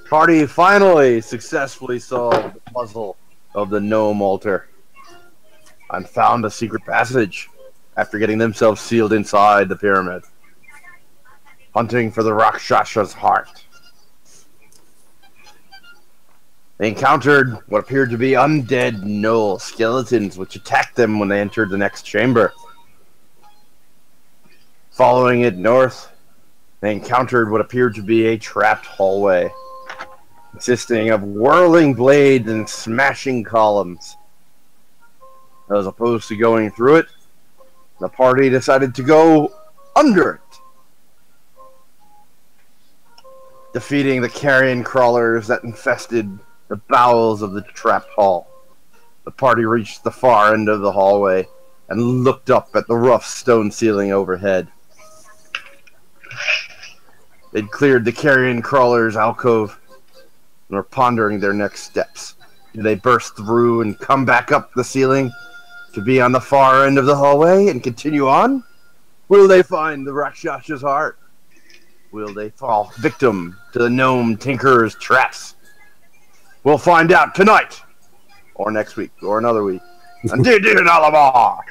Party finally successfully solved the puzzle of the gnome altar and found a secret passage after getting themselves sealed inside the pyramid, hunting for the Rakshas's heart. They encountered what appeared to be undead gnoll skeletons, which attacked them when they entered the next chamber. Following it north, they encountered what appeared to be a trapped hallway, consisting of whirling blades and smashing columns. As opposed to going through it, the party decided to go under it, defeating the carrion crawlers that infested the bowels of the trapped hall. The party reached the far end of the hallway and looked up at the rough stone ceiling overhead. They'd cleared the carrion crawlers' alcove and were pondering their next steps. Do they burst through and come back up the ceiling to be on the far end of the hallway and continue on? Will they find the Rakshas's heart? Will they fall victim to the gnome tinkerer's traps? We'll find out tonight, or next week, or another week. And do Alimar!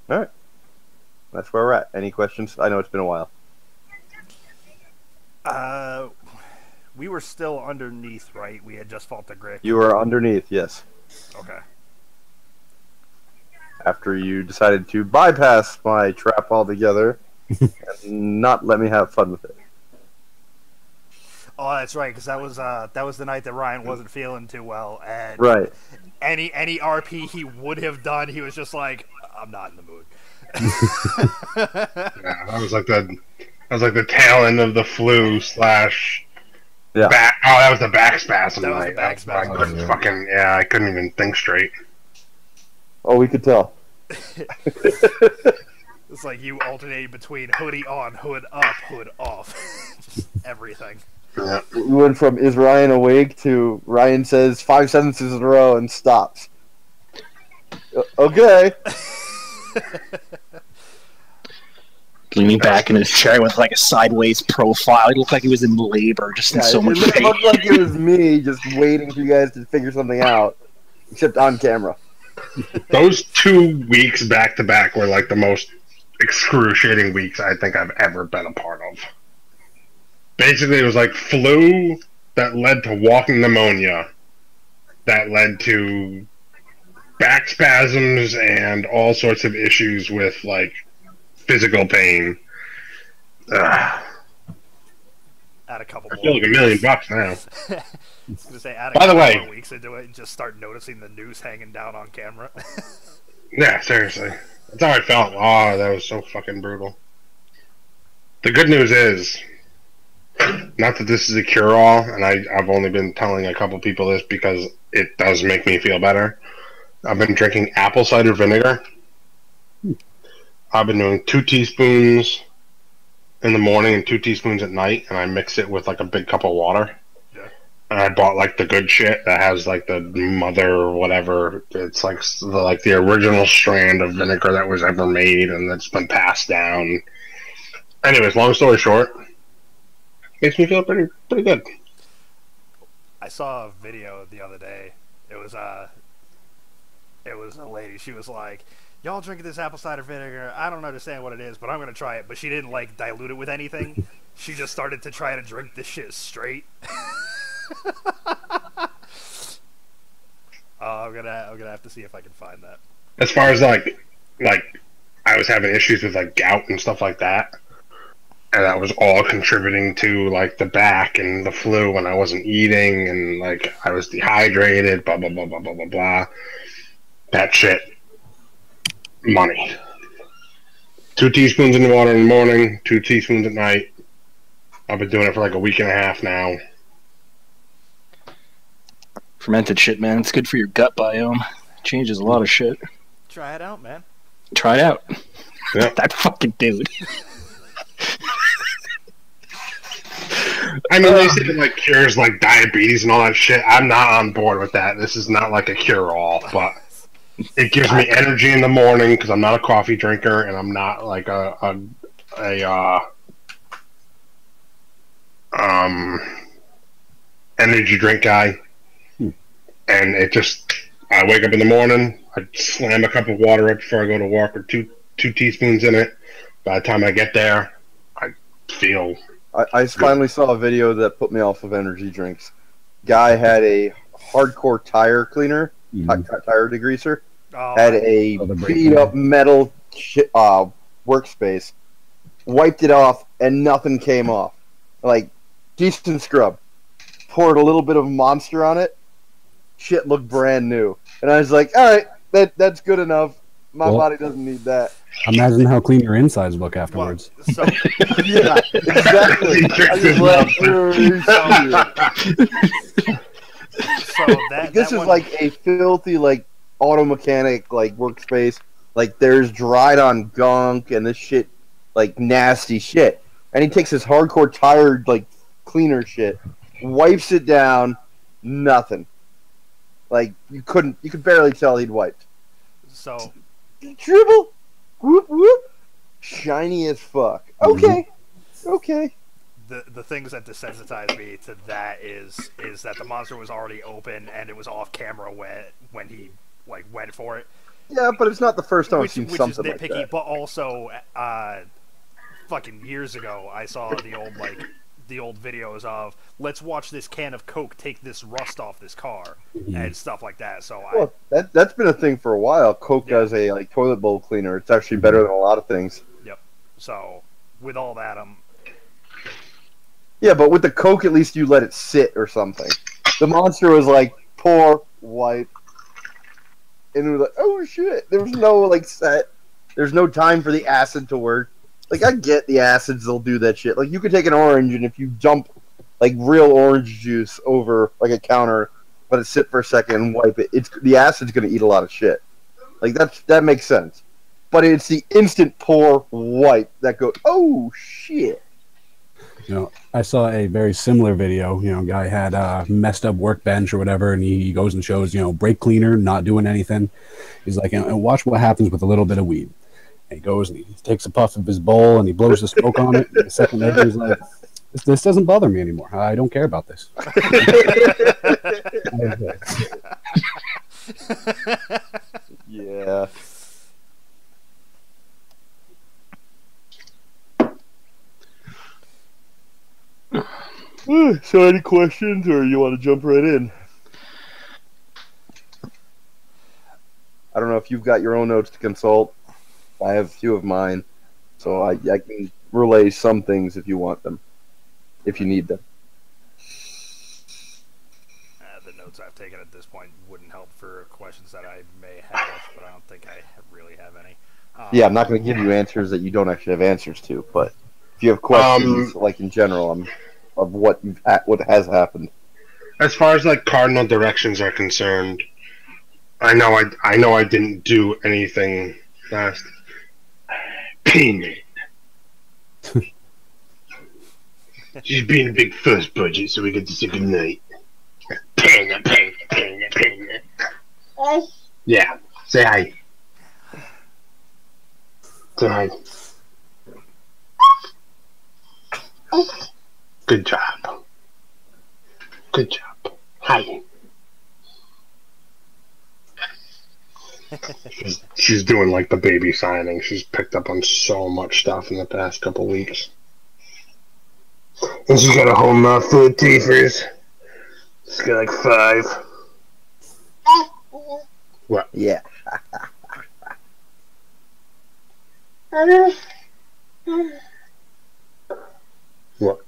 Alright. That's where we're at. Any questions? I know it's been a while. We were still underneath, right? We had just fought the Grick. You were underneath, yes. Okay. After you decided to bypass my trap altogether and not let me have fun with it. Oh, that's right, because that was the night that Ryan wasn't feeling too well, and right. Any RP he would have done, he was just like, I'm not in the mood. Yeah, that was like the tail end of the flu slash. Yeah. That was the back spasm That was night. the back spasm. I couldn't I couldn't even think straight. Oh, we could tell. It's like you alternated between hoodie on, hood up, hood off. Just everything. Yeah. We went from is Ryan awake to Ryan says 5 sentences in a row and stops. Okay. Leaning back in his chair with like a sideways profile. He looked like he was in labor, just in so much It pain. looked like it was me just waiting for you guys to figure something out, except on camera. Those 2 weeks back to back were like the most excruciating weeks I think I've ever been a part of. Basically, it was like flu that led to walking pneumonia, that led to back spasms and all sorts of issues with like physical pain. Add a couple I more. feel like $1 million now. I was gonna say, add a By the couple way- more weeks into it and just start noticing the noose hanging down on camera. Yeah, seriously. That's how I felt. Oh, that was so fucking brutal. The good news is, not that this is a cure-all, and I've only been telling a couple people this because it does make me feel better. I've been drinking apple cider vinegar. I've been doing 2 teaspoons in the morning and 2 teaspoons at night, and I mix it with like a big cup of water. Yeah. And I bought like the good shit that has like the mother or whatever. It's like the original strand of vinegar that was ever made, and that's been passed down. Anyways, long story short, makes me feel pretty good. I saw a video the other day. It was a lady. She was like, y'all drinking this apple cider vinegar? I don't understand what it is, but I'm gonna try it. But she didn't like dilute it with anything. She just started to try to drink this shit straight. I'm gonna have to see if I can find that. As far as like I was having issues with like gout and stuff like that, and that was all contributing to like the back and the flu when I wasn't eating and like I was dehydrated, blah blah blah blah blah blah blah. That shit, money. 2 teaspoons in the water in the morning, 2 teaspoons at night. I've been doing it for like a week and a half now. Fermented shit, man. It's good for your gut biome. Changes a lot of shit. Try it out, man. Try it out. Yeah. That fucking dude. I mean, they say it like cures like diabetes and all that shit. I'm not on board with that. This is not like a cure-all, but it gives me energy in the morning because I'm not a coffee drinker and I'm not like a energy drink guy, and it just. I wake up in the morning. I slam a cup of water up before I go to work, or two teaspoons in it. By the time I get there, I feel. I finally saw a video that put me off of energy drinks. Guy had a hardcore tire cleaner, tire degreaser, had a beat up metal workspace, wiped it off, and nothing came off. Like, decent scrub. Poured a little bit of Monster on it. Shit looked brand new. And I was like, alright, that's good enough. My body doesn't need that. Imagine how clean your insides look afterwards. Well, so, yeah, exactly. This is like a filthy, like, auto mechanic, like, workspace. Like, there's dried on gunk and this shit, like, nasty shit. And he takes his hardcore tired, like, cleaner shit, wipes it down, nothing. Like, you could barely tell he'd wiped. So, dribble, whoop whoop, shiny as fuck. Okay, okay. The things that desensitize me to that is that the monster was already open and it was off camera when he like went for it. Yeah, but it's not the first time I've seen something like that. Which is nitpicky, but also, fucking years ago, I saw the old videos of let's watch this can of Coke take this rust off this car and stuff like that. So that's been a thing for a while. Coke does a like toilet bowl cleaner. It's actually better than a lot of things. Yep. So with all that, yeah, but with the Coke, at least you let it sit or something. The Monster was like pour, wipe, and it was like, oh shit. There was no like set. There's no time for the acid to work. Like, I get the acids, they'll do that shit. Like, you could take an orange, and if you dump, like, real orange juice over, like, a counter, let it sit for a second and wipe it, the acid's going to eat a lot of shit. Like, that makes sense. But it's the instant pour wipe that goes, oh, shit. You know, I saw a very similar video. You know, guy had a messed up workbench or whatever, and he goes and shows, you know, brake cleaner, not doing anything. He's like, you know, watch what happens with a little bit of weed. And he goes and he takes a puff of his bowl and he blows the smoke on it. And the second later, he's like, this doesn't bother me anymore. I don't care about this. Yeah. So any questions, or you want to jump right in? I don't know if you've got your own notes to consult. I have a few of mine, so I can relay some things if you want them, if you need them. The notes I've taken at this point wouldn't help for questions that I may have, but I don't think I really have any. Yeah, I'm not going to give you answers that you don't actually have answers to, but if you have questions, like in general, of what has happened. As far as like cardinal directions are concerned, I know I didn't do anything last. Payment. She's being a big first budget, so we get to say goodnight. Payment. Yeah, say hi. Say hi. Good job. Good job. Hi. She's doing like the baby signing. She's picked up on so much stuff in the past couple weeks. And she's got a whole mouth full of teethers. She's got like 5. What? Yeah. What?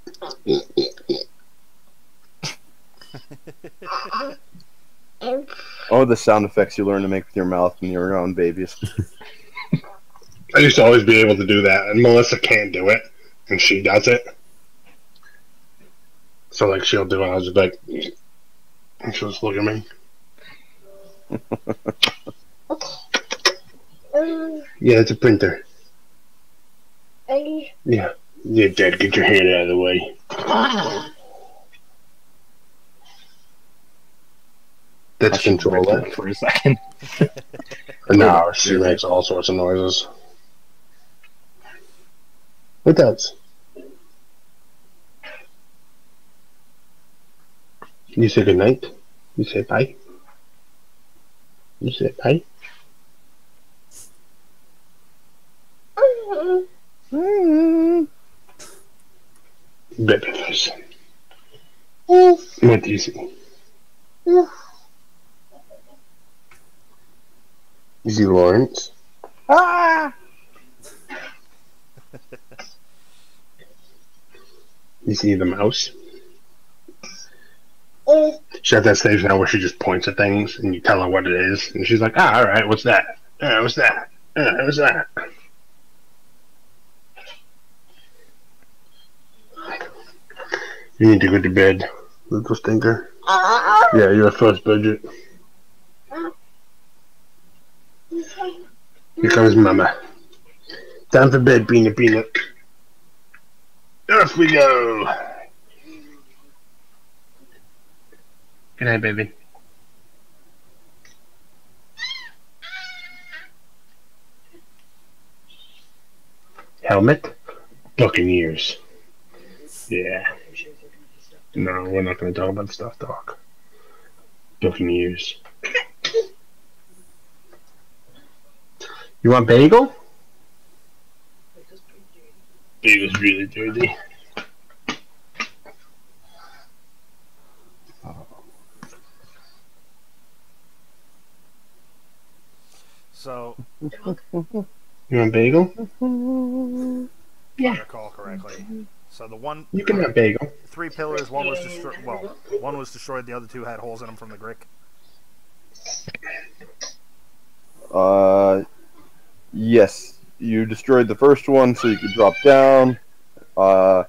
Oh, the sound effects you learn to make with your mouth when you're around babies. I used to always be able to do that, and Melissa can't do it, and she does it. So, like, she'll do it, I was just like, and she'll just look at me. Yeah, it's a printer. Yeah. Yeah, Dad, get your hand out of the way. That's controller. For a second. No, she makes all sorts of noises. What does? You say good night. You say bye. You say bye. Baby face. What do you see? You see Lawrence? Ah! You see the mouse? She has that stage now where she just points at things and you tell her what it is, and she's like, "Ah, all right, what's that? What's that? What's that?" You need to go to bed, little stinker. Yeah, you're a first budget. Here comes Mama. Time for bed, Peanut Peanut. Off we go. Good night, baby. Helmet? Buccaneers. Yeah. No, we're not going to talk about stuff, dog. Buccaneers. You want bagel? Bagel's really dirty. So, You want bagel? if I recall correctly. So the one, You can have bagel. 3 pillars. One was destroyed. Well, one was destroyed. The other 2 had holes in them from the Grick. Yes. You destroyed the first one so you could drop down. The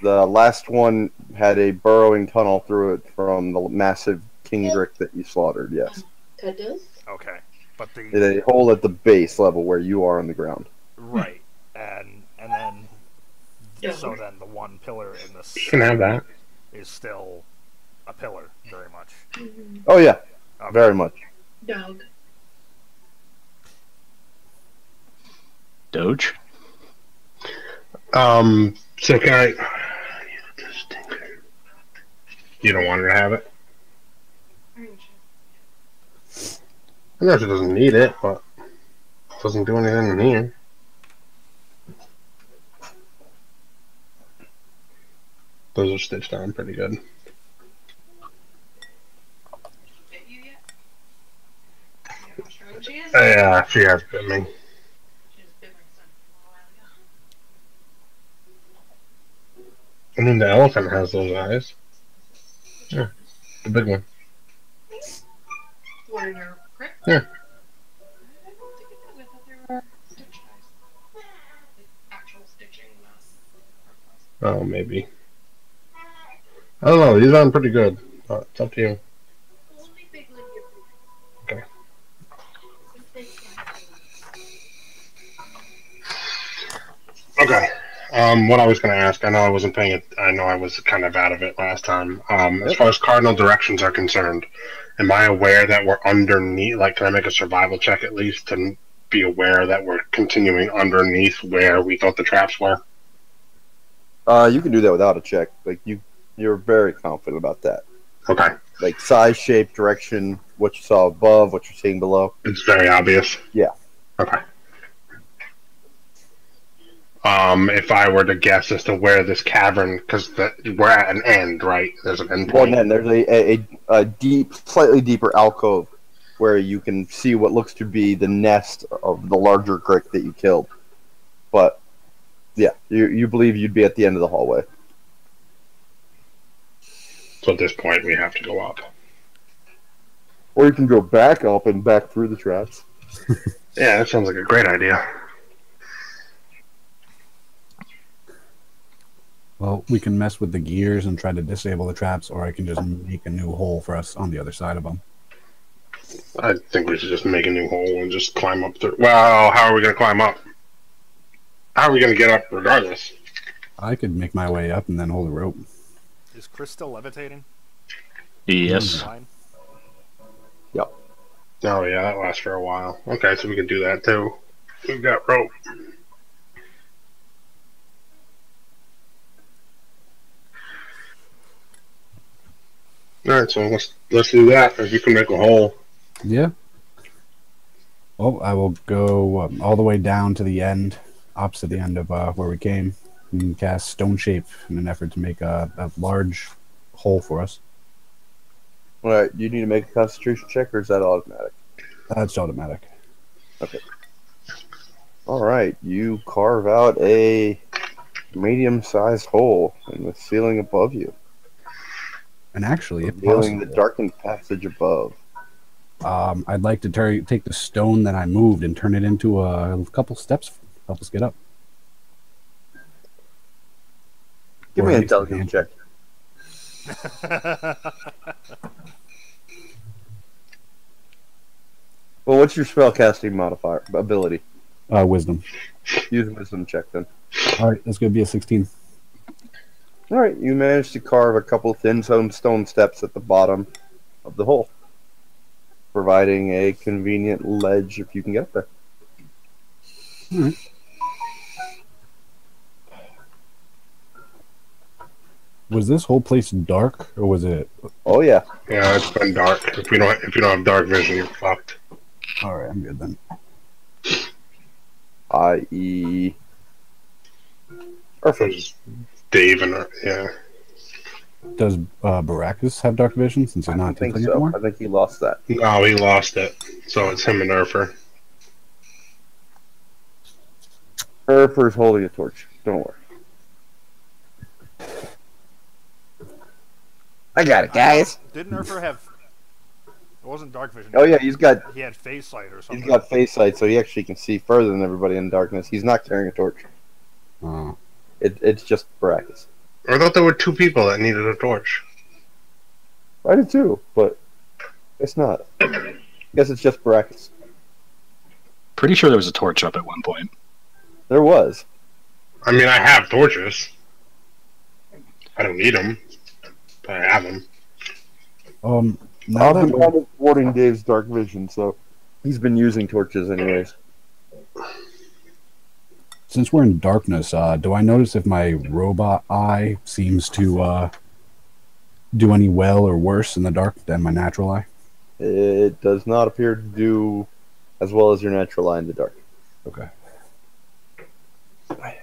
last one had a burrowing tunnel through it from the massive king Grick that you slaughtered, yes. Okay, but It had a hole at the base level where you are on the ground. right, and then so then the 1 pillar in the You can have that. is still a pillar, very much. Oh, yeah. Okay. Very much. Dog. Doge? So can I... You don't want her to have it? I know she doesn't need it, but it doesn't do anything in here. Those are stitched on pretty good. Bit you yet? You know how strong she is? Yeah, she has bit me. She just bit my son a while ago. I mean, the elephant has those eyes. Yeah, the big one. What, in her grip? Yeah. I don't think it does. I thought they were stitched eyes. Like actual stitching, not. Oh, maybe. I don't know. These are pretty good. But it's up to you. Only big Lydia. Okay. Okay. What I was going to ask, I know I wasn't paying it. I know I was kind of out of it last time. As far as cardinal directions are concerned, am I aware that we're underneath? Like, can I make a survival check at least to be aware that we're continuing underneath where we thought the traps were? You can do that without a check. Like you're very confident about that. Okay. Like size, shape, direction, what you saw above, what you're seeing below. It's very obvious. Yeah. Okay. If I were to guess as to where this cavern, because we're at an end, right? There's an end Well, point. then there's a deep, slightly deeper alcove where you can see what looks to be the nest of the larger Grick that you killed. But yeah, you believe you'd be at the end of the hallway. So at this point, we have to go up. Or you can go back up and back through the traps. Yeah, that sounds like a great idea. Well, we can mess with the gears and try to disable the traps, or I can just make a new hole for us on the other side of them. I think we should just make a new hole and just climb up through. Well, how are we going to climb up? How are we going to get up regardless? I could make my way up and then hold a rope. Is Chris still levitating? Yes. Fine. Yep. Oh, yeah, that lasts for a while. Okay, so we can do that too. We've got rope. Alright, so let's do that. If you can make a hole. Yeah. Well, I will go all the way down to the end, opposite the end of where we came, and cast Stone Shape in an effort to make a large hole for us. All right, do you need to make a Constitution check, or is that automatic? That's automatic. Okay. All right, you carve out a medium-sized hole in the ceiling above you, And actually, if revealing the possible, darkened passage above. I'd like to take the stone that I moved and turn it into a couple steps. Help us get up. Give Or me at an least a intelligence hand. check. Well, what's your spellcasting modifier ability? Wisdom. Use a wisdom check then. All right, that's going to be a 16. All right, you managed to carve a couple thin stone steps at the bottom of the hole, providing a convenient ledge if you can get up there. All right. Was this whole place dark, or was it? Oh yeah. Yeah, it's been dark. If you don't have dark vision, you're fucked. All right, I'm good then. I.e. Perfect. There's Dave and yeah. Does Baracus have dark vision since he's I not don't think tiefling so. anymore? I think he lost that. No, he lost it. So it's him and Urfer. Urfer's holding a torch. Don't worry. I got it, guys. Didn't Urfer have? It wasn't dark vision. Oh yeah, he He had face sight or something. got face sight, so he actually can see further than everybody in darkness. He's not carrying a torch. Oh. It's just Baracus. I thought there were two people that needed a torch. I did too, but it's not. I guess it's just Baracus. Pretty sure there was a torch up at one point. There was. I mean, I have torches. I don't need them, but I have them. Now I'll that be we're- kind of thwarting Dave's dark vision, so he's been using torches anyways. since we're in darkness, do I notice if my robot eye seems to do any well or worse in the dark than my natural eye? It does not appear to do as well as your natural eye in the dark. Okay. I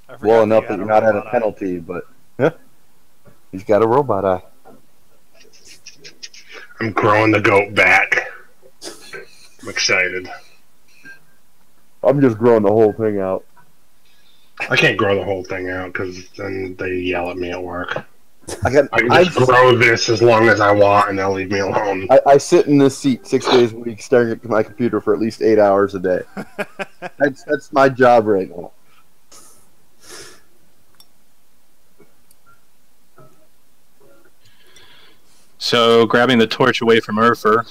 forgot Well that enough you that had you're not at a robot eye. penalty, but yeah, he's got a robot eye. I'm growing the goat back. I'm excited. I'm just growing the whole thing out. I can't grow the whole thing out because then they yell at me at work. I can I just grow this as long as I want, and they'll leave me alone. I sit in this seat 6 days a week, staring at my computer for at least 8 hours a day. That's my job right now. So, grabbing the torch away from Urfer,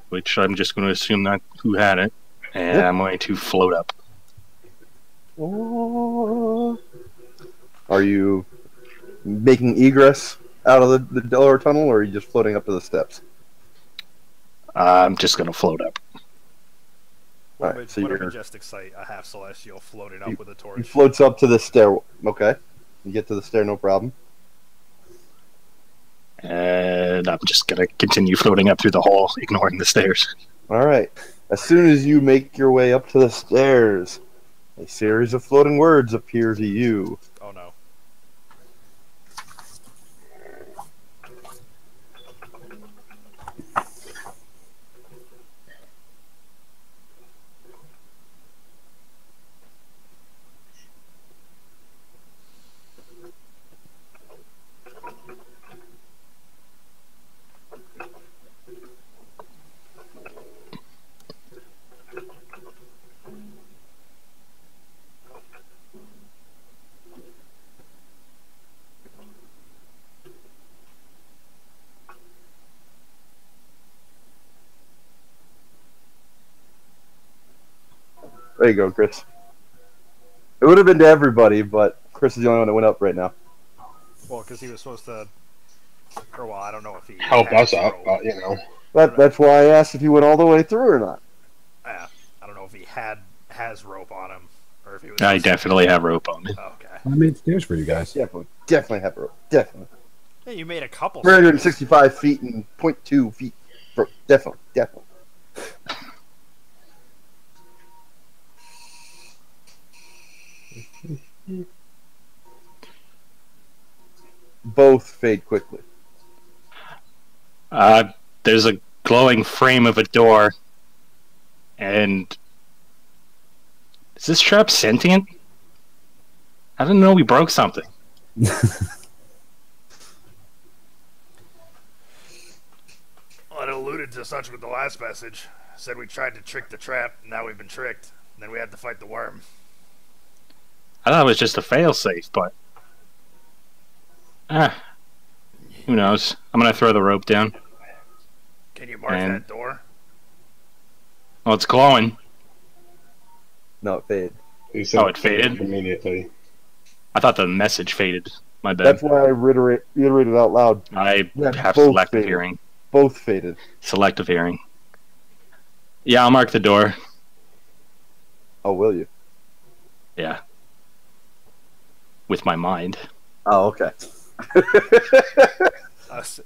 which I'm just going to assume not who had it, and Yep. I'm going to float up. Are you making egress out of the lower tunnel, or are you just floating up to the steps? I'm just going to float up. What, Alright, so what a you're- majestic sight! A half celestial floating up with a He torch. floats up to the stair. Okay. You get to the stair, no problem. And I'm just going to continue floating up through the hole, ignoring the stairs. All right. As soon as you make your way up to the stairs, a series of floating words appear to you. Oh no! There you go, Chris. It would have been to everybody, but Chris is the only one that went up right now. Well, because he was supposed to. Or well, I don't know if he Help had us his up, rope. but you know. That's why I asked if he went all the way through or not. Yeah, I don't know if he has rope on him or if he was. I definitely have rope on me. Okay. I made stairs for you guys. Definitely have a rope. Definitely. Yeah, you made a couple. 365 feet and 0.2 feet. Definitely. Both fade quickly. There's a glowing frame of a door, and is this trap sentient? I didn't know we broke something. Well, it alluded to such with the last message. Said we tried to trick the trap, and now we've been tricked. And then we had to fight the worm. I thought it was just a failsafe, but who knows? I'm gonna throw the rope down. Can you mark that door? Well, it's glowing. No, it faded. Oh, it faded? Immediately. I thought the message faded. My bad. That's why I reiterated out loud. I Yeah, have both selective faded. hearing. Both faded. Selective hearing. Yeah, I'll mark the door. Oh, will you? Yeah. With my mind. Oh, okay.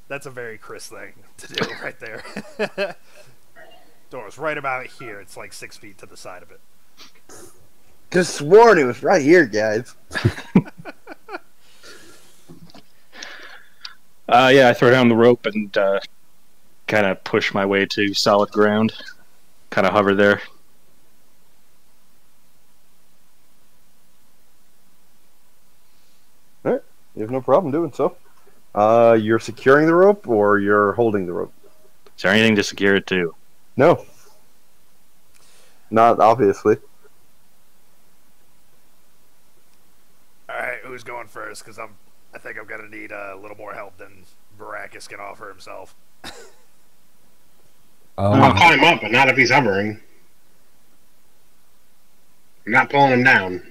That's a very Chris thing to do right there. Door's right about here. It's like 6 feet to the side of it. Just sworn it was right here, guys. Yeah, I throw down the rope and kind of push my way to solid ground. Kind of hover there. All right. You have no problem doing so. You're securing the rope or you're holding the rope? Is there anything to secure it to? No. Not obviously. Alright, who's going first? Because I think I'm going to need a little more help than Baracus can offer himself. I'll climb up, but not if he's hovering. I'm not pulling him down.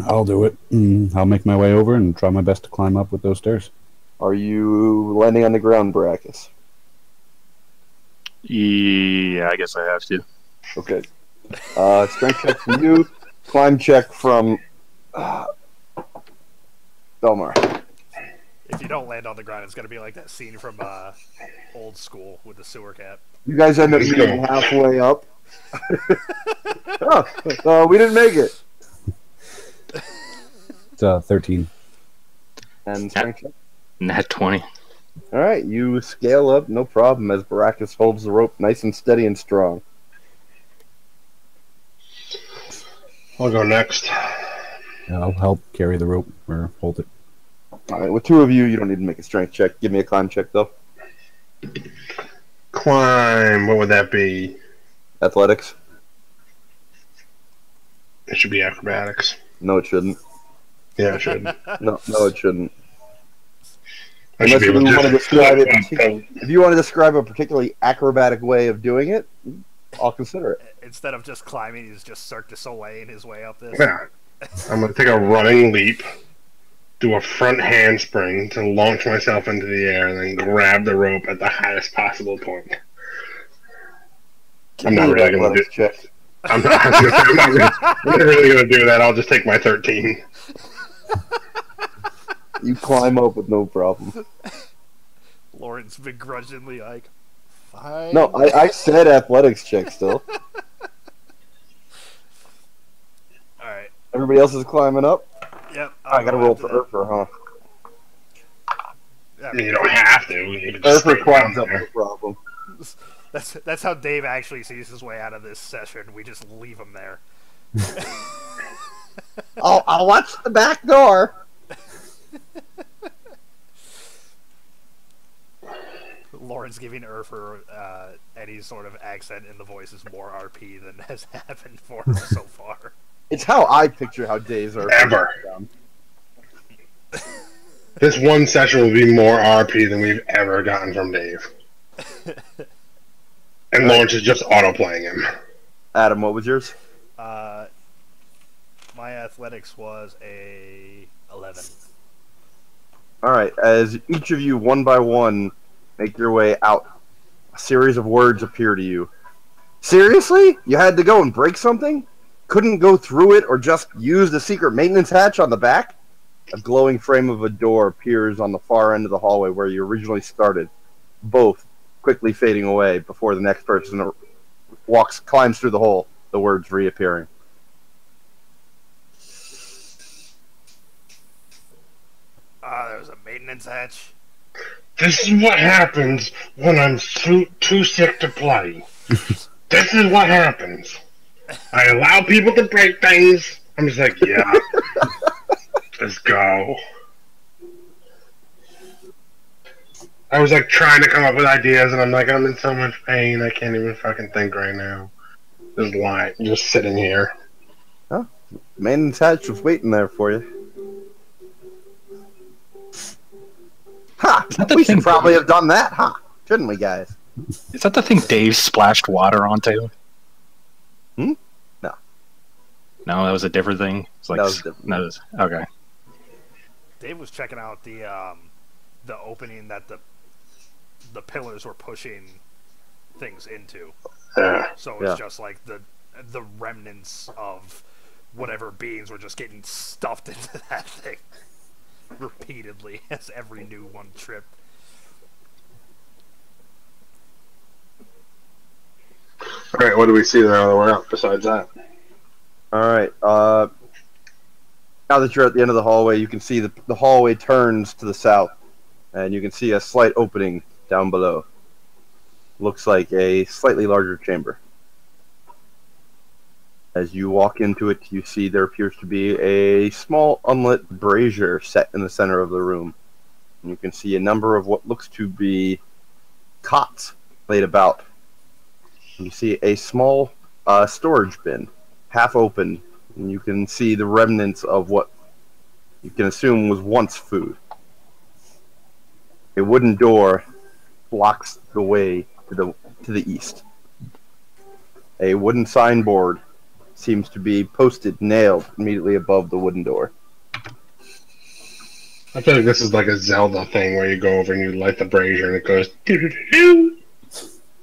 I'll do it. I'll make my way over and try my best to climb up with those stairs. Are you landing on the ground, Baracus? Yeah, I guess I have to. Okay. Strength check from you. Climb check from Belmar. If you don't land on the ground, it's going to be like that scene from Old School with the sewer cat. You guys end up meeting halfway up. We didn't make it. It's 13. And strength check. Nat 20. All right, you scale up, no problem, as Baracus holds the rope nice and steady and strong. I'll go next. Yeah, I'll help carry the rope or hold it. All right, with two of you, you don't need to make a strength check. Give me a climb check, though. Climb, what would that be? Athletics? It should be acrobatics. No, it shouldn't. Yeah, it should. No, it shouldn't. I should Unless be you able want to describe it, to. if you want to describe a particularly acrobatic way of doing it, I'll consider it. Instead of just climbing, he's just Cirque du Soleil his way up this. Yeah. I'm going to take a running leap, do a front handspring to launch myself into the air, and then grab the rope at the highest possible point. I'm not really going to do check. I'm not really going to do that. I'll just take my 13. You climb up with no problem. Lawrence begrudgingly like, fine. No, I said athletics check still. Alright. Everybody else is climbing up? Yep. I gotta roll for Urfer, huh? Yeah, You don't have to. You can just Urfer stay climbs down up, there. no problem. That's how Dave actually sees his way out of this session. We just leave him there. I'll watch the back door. Lawrence giving Urfer any sort of accent in the voice is more RP than has happened for him so far. It's how I picture how days are. Ever. This one session will be more RP than we've ever gotten from Dave. And Lawrence is just auto-playing him. Adam, what was yours? My athletics was a 11. All right, as each of you, one by one, make your way out, a series of words appear to you. Seriously? You had to go and break something? couldn't go through it or just use the secret maintenance hatch on the back, a glowing frame of a door appears on the far end of the hallway where you originally started, both quickly fading away before the next person climbs through the hole, the words reappearing. There's a maintenance hatch. This is what happens when I'm too sick to play. This is what happens. I allow people to break things. I'm just like, yeah, let's go. I was like trying to come up with ideas, and I'm like, I'm in so much pain, I can't even fucking think right now. Just sitting here. Huh? Maintenance hatch was waiting there for you. Ha! We should probably have done that, huh? Shouldn't we, guys? Is that the thing Dave splashed water onto? No. No, that was a different thing. It's like, That was different. No, okay. Dave was checking out the opening that the pillars were pushing things into. So it's just like the remnants of whatever beings were just getting stuffed into that thing repeatedly as every new one tripped. Alright, what do we see now that we're out besides that? Alright, now that you're at the end of the hallway, you can see the hallway turns to the south, and you can see a slight opening down below. Looks like a slightly larger chamber. As you walk into it, you see there appears to be a small unlit brazier set in the center of the room. And you can see a number of what looks to be cots laid about. And you see a small storage bin, half open, and you can see the remnants of what you can assume was once food. A wooden door blocks the way to the east. A wooden signboard seems to be nailed immediately above the wooden door. I feel like this is like a Zelda thing where you go over and you light the brazier and it goes doo-doo-doo-doo,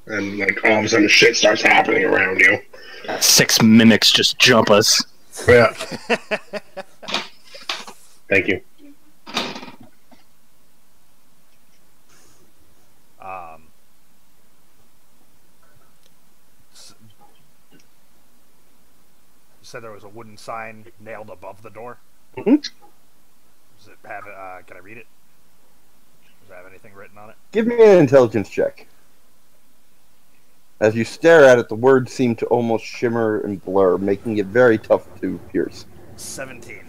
and like all of a sudden shit starts happening around you. 6 mimics just jump us. Yeah. Thank you. Said there was a wooden sign nailed above the door. Mm-hmm. Does it have? Can I read it? Does it have anything written on it? Give me an intelligence check. As you stare at it, the words seem to almost shimmer and blur, making it very tough to pierce. 17.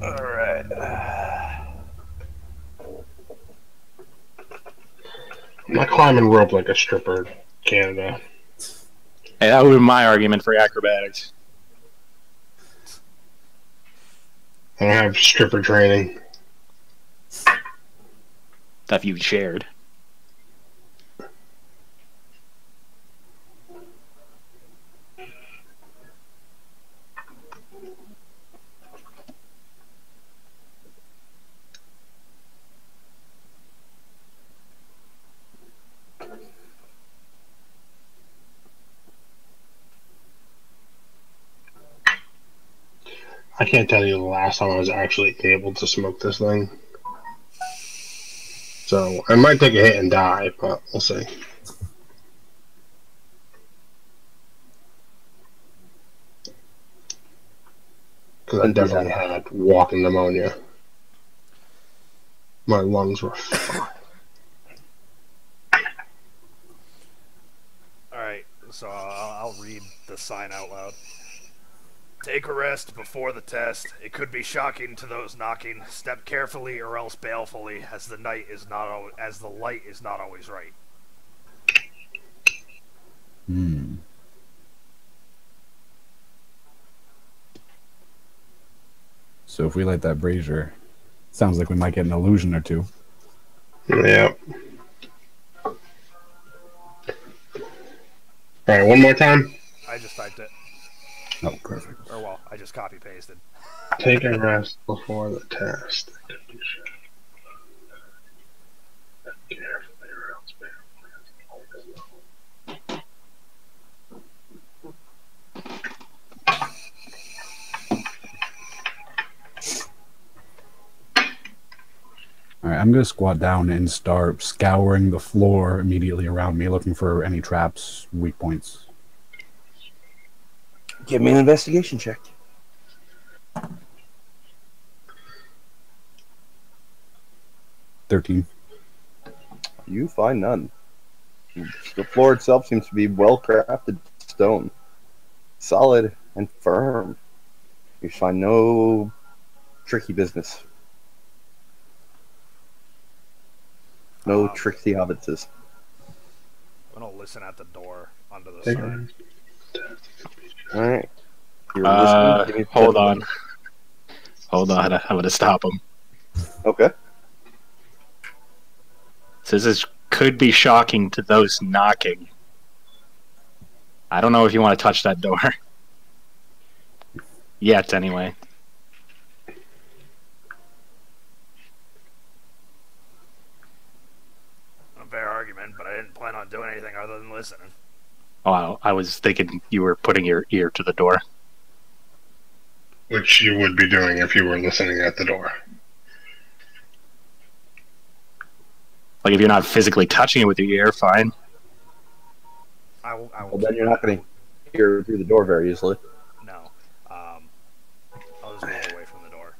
Alright. I'm not climbing rope like a stripper in Canada. Hey, that would be my argument for acrobatics. I don't have stripper training. That you shared. I can't tell you the last time I was actually able to smoke this thing. So, I might take a hit and die, but we'll see. Because I definitely had walking pneumonia. My lungs were fucked. Alright, so I'll read the sign out loud. Take a rest before the test. It could be shocking to those knocking. Step carefully or else balefully, as the light is not always right. So if we light that brazier, sounds like we might get an illusion or two. Yeah. Alright, one more time. I just typed it. Oh, perfect. Or well, I just copy pasted. Take a rest before the test. right, I'm gonna squat down and start scouring the floor immediately around me, looking for any traps, weak points. Give me an investigation check. 13. You find none. The floor itself seems to be well-crafted stone. Solid and firm. You find no tricky business. No tricksy hobbitses. I'm gonna listen at the door onto the Take side. Alright. You're listening. Hold on. Hold on. I'm going to stop him. Okay. Says this could be shocking to those knocking. I don't know if you want to touch that door. Yet, anyway. A fair argument, but I didn't plan on doing anything other than listening. Oh, I was thinking you were putting your ear to the door. Which you would be doing if you were listening at the door. Like, if you're not physically touching it with your ear, fine. I will Well, then you're not going to hear through the door very easily. No. I'll just move away from the door.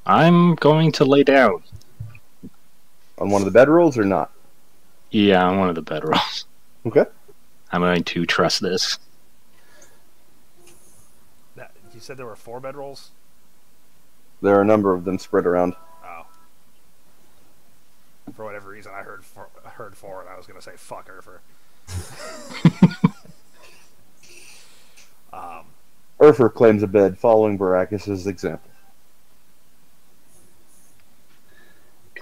I'm going to lay down. On one of the bedrolls or not? Yeah, on one of the bedrolls. Okay. I'm going to trust this. You said there were 4 bedrolls? There are a number of them spread around. Oh. For whatever reason, I heard 4, and I was gonna say fuck Urfer. Urfer claims a bed, following Baracus' example.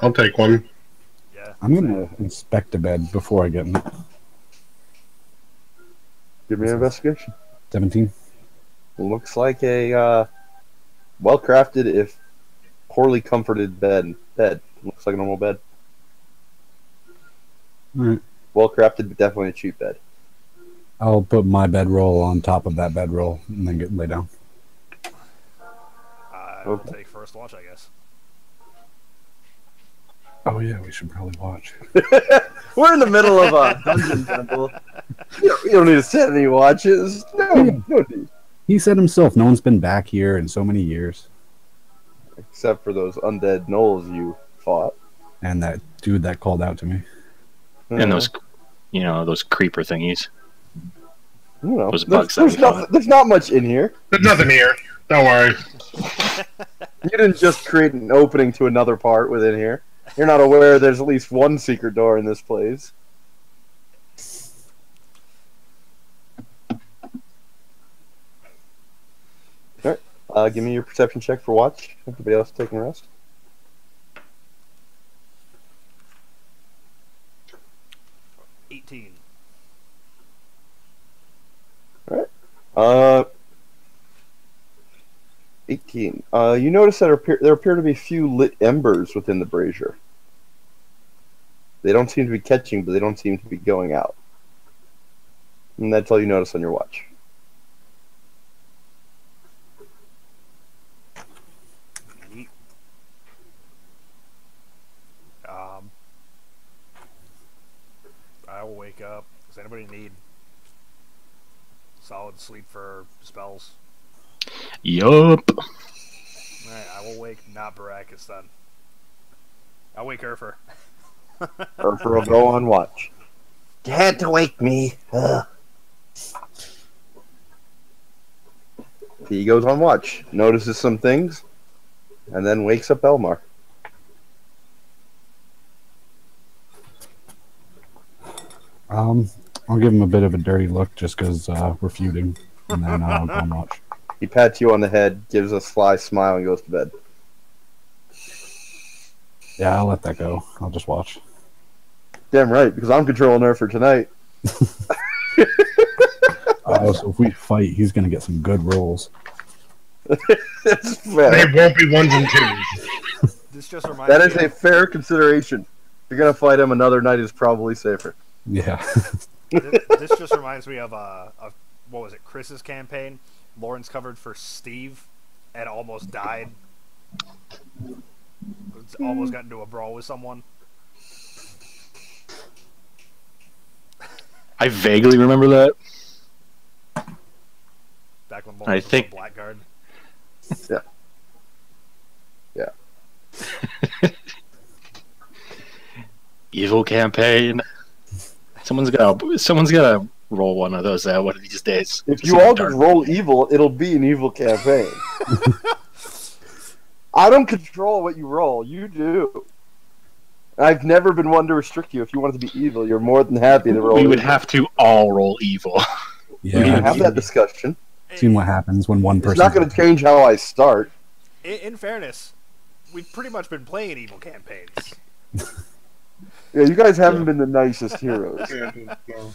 I'll take one. Yeah. I'm gonna inspect the bed before I get in it. Give me an investigation. 17. Looks like a well-crafted, if poorly comforted bed. Looks like a normal bed. Alright. Well-crafted, but definitely a cheap bed. I'll put my bedroll on top of that bedroll and then lay down. I will take first watch, I guess. Oh yeah, we should probably watch. We're in the middle of a dungeon temple. You don't need to set any watches. No need. He said himself, no one's been back here in so many years. Except for those undead gnolls you fought. And that dude that called out to me. And those, those creeper thingies. You know, Those bugs there's not much in here. There's nothing here. Don't worry. You didn't just create an opening to another part within here. You're not aware there's at least one secret door in this place. Alright, give me your perception check for watch. Everybody else taking a rest. 18. Alright. 18. You notice that there appear to be few lit embers within the brazier. They don't seem to be catching, but they don't seem to be going out. And that's all you notice on your watch. Neat. I will wake up. Does anybody need solid sleep for spells? Yup. Alright, I will wake not Baracus then. I'll wake Urfer. Urfer will go on watch. You had to wake me. Ugh. He goes on watch, notices some things, and then wakes up Elmar. I'll give him a bit of a dirty look just because we're feuding, and then I'll go and watch. He pats you on the head, gives a sly smile, and goes to bed. Yeah, I'll let that go. I'll just watch. Damn right, because I'm controlling her for tonight. So if we fight, he's going to get some good rolls. That's fair. They won't be ones and twos. This just reminds That me is a fair consideration. If you're going to fight him, another night is probably safer. Yeah. this just reminds me of what was it, Chris's campaign. Lawrence covered for Steve and almost died. Almost got into a brawl with someone. I vaguely remember that. Back when I Lawrence was think- a blackguard. Yeah. Evil campaign. Someone's gotta roll one of those out one of these days. If you all just roll evil, it'll be an evil campaign. I don't control what you roll. You do. I've never been one to restrict you. If you want it to be evil, you're more than happy to roll. we would evil. have to all roll evil. We can Yeah, have that discussion. seen what happens when one person. It's not going to change how I start. In fairness, we've pretty much been playing evil campaigns. Yeah, you guys haven't been the nicest heroes. Yeah, well,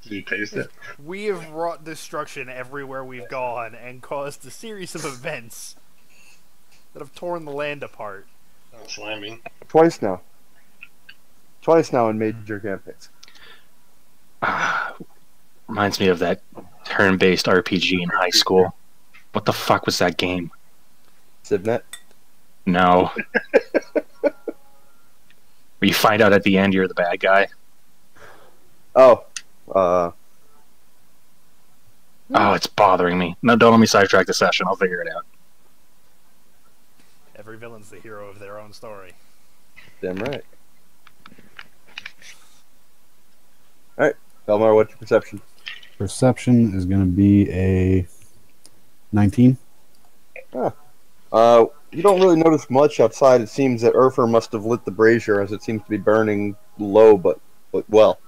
did you taste it? We have wrought destruction everywhere we've gone and caused a series of events that have torn the land apart. Oh, slimy. Twice now. Twice now in major campaigns. Reminds me of that turn-based RPG in high school. What the fuck was that game? Civnet. No. Where you find out at the end you're the bad guy. Oh. Oh, it's bothering me. No, don't let me sidetrack the session. I'll figure it out. Every villain's the hero of their own story. Damn right. Alright. Elmar, what's your perception? Perception is going to be a 19. You don't really notice much outside. It seems that Urfer must have lit the brazier, as it seems to be burning low, but well.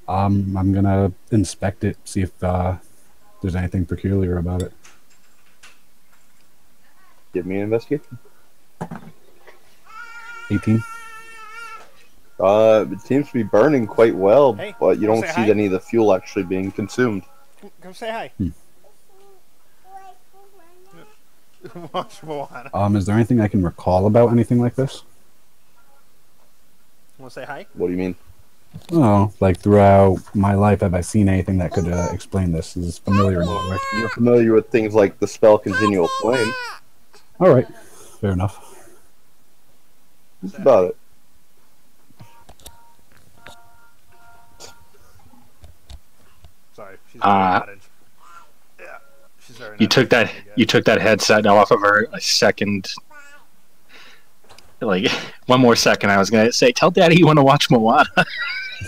I'm going to inspect it, see if there's anything peculiar about it. Give me an investigation. 18. It seems to be burning quite well, Hey, but you wanna don't say see hi? any of the fuel actually being consumed. Come say hi. Watch Moana. Is there anything I can recall about anything like this? Want to say hi? What do you mean? Oh, like throughout my life, have I seen anything that could explain this? Is this familiar in any way? You're familiar with things like the spell Continual Flame. All right, fair enough. That's about it. Sorry, she's very cottage. Yeah, she's very. You took that. You took that headset off of her a second. Like 1 more second, I was gonna say, "Tell Daddy you want to watch Moana."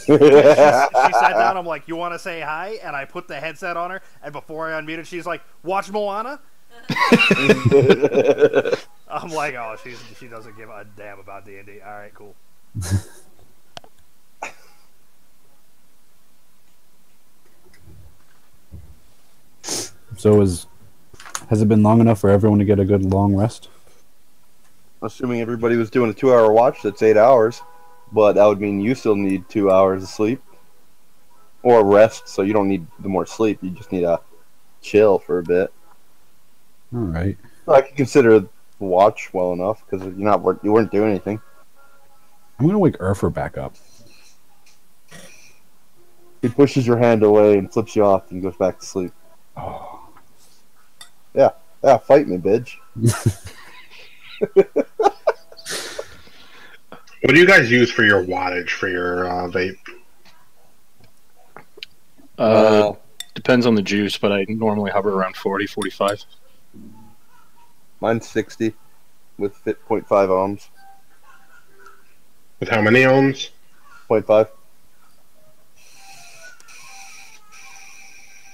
She sat down. I'm like, "You want to say hi?" And I put the headset on her. And before I unmuted, she's like, "Watch Moana." I'm like, "Oh, she doesn't give a damn about D&D." All right, cool. So has it been long enough for everyone to get a good long rest? Assuming everybody was doing a 2-hour watch, that's 8 hours. But that would mean you still need 2 hours of sleep. Or rest, so you don't need the more sleep. You just need to chill for a bit. All right. I can consider the watch well enough, because you weren't doing anything. I'm going to wake Urfer back up. He pushes your hand away and flips you off and goes back to sleep. Oh. Yeah, fight me, bitch. What do you guys use for your wattage for your vape? Depends on the juice, but I normally hover around 40, 45. Mine's 60 with 0.5 ohms. With how many ohms? 0.5.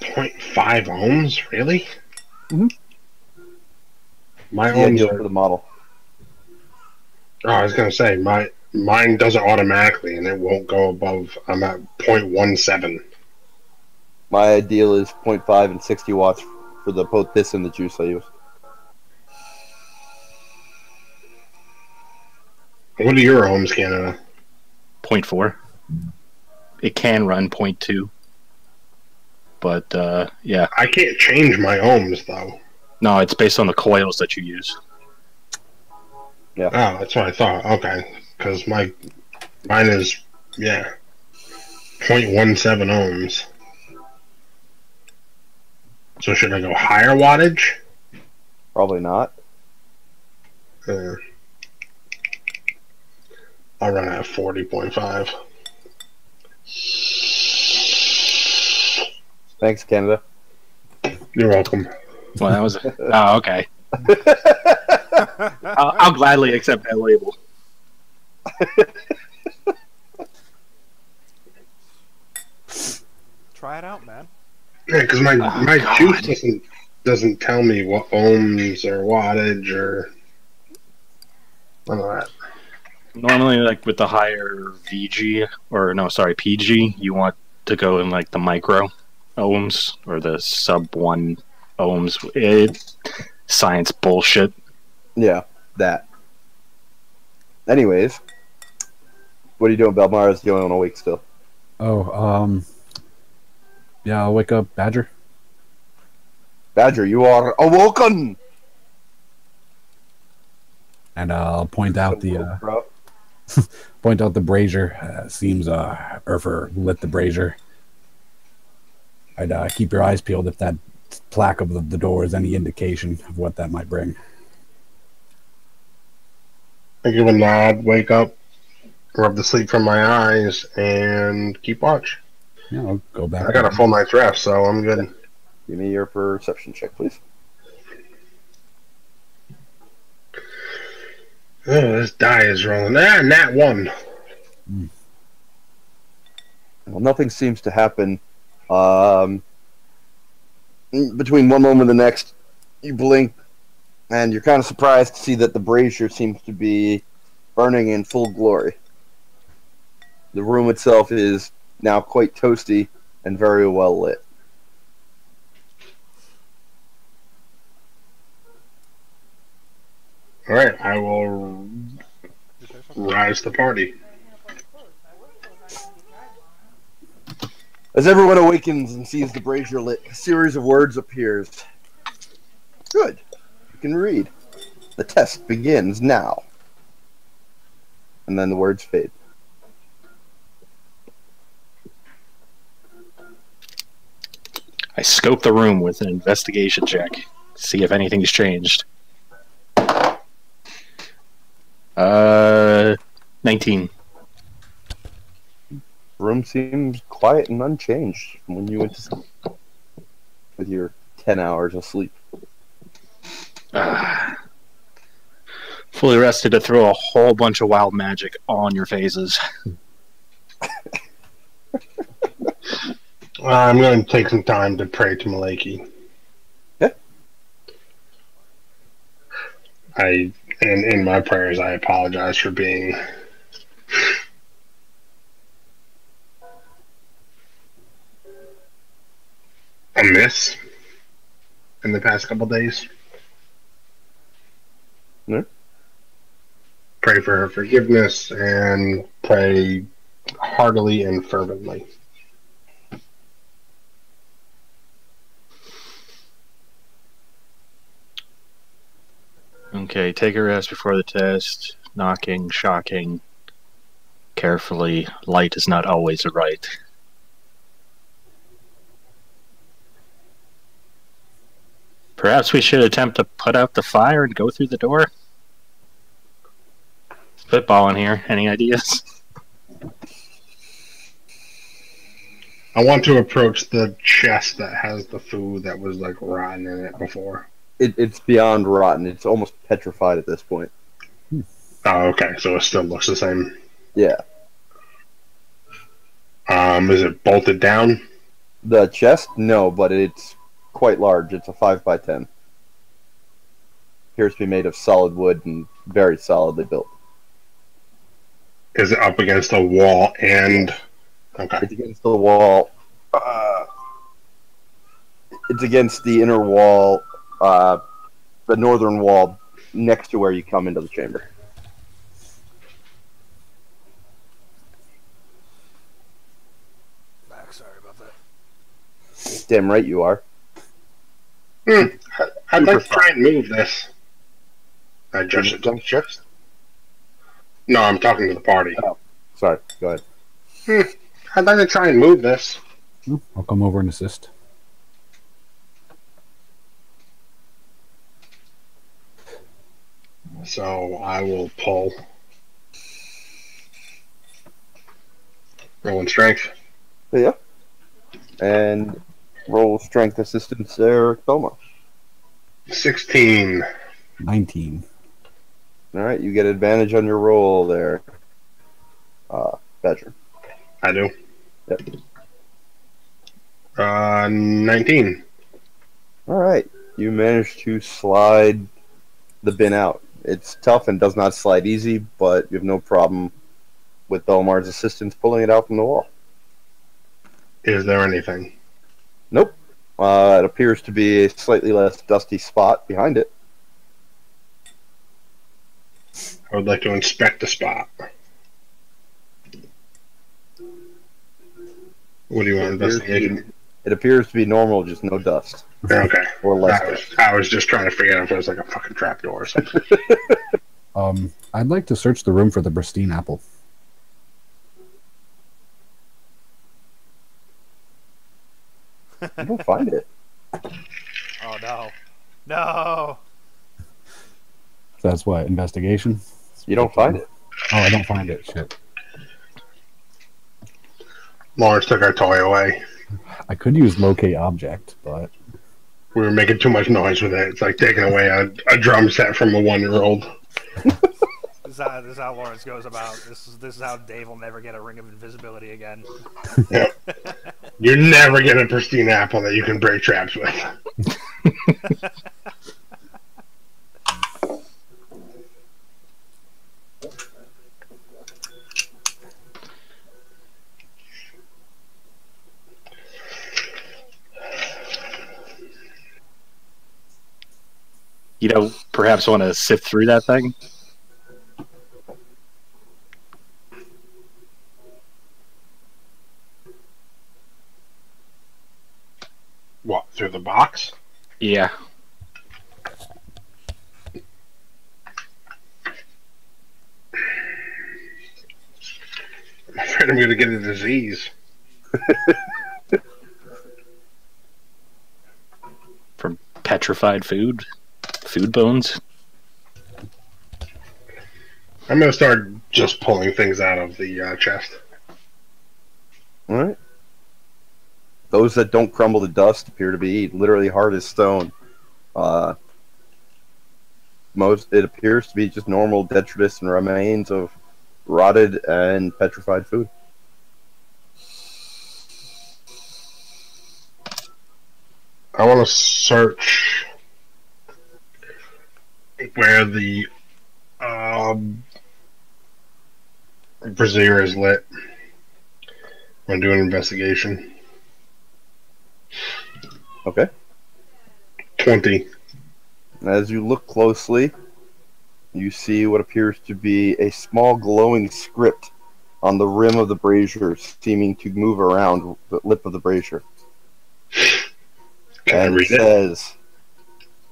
0.5 ohms? Really? Mhm. My The ohms ideal are. for the model. Oh, I was gonna say mine does it automatically, and it won't go above. I'm at 0.17. My ideal is 0.5 and 60 watts for both this and the juice I use. What are your ohms, Canada? 0.4. It can run 0.2. But, yeah. I can't change my ohms though. No, it's based on the coils that you use. Oh, that's what I thought. Okay, because mine is 0.17 ohms. So should I go higher wattage? Probably not. Uh, I'll run at 40.5. Thanks, Canada. You're welcome. Well, that was. Oh, okay. I'll gladly accept that label. Try it out, man. Yeah, because my God. juice doesn't tell me what ohms or wattage or none of that. Normally, like with the higher VG, or no, sorry, PG, you want to go in like the micro ohms or the sub 1 ohms. Science bullshit. Yeah, that. Anyways, what are you doing? Belmar is doing awake still. Oh, yeah, I'll wake up Badger. Badger, you are awoken! And I'll point out Bro. the brazier. Seems Urfer lit the brazier. I'd keep your eyes peeled if that plaque of the door is any indication of what that might bring. I give a nod, wake up, rub the sleep from my eyes, and keep watch. Yeah, I'll go back. I got a full night's rest, so I'm good. Give me your perception check, please. Oh, this die is rolling. Ah, nat 1. Well, nothing seems to happen. Between one moment and the next, you blink, and you're kind of surprised to see that the brazier seems to be burning in full glory. The room itself is now quite toasty and very well lit. Alright, I will rise the party. As everyone awakens and sees the brazier lit, a series of words appears. Good. You can read. The test begins now. And then the words fade. I scope the room with an investigation check. See if anything's changed. 19. Room seems quiet and unchanged from when you went to sleep. With your 10 hours of sleep. Fully rested to throw a whole bunch of wild magic on your faces. I'm going to take some time to pray to Malaki. Yeah. In my prayers, I apologize for being amiss in the past couple days. Yeah. Pray for her forgiveness and pray heartily and fervently. Okay, take a rest before the test. Knocking, shocking. Carefully. Light is not always right. Perhaps we should attempt to put out the fire and go through the door? Spitballing here. Any ideas? I want to approach the chest that has the food that was like rotten in it before. It's beyond rotten. It's almost petrified at this point. Oh, okay. So it still looks the same. Yeah. Is it bolted down? The chest? No, but it's quite large. It's a 5x10. Appears to be made of solid wood and very solidly built. Is it up against a wall and... Okay. It's against the wall. It's against the inner wall, the northern wall, next to where you come into the chamber. Back, sorry about that. Damn right you are. I'd like to try and move this. I adjust it to the chest. No, I'm talking to the party. Oh, sorry. Go ahead. I'd like to try and move this. I'll come over and assist. So I will pull. Rolling strength. Yeah. And roll strength assistance there, Belmar. 16. 19. All right, you get advantage on your roll there, Badger. I do. Yep. 19. All right, you manage to slide the bin out. It's tough and does not slide easy, but you have no problem with Belmar's assistance pulling it out from the wall. Is there anything? Nope. It appears to be a slightly less dusty spot behind it. I would like to inspect the spot. What do you want, investigation? It appears to be normal, just no dust. Okay. Or less dust. I was just trying to figure out if it was like a fucking trapdoor or something. I'd like to search the room for the pristine apple. You don't find it. Oh no. No! So that's what, investigation? You don't find it. Oh, I don't find it. Shit. Lawrence took our toy away. I could use locate object, but We were making too much noise with it. It's like taking away a drum set from a 1-year-old. This is how Lawrence goes about. This is how Dave will never get a ring of invisibility again. Yeah. You're never getting a pristine apple that you can break traps with. You know, perhaps want to sift through that thing. What, through the box? Yeah. I'm afraid I'm going to get a disease. From petrified food bones. I'm going to start just pulling things out of the chest. All right. Those that don't crumble to dust appear to be literally hard as stone. It appears to be just normal detritus and remains of rotted and petrified food. I want to search where the brazier is lit. I'm going to do an investigation. Okay. 20. As you look closely, you see what appears to be a small glowing script on the rim of the brazier, seeming to move around the lip of the brazier. Can I And read it it? says,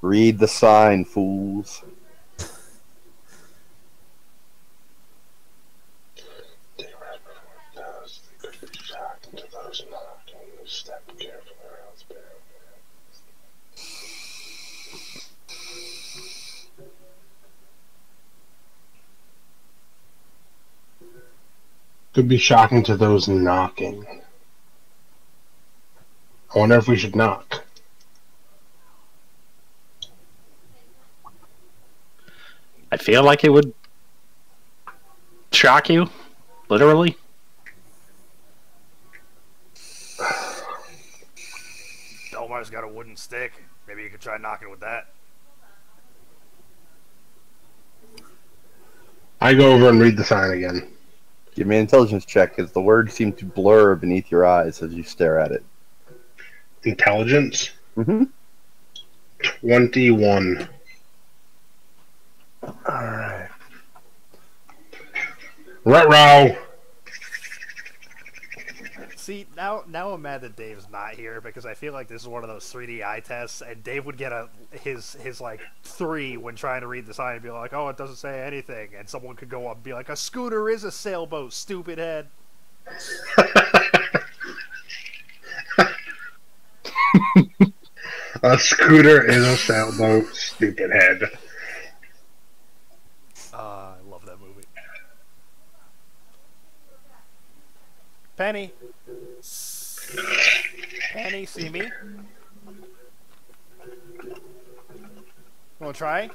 "Read the sign, fools." Could be shocking to those knocking. I wonder if we should knock. I feel like it would shock you, literally. Delmar's got a wooden stick. Maybe you could try knocking with that. I go over and read the sign again. Give me an intelligence check, as the words seem to blur beneath your eyes as you stare at it. Intelligence? Mm-hmm. 21. Alright. Ruh-roh! See, now I'm mad that Dave's not here because I feel like this is one of those 3D eye tests, and Dave would get his like 3 when trying to read the sign and be like, "Oh, it doesn't say anything," and someone could go up and be like, "A scooter is a sailboat, stupid head." A scooter is a sailboat, stupid head. Penny. Penny, see me? Wanna try?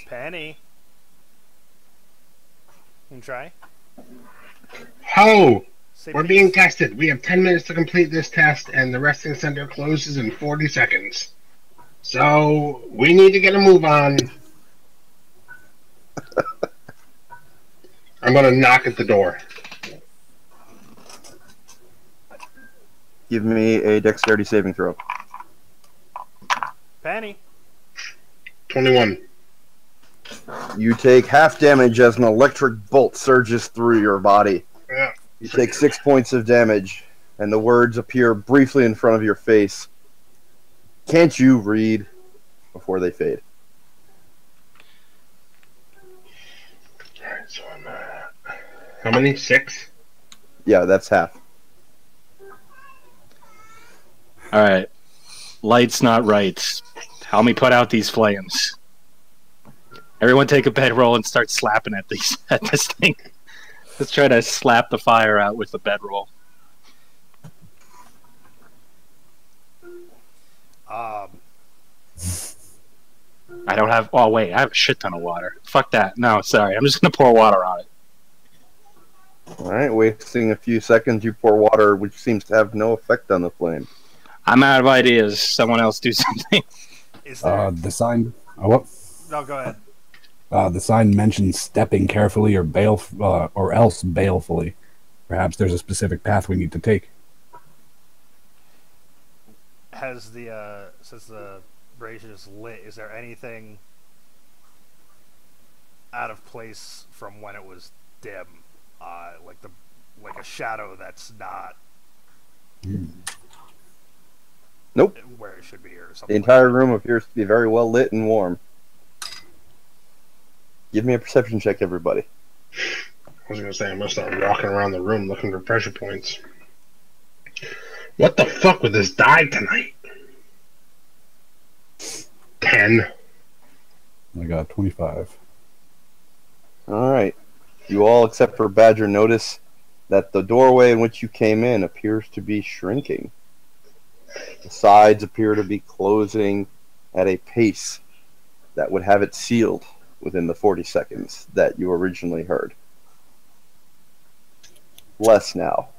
Penny. Wanna try? Ho! Say We're peace. being tested. We have 10 minutes to complete this test, and the resting center closes in 40 seconds. So, we need to get a move on. I'm gonna knock at the door. Give me a dexterity saving throw. Penny. 21. You take half damage as an electric bolt surges through your body. Yeah. You take 6 points of damage, and the words appear briefly in front of your face. Can't you read? Before they fade. Alright, so I'm how many? 6? Yeah, that's half. All right. Light's not right. Help me put out these flames. Everyone take a bedroll and start slapping at these at this thing. Let's try to slap the fire out with the bedroll. I don't have... Oh, wait. I have a shit ton of water. Fuck that. No, sorry. I'm just going to pour water on it. Alright, wasting a few seconds, you pour water, which seems to have no effect on the flame. I'm out of ideas. Someone else do something. Is there... The sign. Oh, what? No, go ahead. The sign mentions stepping carefully or else balefully. Perhaps there's a specific path we need to take. Has the since the brazier is lit, is there anything out of place from when it was dim? Like a shadow that's not Nope. where it should be, or something. The entire room appears to be very well lit and warm. Give me a perception check, everybody. I was gonna say, I'm gonna start walking around the room looking for pressure points. What the fuck with this die tonight? 10. I got 25. Alright. You all, except for Badger, notice that the doorway in which you came in appears to be shrinking. The sides appear to be closing at a pace that would have it sealed within the 40 seconds that you originally heard. Less now.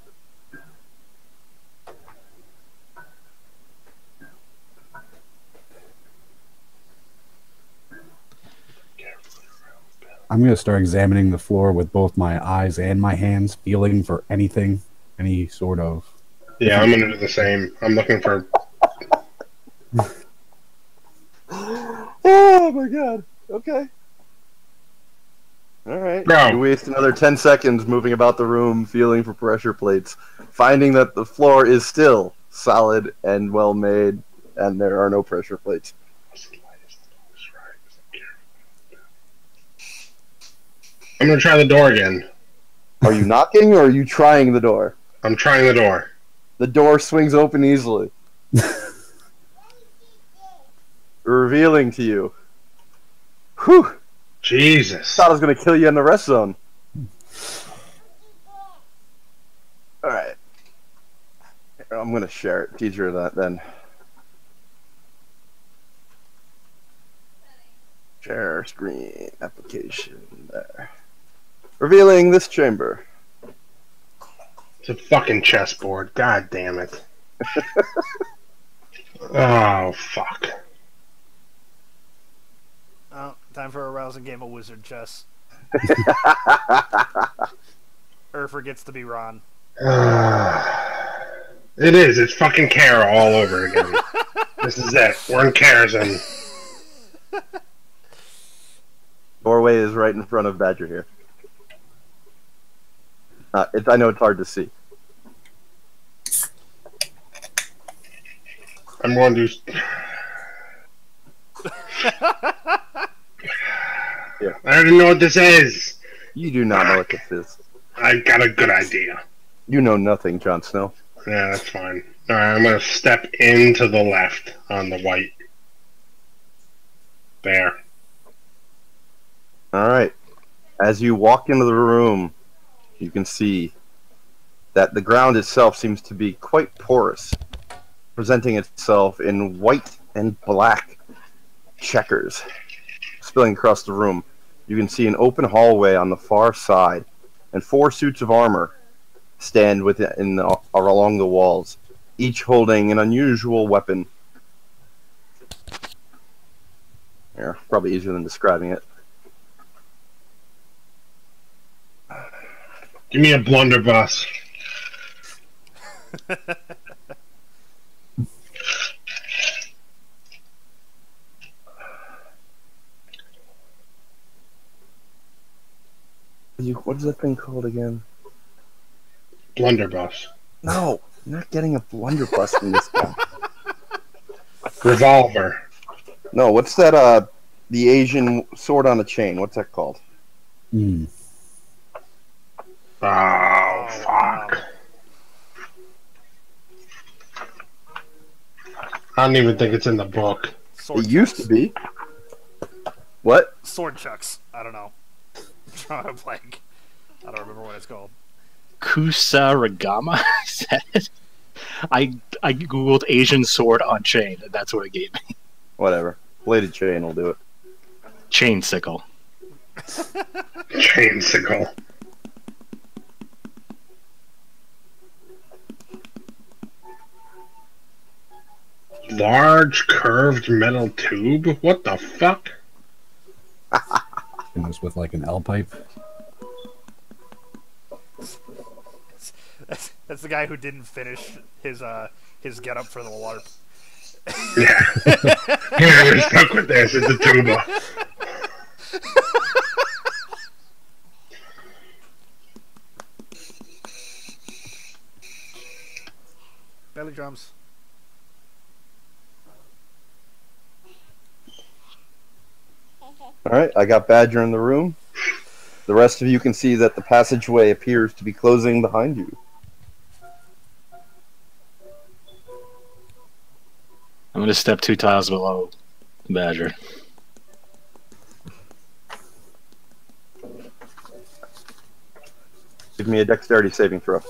I'm going to start examining the floor with both my eyes and my hands, feeling for anything, any sort of... Yeah, I'm gonna do the same. I'm looking for... Oh my god. Okay. Alright. Bro. You waste another 10 seconds moving about the room, feeling for pressure plates, finding that the floor is still solid and well made, and there are no pressure plates. I'm gonna try the door again. Are you knocking or are you trying the door? I'm trying the door. The door swings open easily, revealing to you. Whew! Jesus. Thought I was going to kill you in the rest zone. Alright. I'm going to share it. It's easier that then. Share screen application there. Revealing this chamber. It's a fucking chessboard. God damn it. Oh, fuck. Oh, time for a rousing game of wizard chess. Urfer gets to be Ron. It is. It's fucking Kara all over again. This is it. We're in Karazin. Doorway is right in front of Badger here. I know it's hard to see. I'm going to... Yeah. I already know what this is. You do not know what this is. I got a good idea. You know nothing, Jon Snow. Yeah, that's fine. Alright, I'm going to step into the left on the white. There. All right. As you walk into the room, you can see that the ground itself seems to be quite porous, presenting itself in white and black checkers spilling across the room. You can see an open hallway on the far side, and 4 suits of armor stand along the walls, each holding an unusual weapon. Yeah, probably easier than describing it. Give me a blunderbuss. What is that thing called again? Blunderbuss. No, I'm not getting a blunderbuss from this guy. Revolver. No, what's that? The Asian sword on a chain. What's that called? Mm. Oh, fuck. I don't even think it's in the book. Sword It used chucks. to be. What? Sword chucks. I don't know. I'm drawing a blank. I don't remember what it's called. Kusarigama? Is that it? I googled Asian sword on chain, and that's what it gave me. Whatever. Bladed chain will do it. Chain sickle. Chain sickle. Large curved metal tube? What the fuck? And this with like an L pipe. That's the guy who didn't finish his get up for the water. Yeah. Here, you're stuck with this. It's a tuba. Belly drums. Alright, I got Badger in the room. The rest of you can see that the passageway appears to be closing behind you. I'm going to step 2 tiles below Badger. Give me a dexterity saving throw.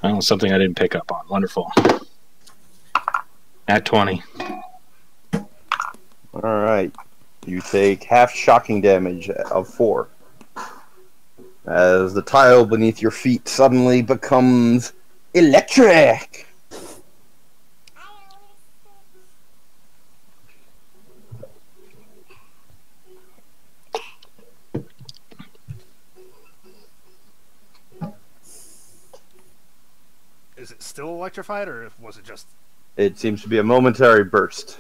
Oh, something I didn't pick up on. Wonderful. At 20. Alright. You take half shocking damage of 4. As the tile beneath your feet suddenly becomes electric. Is it still electrified, or was it just? It seems to be a momentary burst.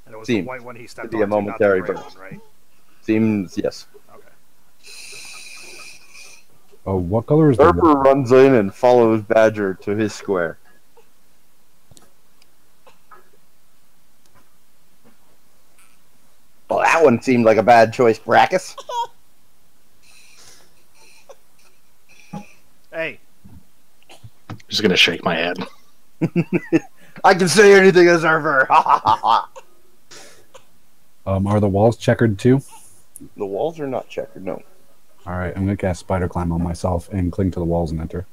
And it was Seems the white one he stepped to be a onto, not the momentary gray burst. one, right? Seems, yes. Okay. Oh, what color is the Surfer runs in and follows Badger to his square. Well, that one seemed like a bad choice, Brackus. Hey, Just going to shake my head. I can say anything as Surfer. Are the walls checkered too? The walls are not checkered, no. All right, I'm gonna cast Spider Climb on myself and cling to the walls and enter.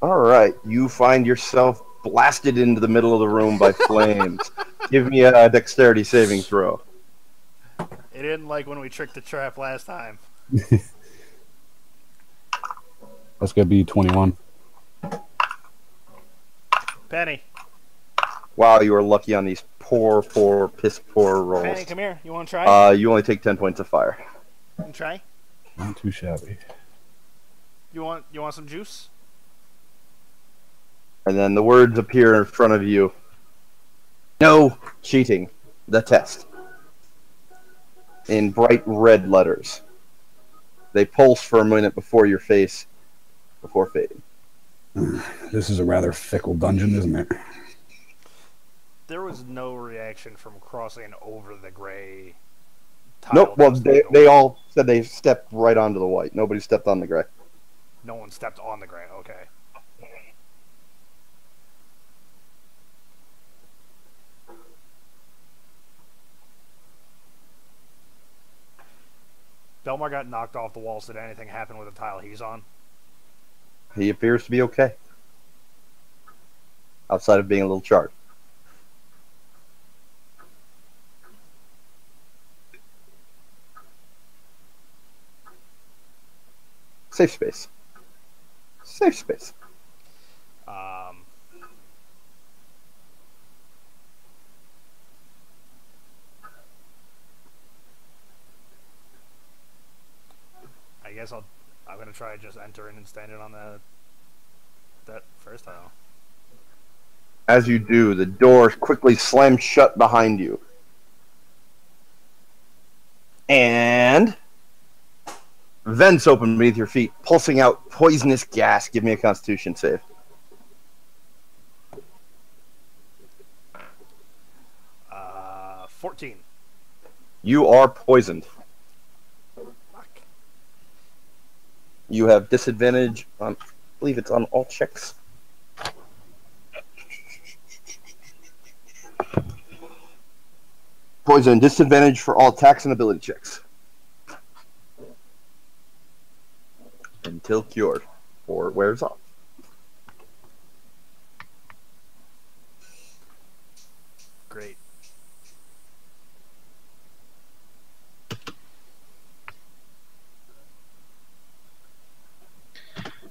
Alright, you find yourself blasted into the middle of the room by flames. Give me a dexterity saving throw. it didn't like when we tricked the trap last time. That's gonna be 21. Penny, Wow, you are lucky on these poor, piss poor rolls. Penny, come here. You want to try? You only take 10 points of fire. You wanna try? Not too shabby. You want some juice? And then the words appear in front of you. No cheating. The test. In bright red letters. They pulse for a minute before your face, before fading. This is a rather fickle dungeon, isn't it? There was no reaction from crossing over the gray tile. Nope, well, that was they all said they stepped right onto the white. Nobody stepped on the gray. No one stepped on the gray. Okay. Belmar got knocked off the walls. Did anything happen with the tile he's on? He appears to be okay. Outside of being a little charred. Safe space. Safe space. I guess I'm gonna try just entering and standing on that first tile. As you do, the door quickly slams shut behind you. And vents open beneath your feet, pulsing out poisonous gas. Give me a Constitution save. 14. You are poisoned. Fuck. You have disadvantage on, I believe it's on all checks. Poison, disadvantage for all attacks and ability checks. Until cured, or it wears off. Great.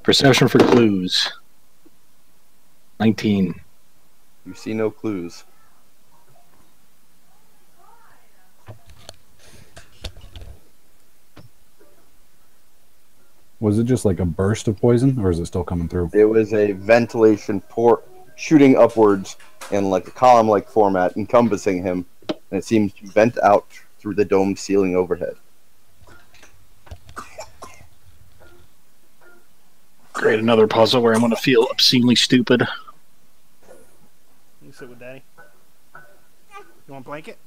Perception for clues. 19. You see no clues. Was it just like a burst of poison, or is it still coming through? It was a ventilation port shooting upwards in like a column-like format, encompassing him, and it seems to vent out through the dome ceiling overhead. Great, another puzzle where I'm going to feel obscenely stupid. You sit with Daddy. You want a blanket?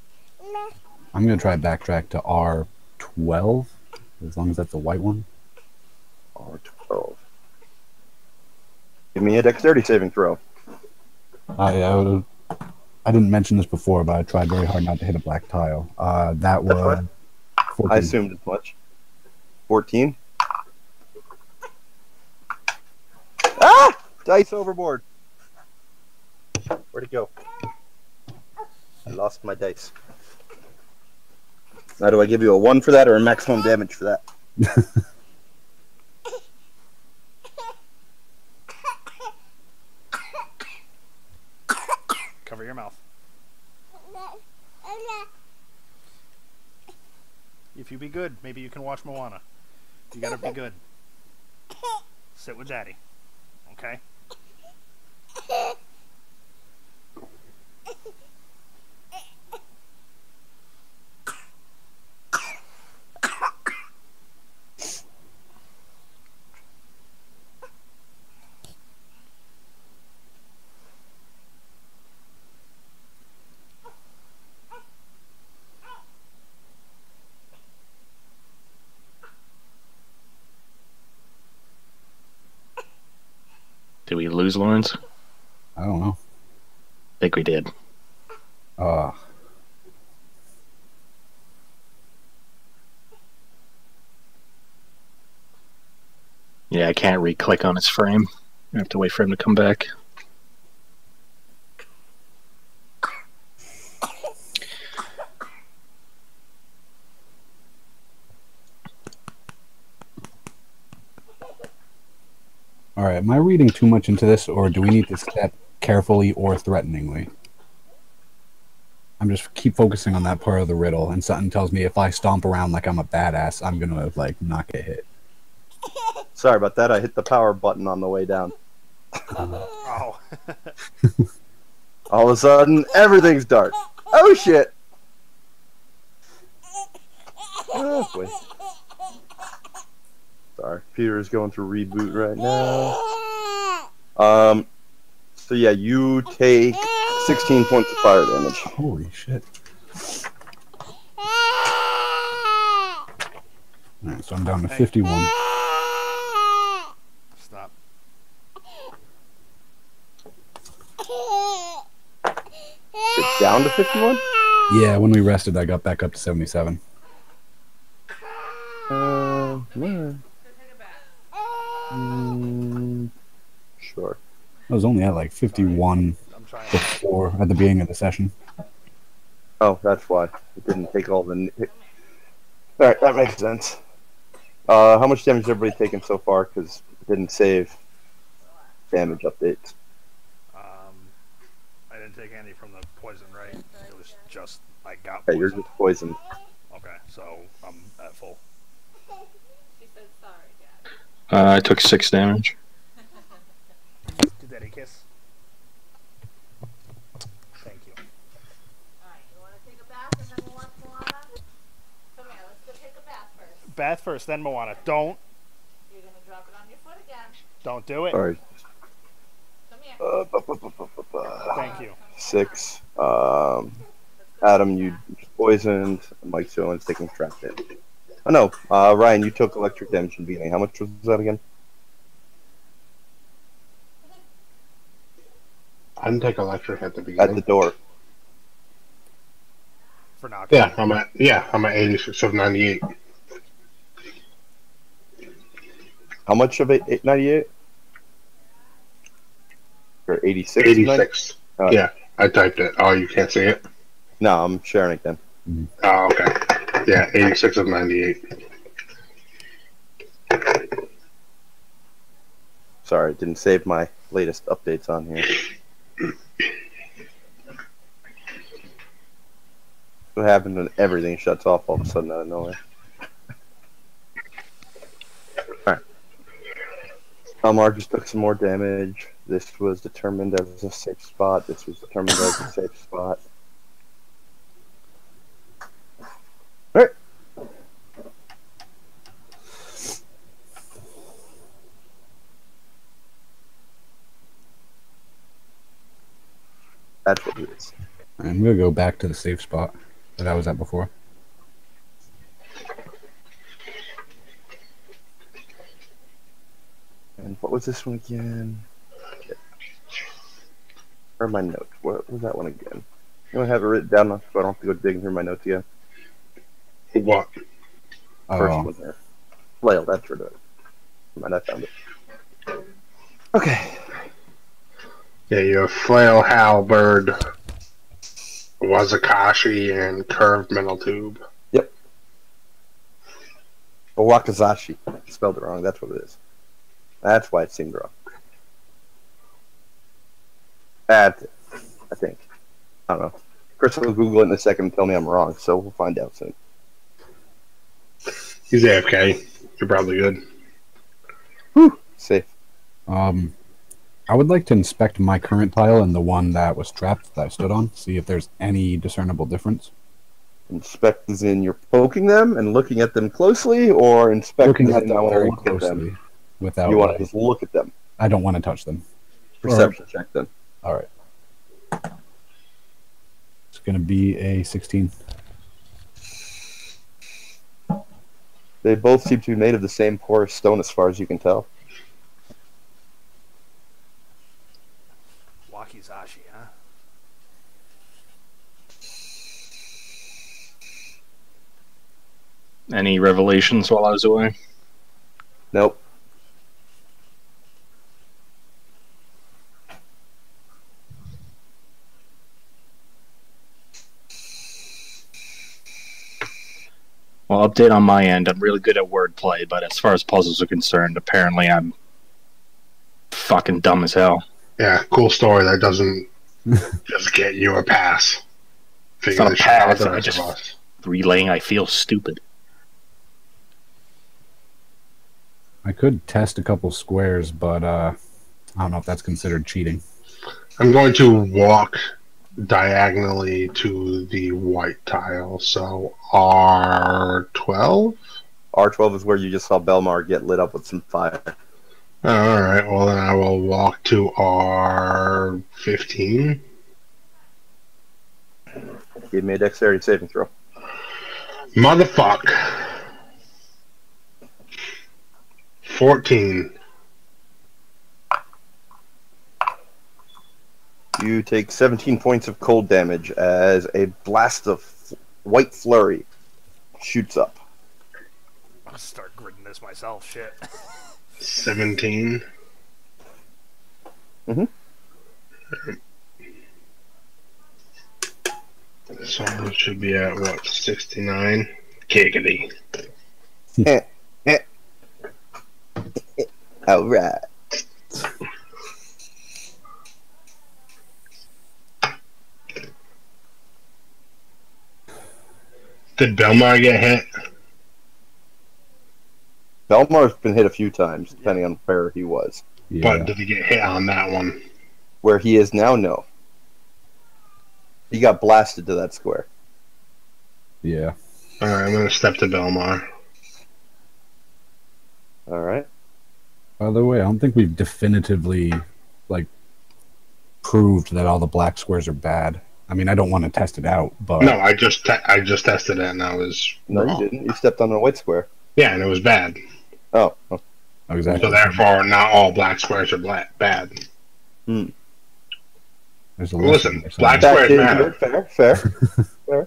I'm going to try backtrack to R12, as long as that's a white one. R12. Give me a dexterity saving throw. I didn't mention this before, but I tried very hard not to hit a black tile. That was 14. I assumed as much. 14. Ah! Dice overboard. Where'd it go? I lost my dice. Now, do I give you a 1 for that or a maximum damage for that? Cover your mouth. If you be good, maybe you can watch Moana. You gotta be good. Sit with Daddy. Okay? Did we lose Lawrence? I don't know. I think we did. Yeah, I can't re-click on his frame. I have to wait for him to come back. All right, am I reading too much into this, or do we need to step carefully or threateningly? I'm just keep focusing on that part of the riddle, and something tells me if I stomp around like I'm a badass, I'm gonna like not get hit. Sorry about that. I hit the power button on the way down. Oh. All of a sudden, everything's dark. Oh shit! Oh, boy. Sorry, Peter's going through reboot right now. So yeah, you take 16 points of fire damage. Holy shit! All right, so I'm down to 51. Stop. It's down to 51? Yeah, when we rested, I got back up to 77. Mm, sure. I was only at like 51 I'm trying. before at the beginning of the session. Oh, that's why. It didn't take all the... Alright, that makes sense. How much damage has everybody taken so far? Because it didn't save damage updates. I didn't take any from the poison, right? It was just I got Okay, you're poisoned. just poisoned. Okay, so I'm at full. She said sorry, Dad. I took 6 damage. Did Daddy kiss? Thank you. Alright, you want to take a bath and then we'll watch Moana? Come here, let's go take a bath first. Bath first, then Moana. Don't. You're going to drop it on your foot again. Don't do it. Alright. Come here. Thank you. 6. Adam, you poisoned. Mike Jones taking trap damage. Oh no, Ryan, you took electric damage in the beginning. How much was that again? I didn't take electric at the At beginning. the door. For knocking. I'm at 86 of 98. How much of it? 898? Or 86? 86. Oh. Yeah, I typed it. Oh, you can't see it? No, I'm sharing again. Oh, okay. Yeah, 86 of 98. Sorry, it didn't save my latest updates on here. What happened when everything shuts off all of a sudden out of nowhere? Alright. Alimar just took some more damage. This was determined as a safe spot. This was determined as a safe spot. Alright. That's what it is. I'm gonna go back to the safe spot that I was at before. And what was this one again? Or my notes. What was that one again? You want to have it written down so I don't have to go digging through my notes again? What? First one there. Flail, that's where it is. Mind, I found it. Okay. Yeah, you have Flail, Halberd, Wazakashi, and Curved Metal Tube. Yep. Wakazashi. Spelled it wrong. That's what it is. That's why it seemed wrong. That's it, I think. I don't know. Chris will Google it in a second and tell me I'm wrong, so we'll find out soon. He's AFK. You're probably good. Whew. Safe. I would like to inspect my current tile and the one that was trapped that I stood on, see if there's any discernible difference. Inspect as in you're poking them and looking at them closely, or inspect Looking as at in them I want to very look at them? closely without. You want to just look at them. I don't want to touch them. Perception check then. All right. It's going to be a 16. They both seem to be made of the same porous stone as far as you can tell. Wakizashi, huh? Any revelations while I was away? Nope. Well, update on my end. I'm really good at wordplay, but as far as puzzles are concerned, apparently I'm fucking dumb as hell. Yeah, cool story. That doesn't just get you a pass. It's not a this shit out pass. the I rest of just us. relaying I feel stupid. I could test a couple squares, but I don't know if that's considered cheating. I'm going to walk diagonally to the white tile. So R12? R12 is where you just saw Belmar get lit up with some fire. All right. Well, then I will walk to R15. Give me a dexterity saving throw. Motherfuck. 14. You take 17 points of cold damage as a blast of white flurry shoots up. I'll start gritting this myself. Shit. 17. Mhm. So it should be at what, 69? Giggity. All right. Did Belmar get hit? Belmar's been hit a few times, depending on where he was. But Yeah. did he get hit on that one? Where he is now, no. He got blasted to that square. Yeah. Alright, I'm gonna step to Belmar. All right. By the way, I don't think we've definitively like proved that all the black squares are bad. I mean, I don't want to test it out, but No, I just tested it and I was No, wrong. you didn't. You stepped on a white square. Yeah, and it was bad. Oh. exactly. So therefore, not all black squares are bad. There's a Listen, lesson black there squares Back into matter. it. Fair. Fair.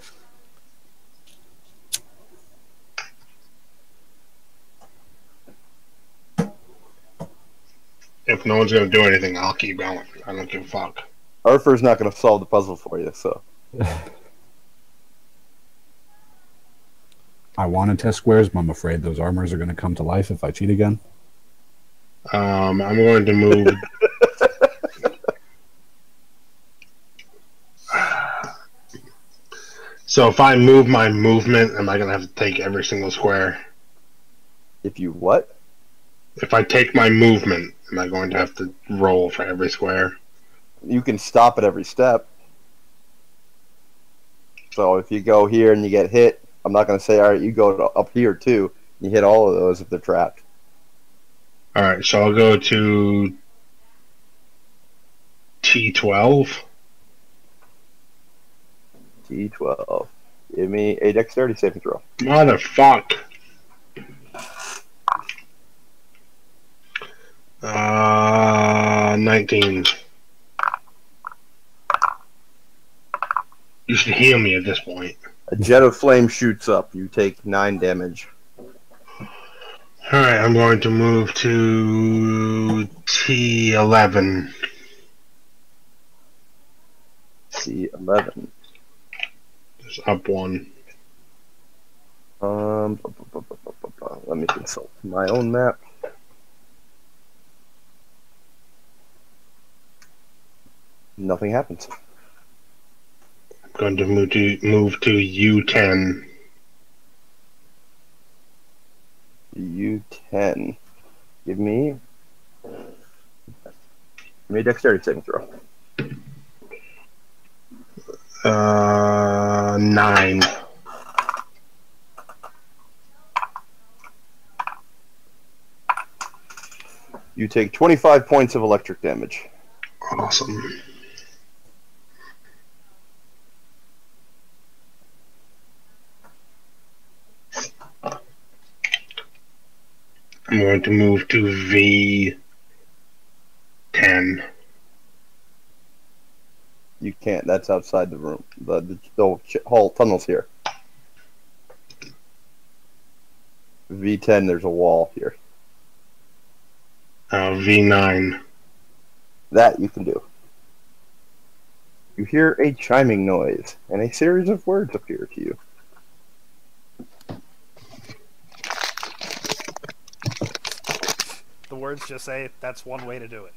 If no one's gonna do anything, I'll keep going. I don't give a fuck. Arthur's not going to solve the puzzle for you, so. I want to test squares, but I'm afraid those armors are going to come to life if I cheat again. I'm going to move. So if I move my movement, am I gonna have to take every single square? If you what? If I take my movement, am I going to have to roll for every square? You can stop at every step. So if you go here and you get hit, I'm not going to say, all right, you go up here too. You hit all of those if they're trapped. Alright, so I'll go to T12. T12. Give me a dexterity saving throw. Motherfuck. 19. You should heal me at this point. A jet of flame shoots up. You take 9 damage. Alright, I'm going to move to T11. C11. Just up 1. Let me consult my own map. Nothing happens. I'm going to move to U10. U10. Give me a dexterity saving throw. 9. You take 25 points of electric damage. Awesome. I'm going to move to V10. You can't. That's outside the room. The hall tunnel's here. V10, there's a wall here. V9. That you can do. You hear a chiming noise, and a series of words appear to you. The words just say that's one way to do it.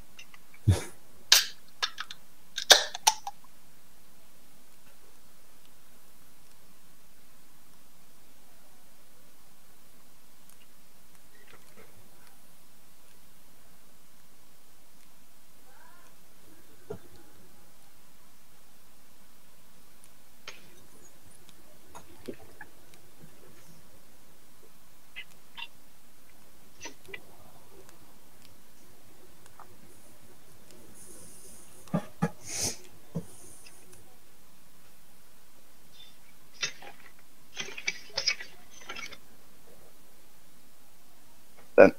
Then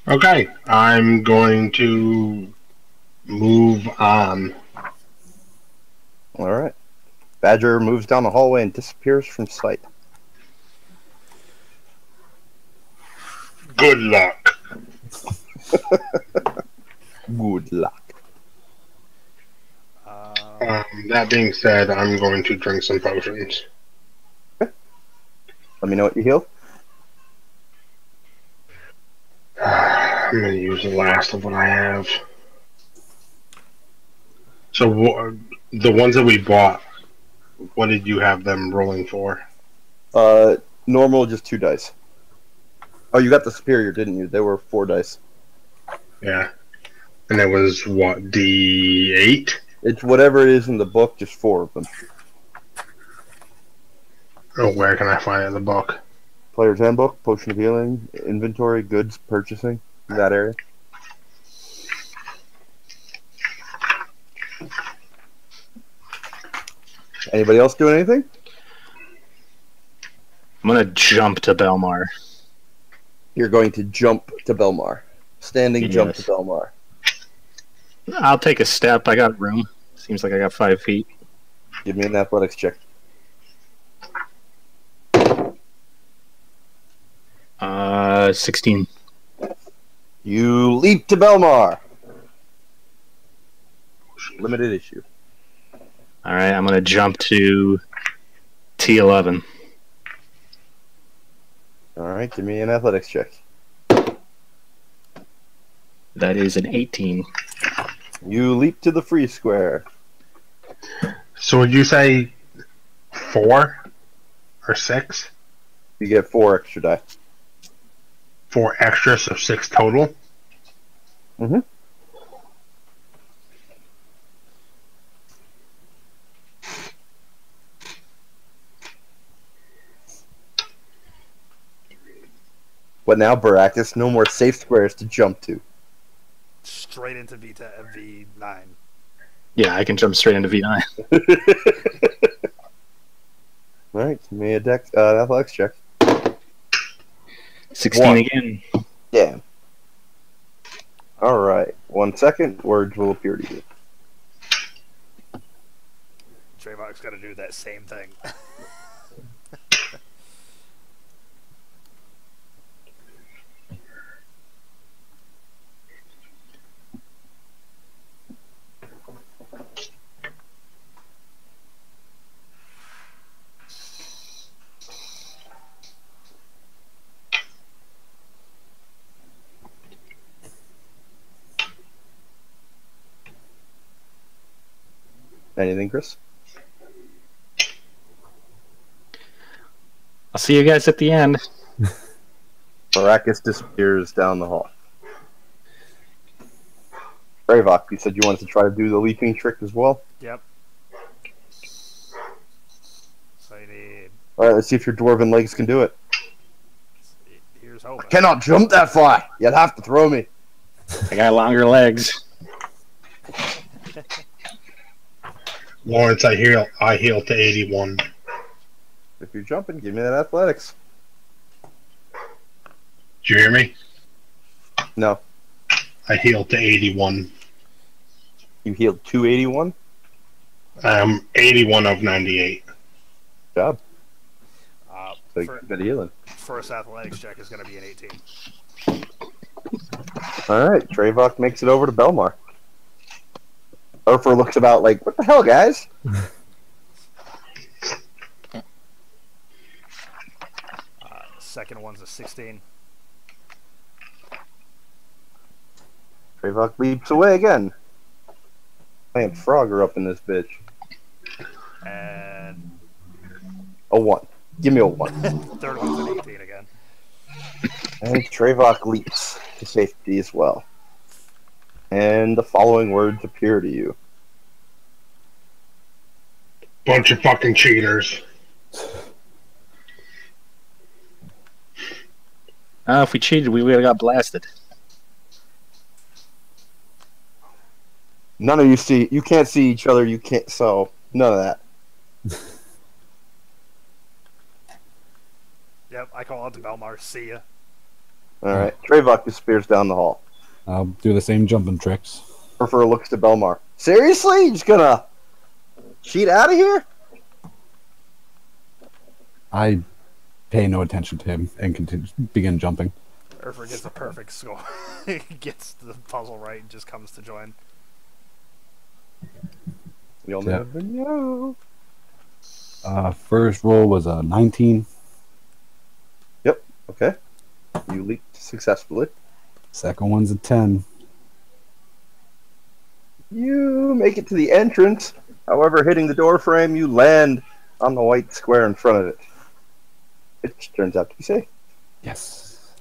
Okay, I'm going to move on. All right. Badger moves down the hallway and disappears from sight. Good luck. Good luck. That being said, I'm going to drink some potions. Let me know what you heal. I'm going to use the last of what I have. So the ones that we bought, what did you have them rolling for? Normal, just 2 dice. Oh, you got the superior, didn't you? They were 4 dice. Yeah. And it was, what, D8? It's whatever it is in the book, just 4 of them. Oh, where can I find it in the book? Player's Handbook, Potion of Healing, Inventory, Goods, Purchasing, that area. Anybody else doing anything? I'm gonna jump to Belmar. You're going to jump to Belmar. Standing jump to Yes. Belmar. I'll take a step. I got room. Seems like I got 5 feet. Give me an athletics check. 16. You leap to Belmar. Limited issue. All right, I'm gonna jump to T11. All right, give me an athletics check. That is an 18. You leap to the free square. So would you say 4 or 6? You get 4 extra die. 4 extra, so 6 total? Mm-hmm. What now, Baracus? No more safe squares to jump to. Straight into V9. Yeah, I can jump straight into V9. All right, give me a athletics check. 16 One. again. Damn. All right, 1 second. Words will appear to you. Trayvon's got to do that same thing. Anything, Chris? I'll see you guys at the end. Baracus disappears down the hall. Bravok, you said you wanted to try to do the leaping trick as well? Yep. So you need. Alright, let's see if your dwarven legs can do it. Here's hoping. Cannot jump that far! You'd have to throw me. I got longer legs. Lawrence, I heal to 81. If you're jumping, give me that athletics. Did you hear me? No. I heal to 81. You healed 281? 81 of 98. Good job. So For, good healing. first athletics check is going to be an 18. Alright, Trayvok makes it over to Belmar. Urfer looks about like, what the hell, guys? Second one's a 16. Trayvok leaps away again. Playing Frogger up in this bitch. And A 1. Give me a 1. third one's an 18 again. And Trayvok leaps to safety as well. And the following words appear to you. Bunch of fucking cheaters. If we cheated, we would have got blasted. None of you can't see each other, you can't, so none of that. Yep, I call out to Belmar. See ya. Alright, Trayvok disappears down the hall. I'll do the same jumping tricks. Urfa looks to Belmar. Seriously? You just gonna cheat out of here? I pay no attention to him and begin jumping. Urfa gets a perfect score. He gets the puzzle right and just comes to join. You'll Yeah. never know. First roll was a 19. Yep. Okay. You leaped successfully. Second one's a 10. You make it to the entrance. However, hitting the door frame, you land on the white square in front of it. Which turns out to be safe. Yes.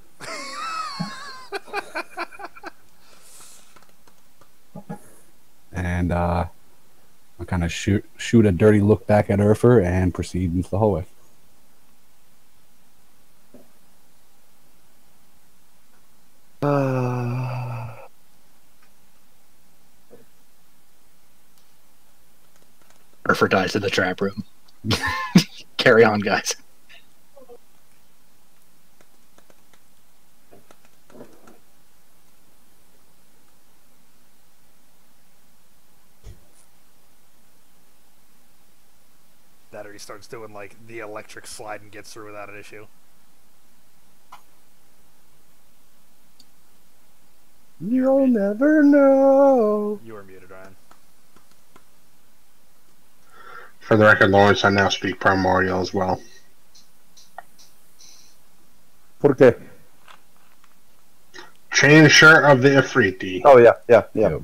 And I kind of shoot a dirty look back at Urfer and proceed into the hallway. Urfer dies in the trap room. Carry on, guys. That or he starts doing like the electric slide and gets through without an issue. You'll never know. You are muted, Ryan. For the record, Lawrence, I now speak primordial as well. ¿Por qué? Chain shirt of the Afriti. Oh, yeah. Yep.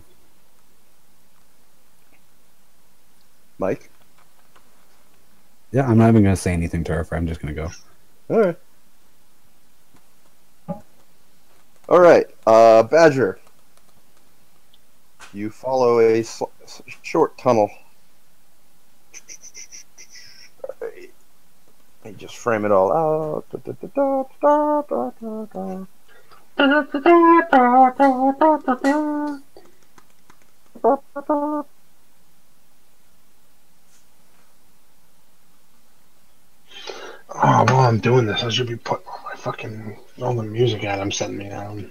Mike? Yeah, I'm not even going to say anything to Urfer. I'm just going to go. Alright. Alright, Badger. You follow a short tunnel. Alright. Let me just frame it all out. Oh, while I'm doing this, I should be putting all the music Adam sent me down.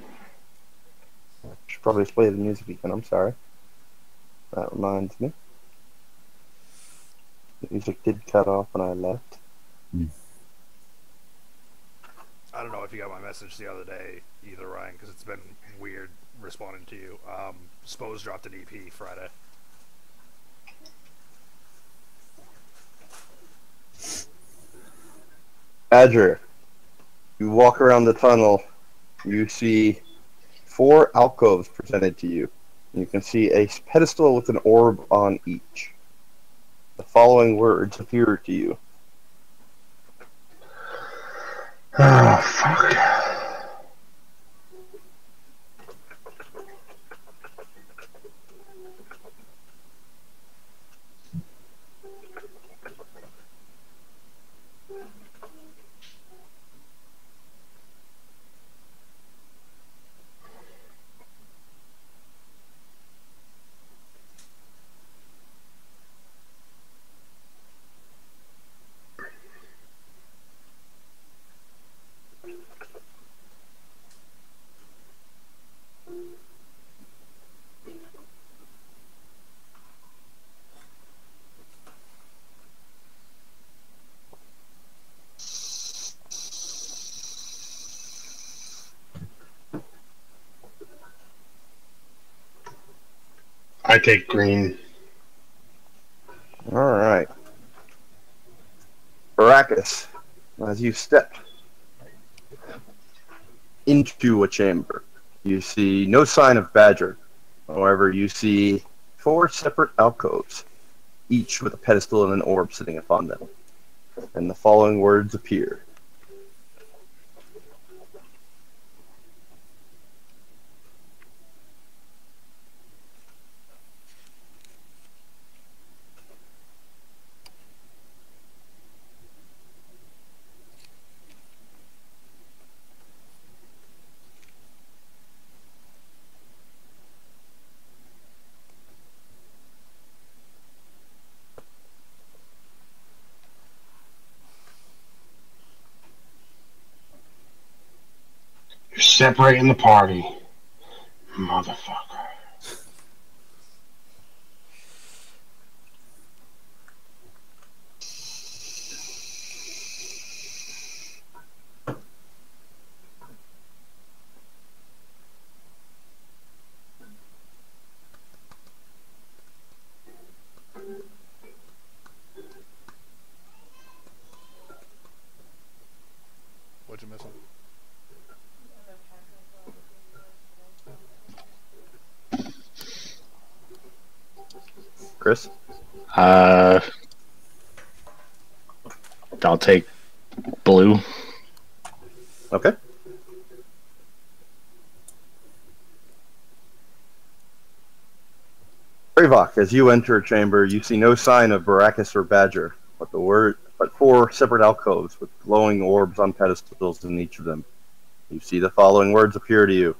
Should probably play the music again, I'm sorry. That reminds me. The music did cut off when I left. I don't know if you got my message the other day either, Ryan, because it's been weird responding to you. Spose dropped an EP Friday. Badger, you walk around the tunnel, you see 4 alcoves presented to you. You can see a pedestal with an orb on each. The following words appear to you. Oh, fuck. I take green. Alright. Baracus, as you step into a chamber, you see no sign of Badger. However, you see 4 separate alcoves, each with a pedestal and an orb sitting upon them. And the following words appear. You're separating the party. Motherfucker. Chris? I'll take blue. Okay. Bravok, as you enter a chamber, you see no sign of Baracus or Badger, but four separate alcoves with glowing orbs on pedestals in each of them. You see the following words appear to you.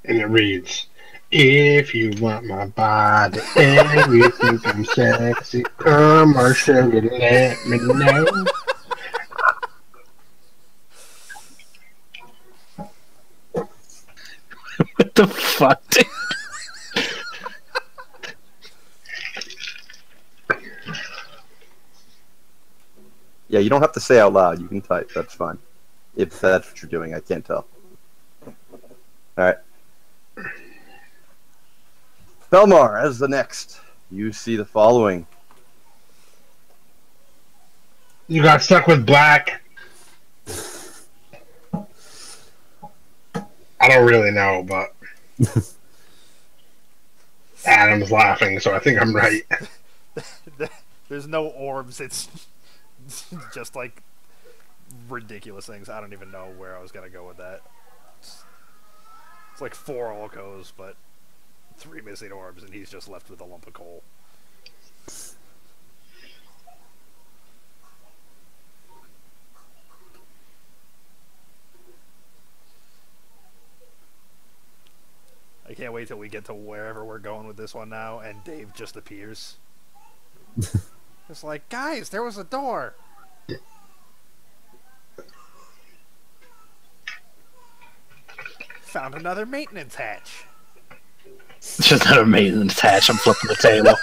And it reads, if you want my body and you think I'm sexy, come or sugar, let me know. What the fuck, dude? Yeah, you don't have to say out loud. You can type. That's fine. If that's what you're doing, I can't tell. Alright. Belmar, as the next, you see the following. You got stuck with black. I don't really know, but Adam's laughing, so I think I'm right. There's no orbs. It's just like ridiculous things. I don't even know where I was gonna go with that. It's like 4 Olcos, but 3 missing orbs, and he's just left with a lump of coal. I can't wait till we get to wherever we're going with this one now, and Dave just appears. It's like, guys, there was a door. Found another maintenance hatch. It's just not a maintenance hatch. I'm flipping the table.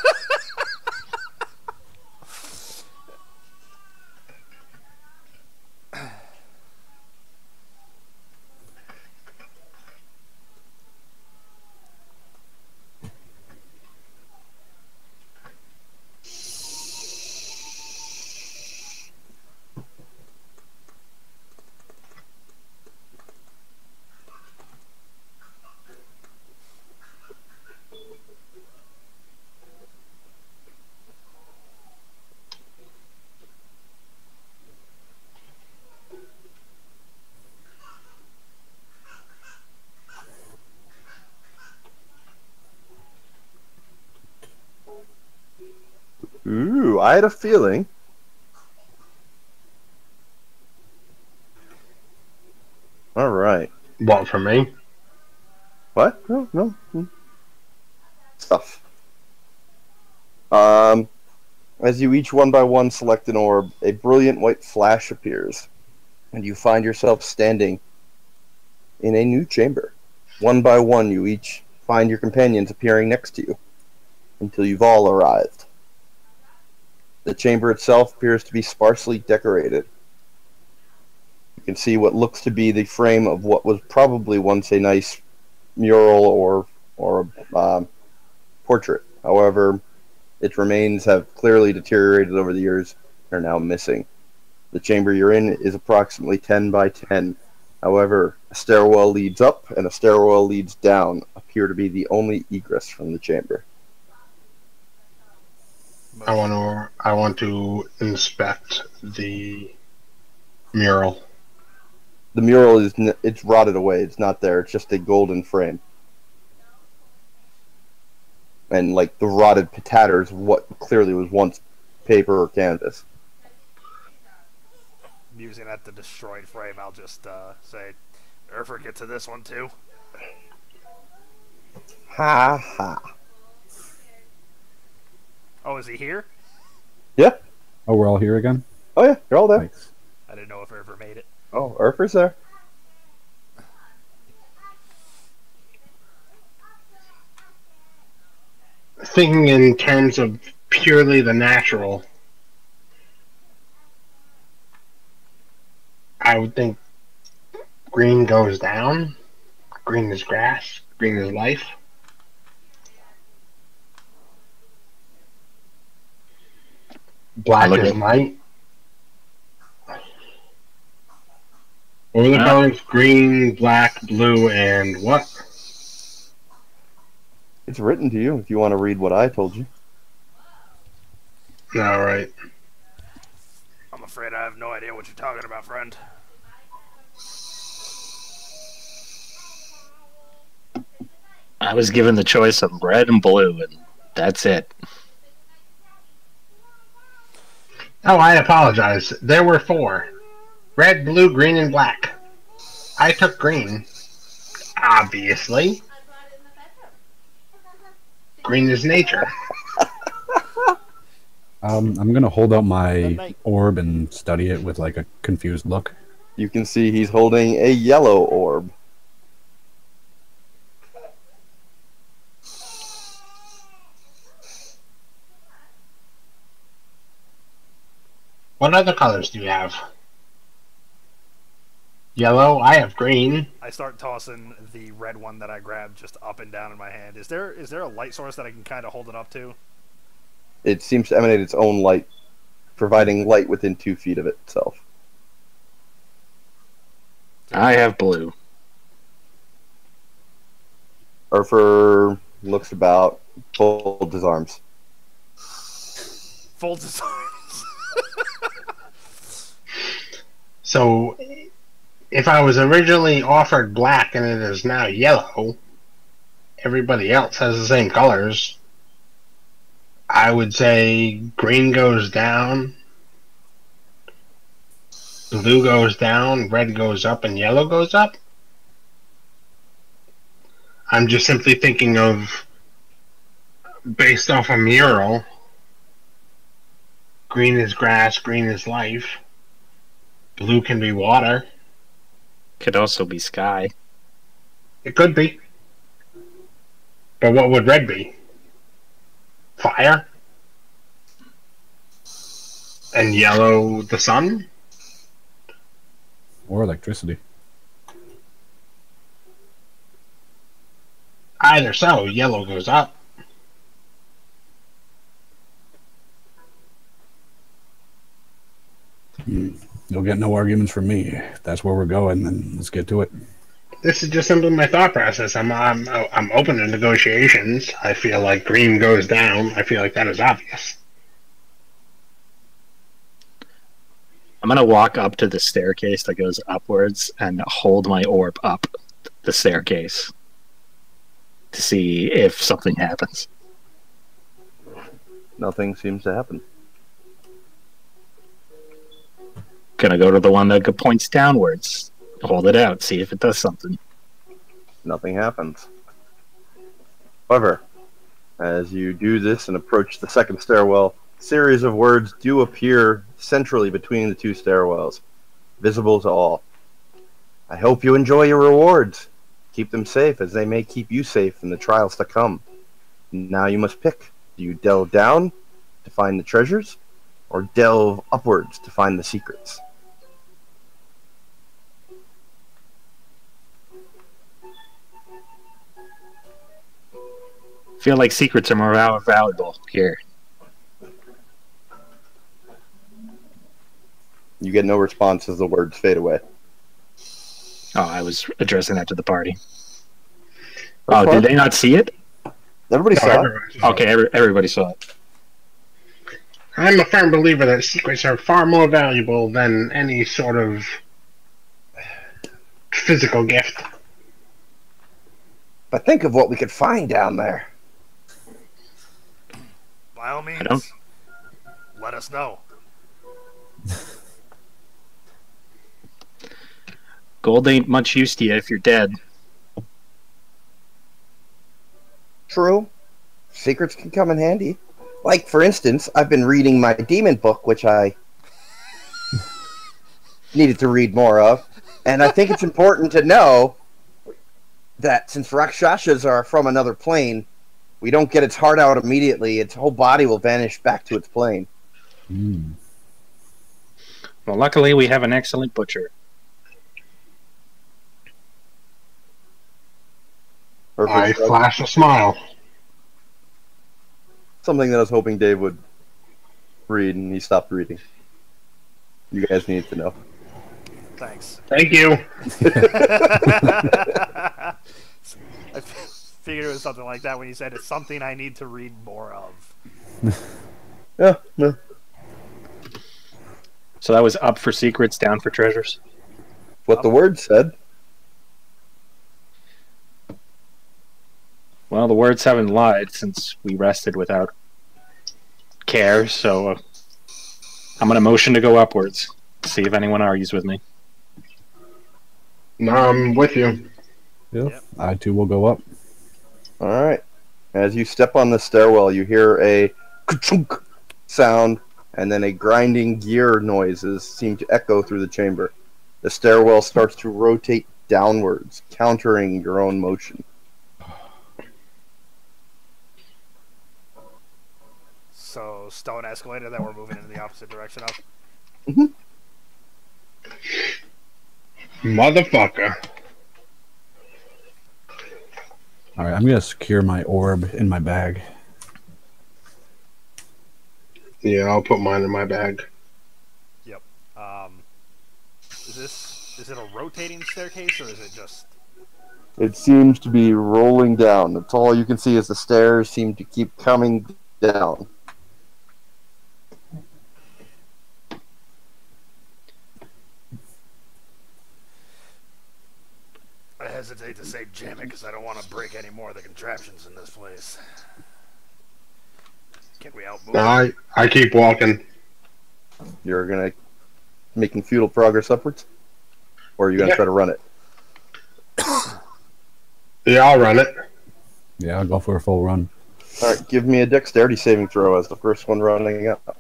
Ooh, I had a feeling. Alright. What, for me? What? No. Stuff. As you each one by one select an orb, a brilliant white flash appears, and you find yourself standing in a new chamber. One by one, you each find your companions appearing next to you, until you've all arrived. The chamber itself appears to be sparsely decorated. You can see what looks to be the frame of what was probably once a nice mural or portrait. However, its remains have clearly deteriorated over the years and are now missing. The chamber you're in is approximately 10 by 10. However, a stairwell leads up and a stairwell leads down appear to be the only egress from the chamber. I want to inspect the mural. The mural it's rotted away. It's not there. It's just a golden frame. And like the rotted tatters of what clearly was once paper or canvas. Using at the destroyed frame, I'll just say, Urfer, get to this one too. Ha ha. Oh, is he here? Yeah. Oh, we're all here again? Oh yeah, you're all there. Nice. I didn't know if Urfer made it. Oh, Urfer's there. Thinking in terms of purely the natural, I would think green goes down. Green is grass. Green is life. Black look is at- light. What were the Huh? colors? Green, black, blue, and what? It's written to you if you want to read what I told you. All right. I'm afraid I have no idea what you're talking about, friend. I was given the choice of red and blue, and that's it. Oh, I apologize. There were 4. Red, blue, green, and black. I took green. Obviously. Green is nature. I'm gonna hold out Good my night. orb and study it with like a confused look. You can see he's holding a yellow orb. What other colors do you have? Yellow. I have green. I start tossing the red one that I grabbed just up and down in my hand. Is there a light source that I can kind of hold it up to? It seems to emanate its own light, providing light within 2 feet of itself. I have blue. Urfer looks about, folds his arms. Folds his arms. So, if I was originally offered black and it is now yellow, everybody else has the same colors. I would say green goes down, blue goes down, red goes up, and yellow goes up. I'm just simply thinking of, based off a mural, green is grass, green is life. Blue can be water. Could also be sky. It could be. But what would red be? Fire? And yellow, the sun? Or electricity. Either so, yellow goes up. You'll get no arguments from me. If that's where we're going, then let's get to it. This is just simply my thought process. I'm open to negotiations. I feel like green goes down. I feel like that is obvious. I'm gonna walk up to the staircase that goes upwards and hold my orb up the staircase to see if something happens. Nothing seems to happen. Gonna go to the one that points downwards, hold it out, see if it does something. Nothing happens. However, as you do this and approach the second stairwell, a series of words do appear centrally between the 2 stairwells, visible to all. I hope you enjoy your rewards. Keep them safe, as they may keep you safe in the trials to come. Now you must pick. Do you delve down to find the treasures, or delve upwards to find the secrets? Feel like secrets are more valuable here. You get no response as the words fade away. Oh, I was addressing that to the party. That's Oh, fine. did they not see it? Everybody saw it. everybody saw it. Okay, everybody saw it. I'm a firm believer that secrets are far more valuable than any sort of physical gift. But think of what we could find down there. By all I means, don't- let us know. Gold ain't much use to you if you're dead. True. Secrets can come in handy. Like, for instance, I've been reading my demon book, which I needed to read more of. And I think it's important to know that since Rakshasas are from another plane, we don't get its heart out immediately. Its whole body will vanish back to its plane. Hmm. Well, luckily we have an excellent butcher. I flash a smile. Something that I was hoping Dave would read, and he stopped reading. You guys need to know. Thanks. Thank you. I figured it was something like that when you said it's something I need to read more of. Yeah, no. So that was up for secrets, down for treasures. What the word said. Well, the words haven't lied since we rested without care, so I'm going to motion to go upwards. See if anyone argues with me. No, I'm with you. Yep. I too will go up. All right. As you step on the stairwell, you hear a ka-chunk sound, and then a grinding gear noises seem to echo through the chamber. The stairwell starts to rotate downwards, countering your own motion. So, stone escalator that we're moving in the opposite direction of. Motherfucker. All right, I'm gonna secure my orb in my bag. Yeah, I'll put mine in my bag. Yep. Is it a rotating staircase, or is it just... It seems to be rolling down. That's all you can see is the stairs seem to keep coming down. I hesitate to say jam it because I don't want to break any more of the contraptions in this place. Can we outmove? No, I keep walking. You're gonna making futile progress upwards, or are you gonna try to run it? Yeah, I'll run it. Yeah, I'll go for a full run. All right, give me a dexterity saving throw as the first one running up.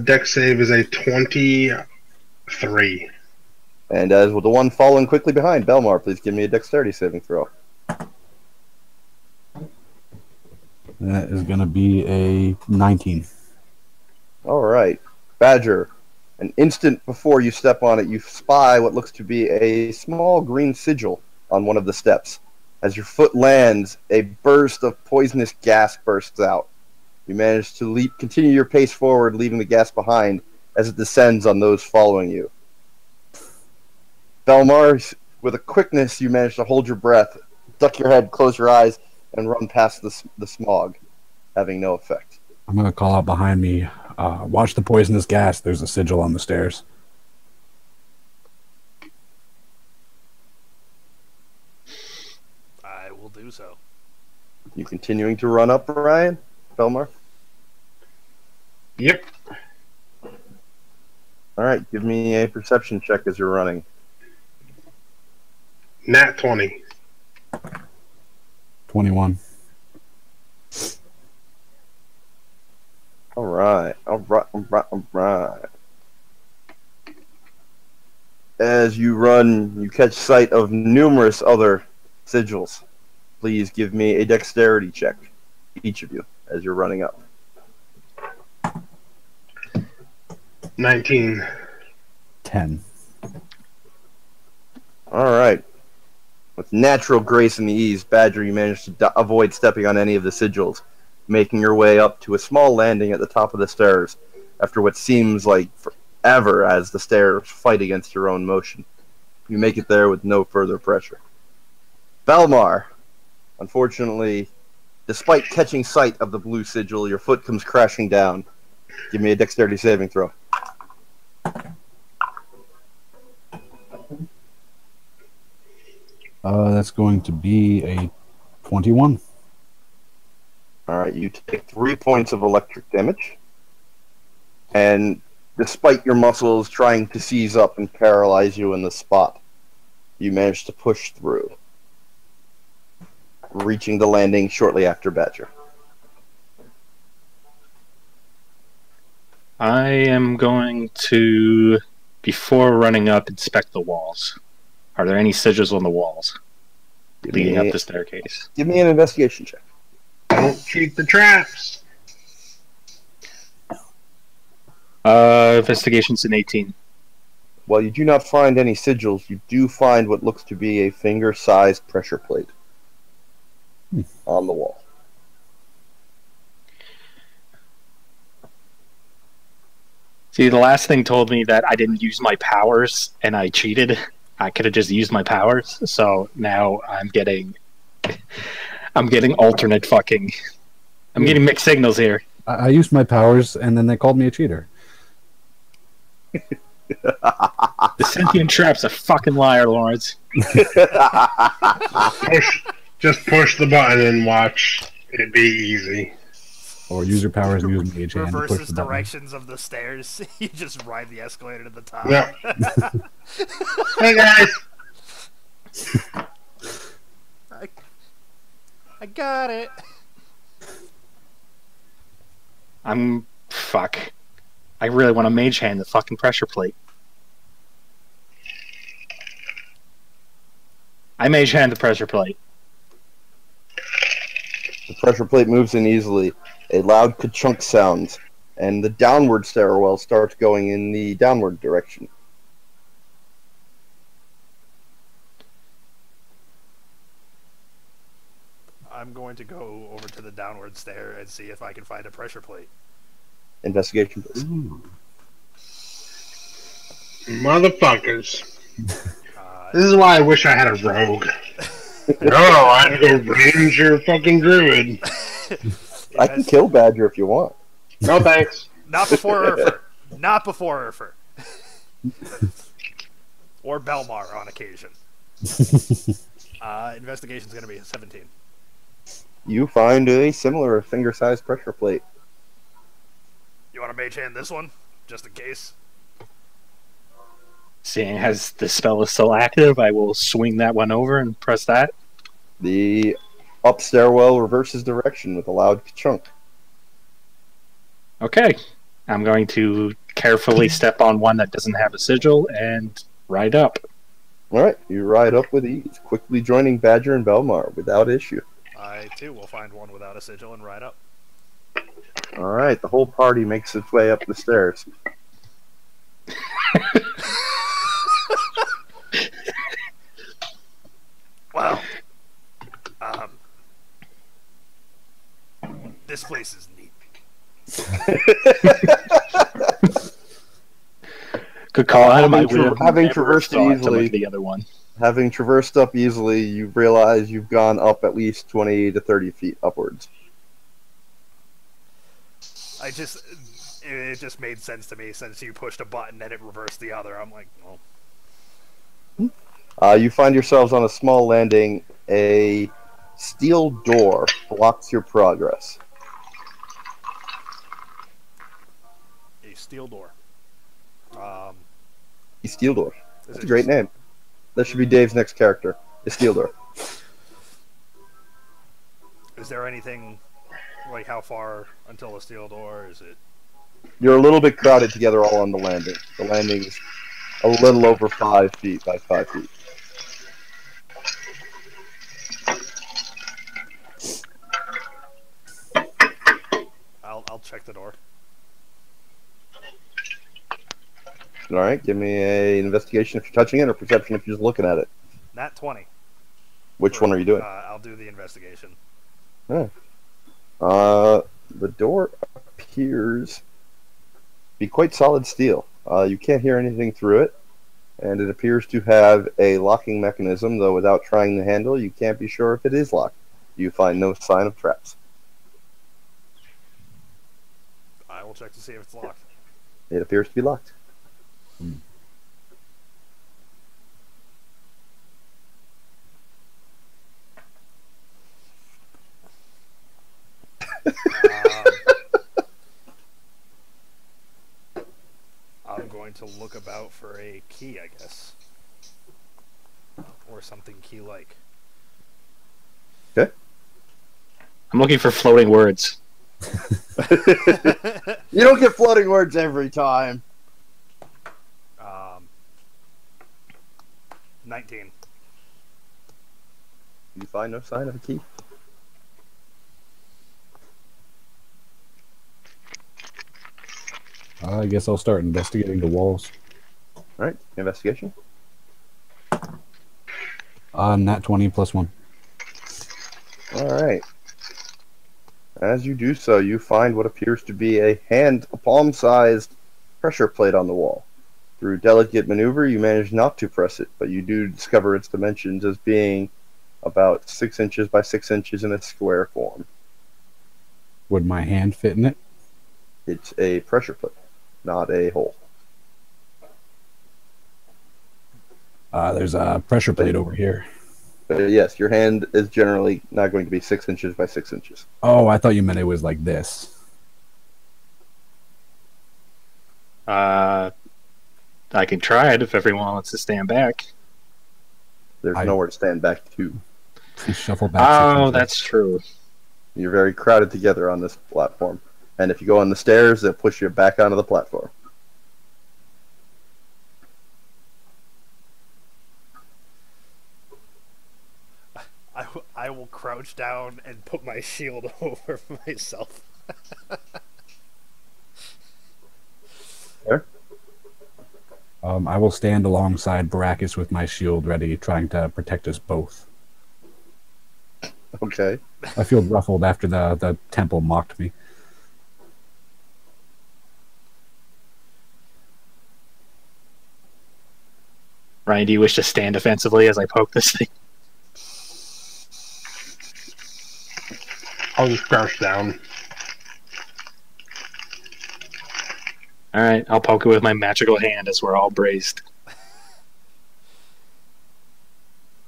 Dex save is a 23. And as with the one following quickly behind, Belmar, please give me a dexterity saving throw. That is gonna be a 19. All right, Badger. An instant before you step on it, you spy what looks to be a small green sigil on one of the steps. As your foot lands, a burst of poisonous gas bursts out. You manage to continue your pace forward, leaving the gas behind as it descends on those following you. Belmar, with a quickness, you manage to hold your breath, duck your head, close your eyes, and run past the smog, having no effect. I'm gonna call out behind me. Watch the poisonous gas. There's a sigil on the stairs. I will do so. You continuing to run up, Ryan? Belmar? Yep. All right, give me a perception check as you're running. Nat 20. 21. All right. As you run, you catch sight of numerous other sigils. Please give me a dexterity check, each of you, as you're running up. 19. 10. All right. With natural grace and ease, Badger, you manage to avoid stepping on any of the sigils, making your way up to a small landing at the top of the stairs, after what seems like forever as the stairs fight against your own motion. You make it there with no further pressure. Belmar, unfortunately, despite catching sight of the blue sigil, your foot comes crashing down. Give me a dexterity saving throw. That's going to be a 21. All right, you take 3 points of electric damage. And despite your muscles trying to seize up and paralyze you in the spot, you manage to push through, reaching the landing shortly after Badger. I am going to, before running up, inspect the walls. Are there any sigils on the walls leading up the staircase? Give me an investigation check. Don't cheat the traps. Investigation's an 18. While you do not find any sigils, you do find what looks to be a finger-sized pressure plate on the wall. See, the last thing told me that I didn't use my powers and I cheated. I could have just used my powers. So now I'm getting alternate fucking. I'm getting mixed signals here. I used my powers, and then they called me a cheater. The sentient trap's a fucking liar, Lawrence. Just push the button and watch. It'd be easy. Or use your powers and use mage hand to push Reverses the button. directions of the stairs. You just ride the escalator to the top. Yeah. Hey guys. I got it. Fuck. I really want to mage hand the fucking pressure plate. I mage hand the pressure plate. The pressure plate moves in easily. A loud ka-chunk sounds, and the downward stairwell starts going in the downward direction. I'm going to go over to the downward stair and see if I can find a pressure plate. Investigation, please. Motherfuckers. This is why I wish I had a rogue. No, I had to go range your fucking druid. I can kill Badger if you want. No thanks. Not before Urfer. Not before Urfer. Or Belmar on occasion. Investigation's going to be a 17. You find a similar finger-sized pressure plate. You want to mage hand this one? Just in case? Seeing as the spell is still active, I will swing that one over and press that. The up stairwell reverses direction with a loud chunk. Okay. I'm going to carefully step on one that doesn't have a sigil and ride up. Alright, you ride up with ease, quickly joining Badger and Belmar without issue. I, too, will find one without a sigil and ride up. Alright, the whole party makes its way up the stairs. Wow. This place is neat. Good call. Having traversed it easily, the other one. Having traversed up easily, you realize you've gone up at least 20 to 30 feet upwards. It just made sense to me since you pushed a button and it reversed the other. I'm like, well. You find yourselves on a small landing. A steel door blocks your progress. A steel door. A steel door. That's a great just... name. That should be Dave's next character. A steel door. Is there anything, like how far until a steel door? Is it? You're a little bit crowded together all on the landing. The landing is a little over 5 feet by 5 feet. I'll check the door. Alright, give me an investigation if you're touching it, or perception if you're just looking at it. Nat 20. Which one are you doing? I'll do the investigation. The door appears to be quite solid steel. You can't hear anything through it, and it appears to have a locking mechanism, though without trying the handle, you can't be sure if it is locked. You find no sign of traps. I will check to see if it's locked. It appears to be locked. I'm going to look about for a key, I guess. Or something key-like. Okay. I'm looking for floating words. You don't get floating words every time. 19. You find no sign of a key. I guess I'll start investigating the walls. Alright, investigation. Nat 20 plus 1. Alright. As you do so, you find what appears to be a palm-sized pressure plate on the wall. Through delicate maneuver, you manage not to press it, but you do discover its dimensions as being about 6 inches by 6 inches in a square form. Would my hand fit in it? It's a pressure plate, not a hole. There's a pressure plate over here. Yes, your hand is generally not going to be 6 inches by 6 inches. Oh, I thought you meant it was like this. I can try it if everyone wants to stand back. There's nowhere to stand back to. Shuffle back. Oh, that's true. You're very crowded together on this platform. And if you go on the stairs, they'll push you back onto the platform. I will crouch down and put my shield over myself. There? I will stand alongside Baracus with my shield ready, trying to protect us both. Okay. I feel ruffled after the temple mocked me. Ryan, do you wish to stand defensively as I poke this thing? I'll just crouch down. Alright, I'll poke it with my magical hand as we're all braced.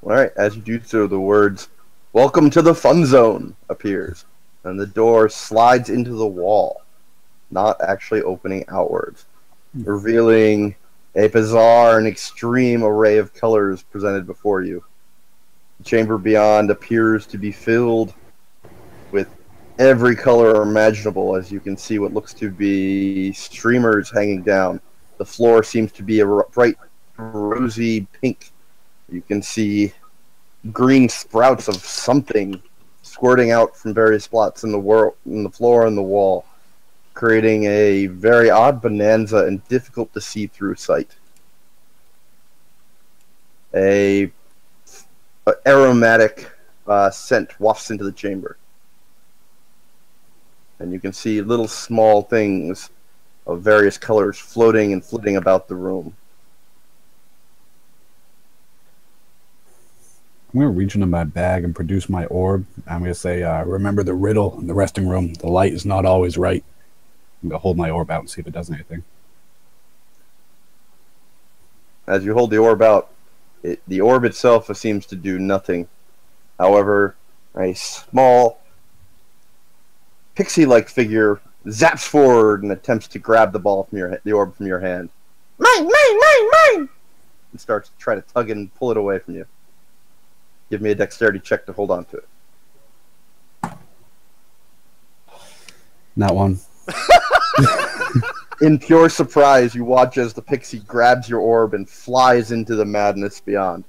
Alright, as you do so, the words, "Welcome to the fun zone," appears. And the door slides into the wall, not actually opening outwards, revealing a bizarre and extreme array of colors presented before you. The chamber beyond appears to be filled with every color imaginable, as you can see what looks to be streamers hanging down. The floor seems to be a bright rosy pink. You can see green sprouts of something squirting out from various spots in the floor and the wall, creating a very odd bonanza and difficult to see through sight. A aromatic scent wafts into the chamber. And you can see little small things of various colors floating and flitting about the room. I'm going to reach into my bag and produce my orb. I'm going to say, remember the riddle in the resting room. The light is not always right. I'm going to hold my orb out and see if it does anything. As you hold the orb out, the orb itself seems to do nothing. However, a small pixie-like figure zaps forward and attempts to grab the orb from your hand. Mine! And starts to try to tug it and pull it away from you. Give me a dexterity check to hold on to it. Not one. In pure surprise, you watch as the pixie grabs your orb and flies into the madness beyond.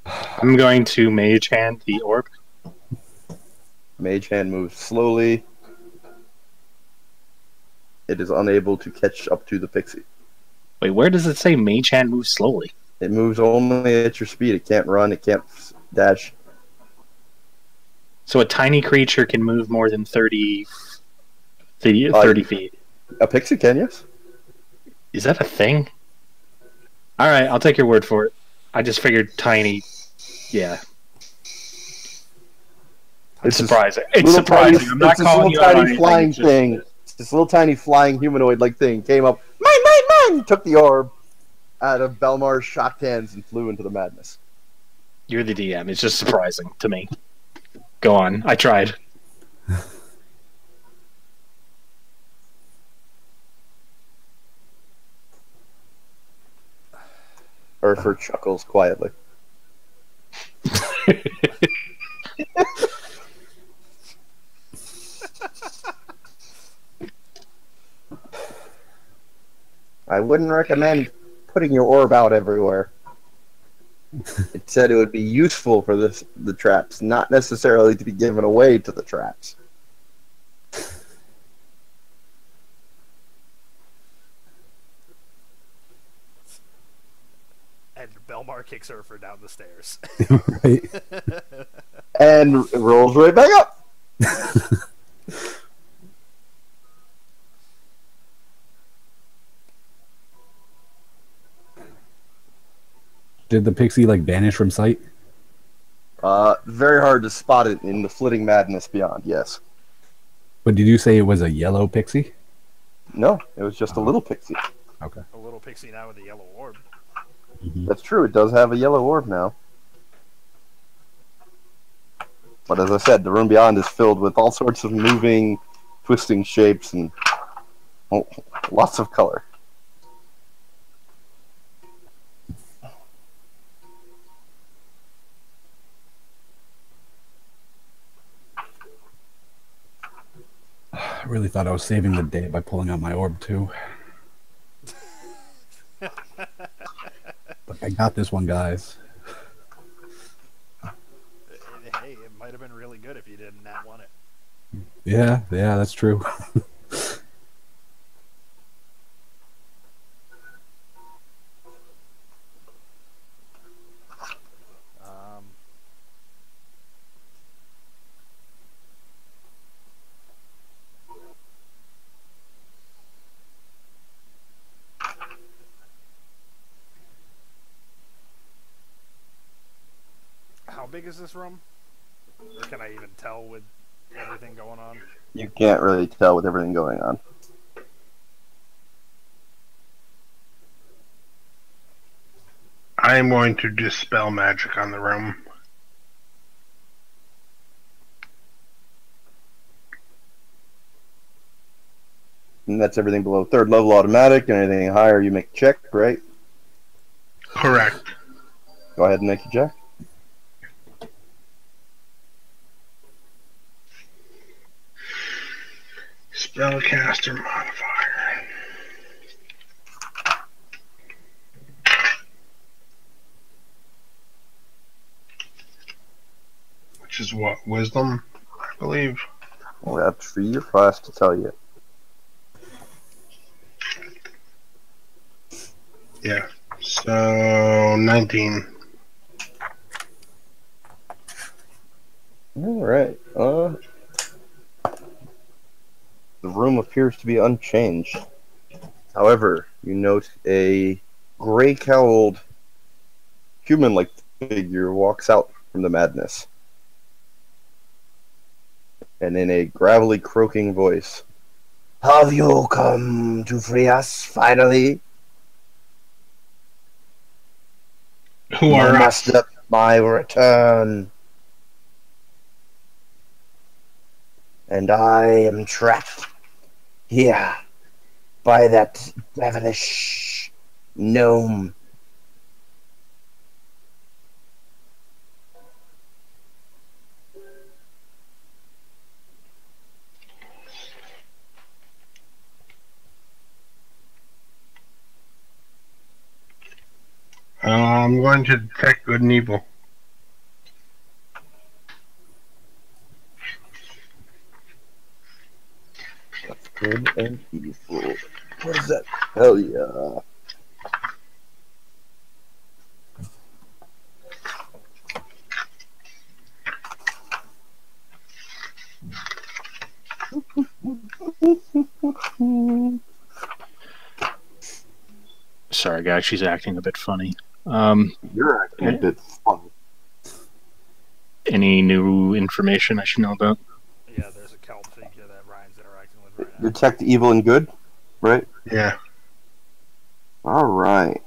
I'm going to mage hand the orb. Mage hand moves slowly. It is unable to catch up to the pixie. Wait, where does it say mage hand moves slowly? It moves only at your speed. It can't run. It can't dash. So a tiny creature can move more than 30 feet. A pixie can, yes. Is that a thing? Alright, I'll take your word for it. I just figured tiny. Yeah. It's surprising. It's surprising. I'm not calling you out on anything. Flying thing. This little tiny flying humanoid-like thing came up. Mine! Took the orb out of Belmar's shocked hands and flew into the madness. You're the DM. It's just surprising to me. Go on. I tried. Urfer chuckles quietly. I wouldn't recommend putting your orb out everywhere. It said it would be useful for the traps, not necessarily to be given away to the traps. And Belmar kicks Urfer down the stairs. Right. And rolls right back up. Did the pixie like vanish from sight? Very hard to spot it in the flitting madness beyond. Yes. But did you say it was a yellow pixie? No, it was just a Oh. little pixie. Okay. A little pixie now with a yellow orb. Mhm. That's true. It does have a yellow orb now. But as I said, the room beyond is filled with all sorts of moving, twisting shapes and lots of color. I really thought I was saving the day by pulling out my orb too. But I got this one, guys. Hey, it might have been really good if you didn't nat one it. Yeah, that's true. Um, how big is this room? Or can I even tell with everything going on? You can't really tell with everything going on. I am going to dispel magic on the room. And that's everything below third level automatic, and anything higher you make a check, right? Correct. Go ahead and make a check. Spellcaster modifier. Which is what? Wisdom, I believe. Well, that's for your class to tell you. Yeah. So 19. All right. The room appears to be unchanged. However, you note a gray-cowled, human-like figure walks out from the madness. And in a gravelly, croaking voice, "Have you come to free us, finally? Who are must us? up my return. And I am trapped here by that devilish gnome." I'm going to detect good and evil. That's good and evil. What is that? Hell yeah. Sorry, guys, she's acting a bit funny. You're acting a bit funny. Any new information I should know about? Yeah, there's a kelp figure that Ryan's interacting with right now. Detect evil and good, right? Yeah. All right.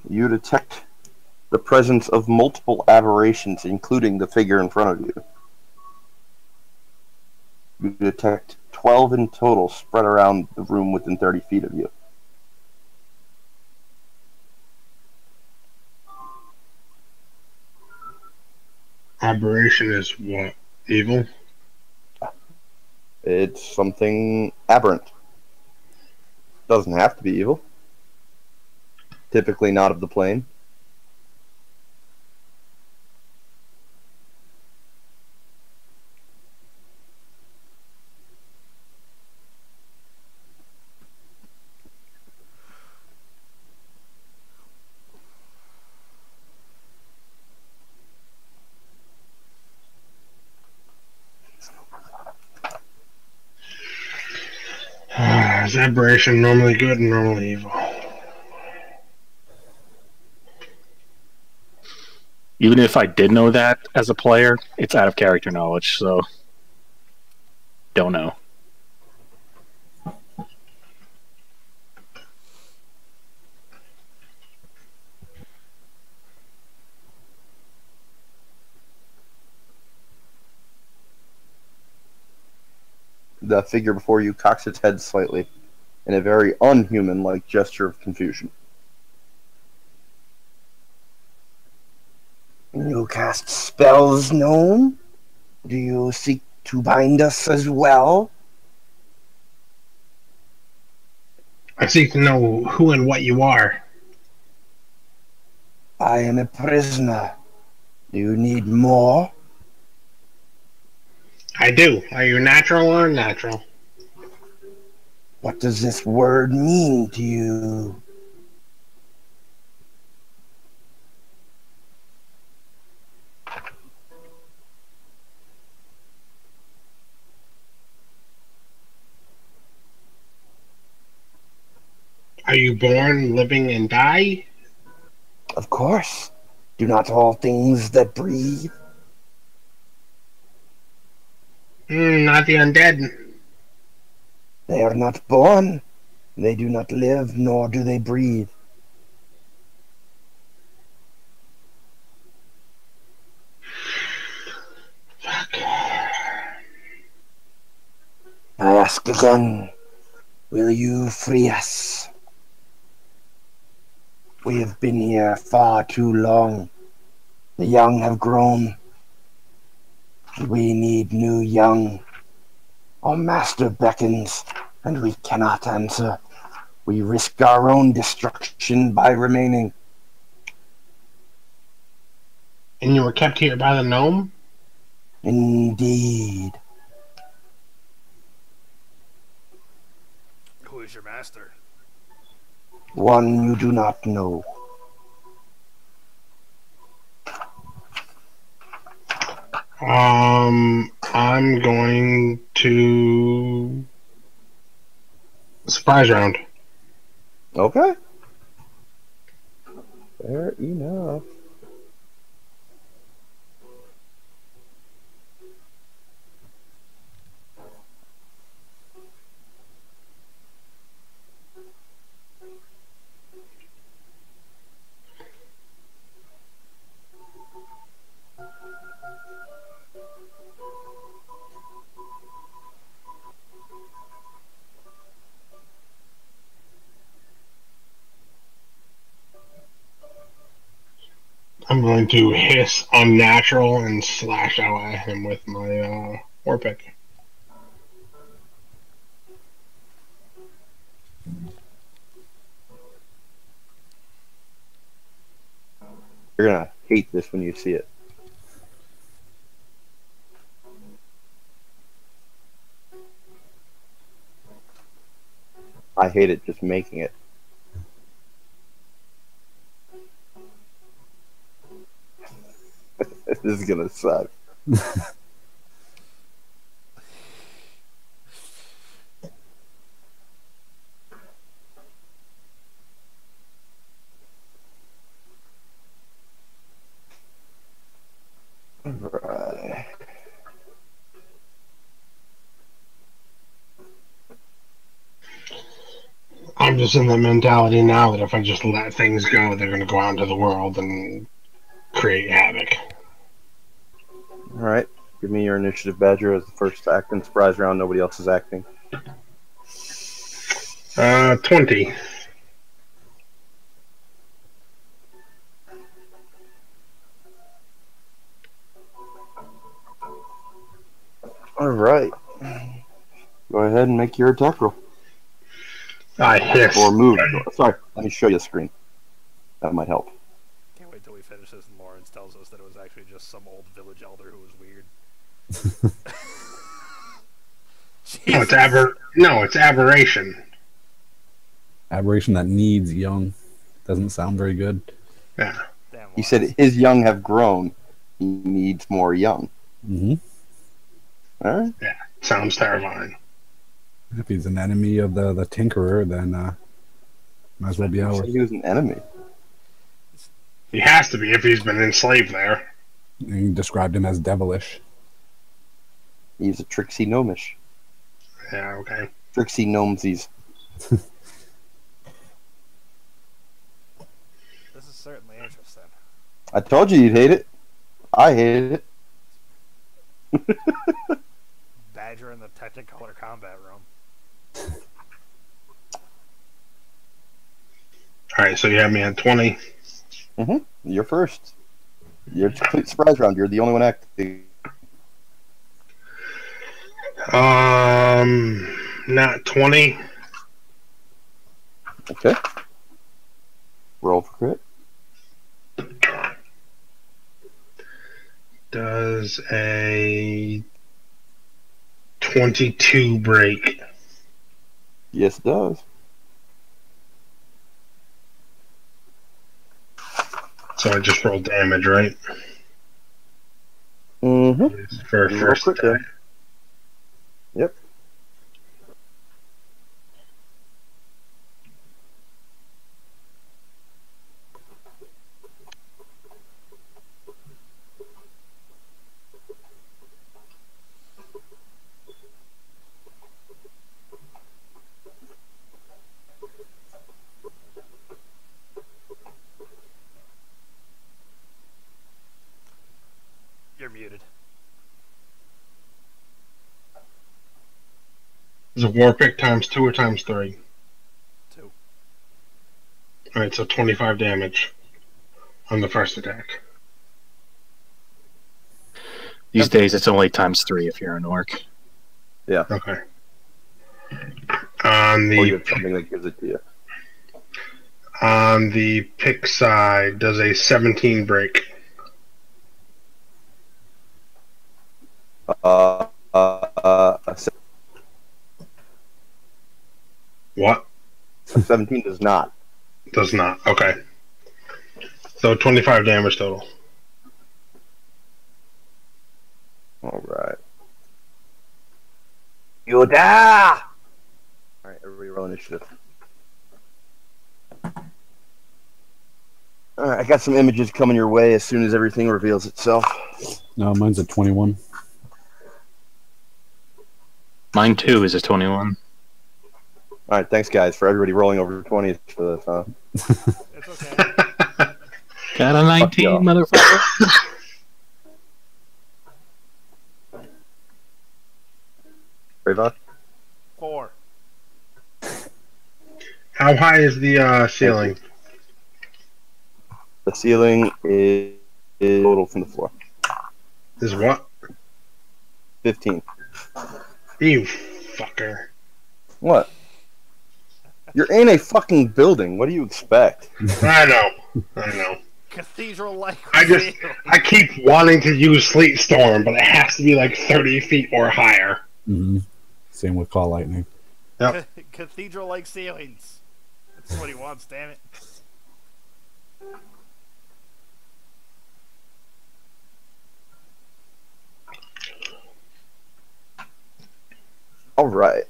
You detect the presence of multiple aberrations, including the figure in front of you. You detect 12 in total spread around the room within 30 feet of you. Aberration is what? Evil? It's something aberrant. Doesn't have to be evil. Typically not of the plane. Is aberration normally good and normally evil? Even if I did know that as a player, it's out of character knowledge, so don't know. The figure before you cocks its head slightly in a very unhuman-like gesture of confusion. You cast spells, gnome? Do you seek to bind us as well? I seek to know who and what you are. I am a prisoner. Do you need more? I do. Are you natural or unnatural? What does this word mean to you? Are you born, living, and die? Of course. Do not all things that breathe? Not the undead. They are not born. They do not live, nor do they breathe. Fuck. I ask again, will you free us? We have been here far too long. The young have grown. We need new young. Our master beckons, and we cannot answer. We risk our own destruction by remaining. And you were kept here by the gnome? Indeed. Who is your master? One you do not know. I'm going to surprise round. Okay. Fair enough. I'm going to hiss unnatural and slash out at him with my war pick. You're gonna hate this when you see it. I hate it just making it. This is gonna suck. Right. I'm just in the mentality now that if I just let things go, they're going to go out into the world and create havoc. All right. Give me your initiative, Badger, as the first to act in surprise round. Nobody else is acting. 20. All right. Go ahead and make your attack roll. I hiss. Or move. Sorry, let me show you the screen. That might help. Can't wait till we finish this and Lawrence tells us that it was actually just some old village elder who was weird. No, it's aberration. Aberration that needs young. Doesn't sound very good. Yeah. Damn, He said his young have grown. He needs more young. Mm-hmm. All right. Yeah. Sounds terrifying. If he's an enemy of the Tinkerer, then might as well be Who said ours. he was an enemy? He has to be if he's been enslaved there. And he described him as devilish. He's a tricksy gnomish. Yeah, okay. Tricksy gnomesies. This is certainly interesting. I told you you'd hate it. I hated it. Badger in the Technicolor combat room. Alright, so you have me at 20. You're first. You're a complete surprise round. You're the only one acting. Not 20. Okay. Roll for crit. Does a 22 break? Yes, it does. So I just roll damage, right? Mm-hmm. For Roll first crit attack. damage. Yep. You're muted. Is a war pick times 2 or times 3? 2. Alright, so 25 damage on the first attack. These days, it's only ×3 if you're an orc. Okay. On Or you the have something that gives it to you. on the pick side, does a 17 break? Uh, What? 17 does not. Does not. Okay. So 25 damage total. All right. You die! All right, everybody roll initiative. All right, I got some images coming your way as soon as everything reveals itself. No, mine's at 21. Mine too is a 21. All right, thanks, guys, for everybody rolling over 20 for this, huh? It's okay. Got a 19, y'all. motherfucker. Bravon? 4. How high is the ceiling? The ceiling is total from the floor. Is what? 15. You fucker. What? You're in a fucking building. What do you expect? I know. Cathedral-like. I keep wanting to use Sleet Storm, but it has to be like 30 feet or higher. Mm-hmm. Same with Call Lightning. Yep. Cathedral-like ceilings. That's what he wants, damn it. All right.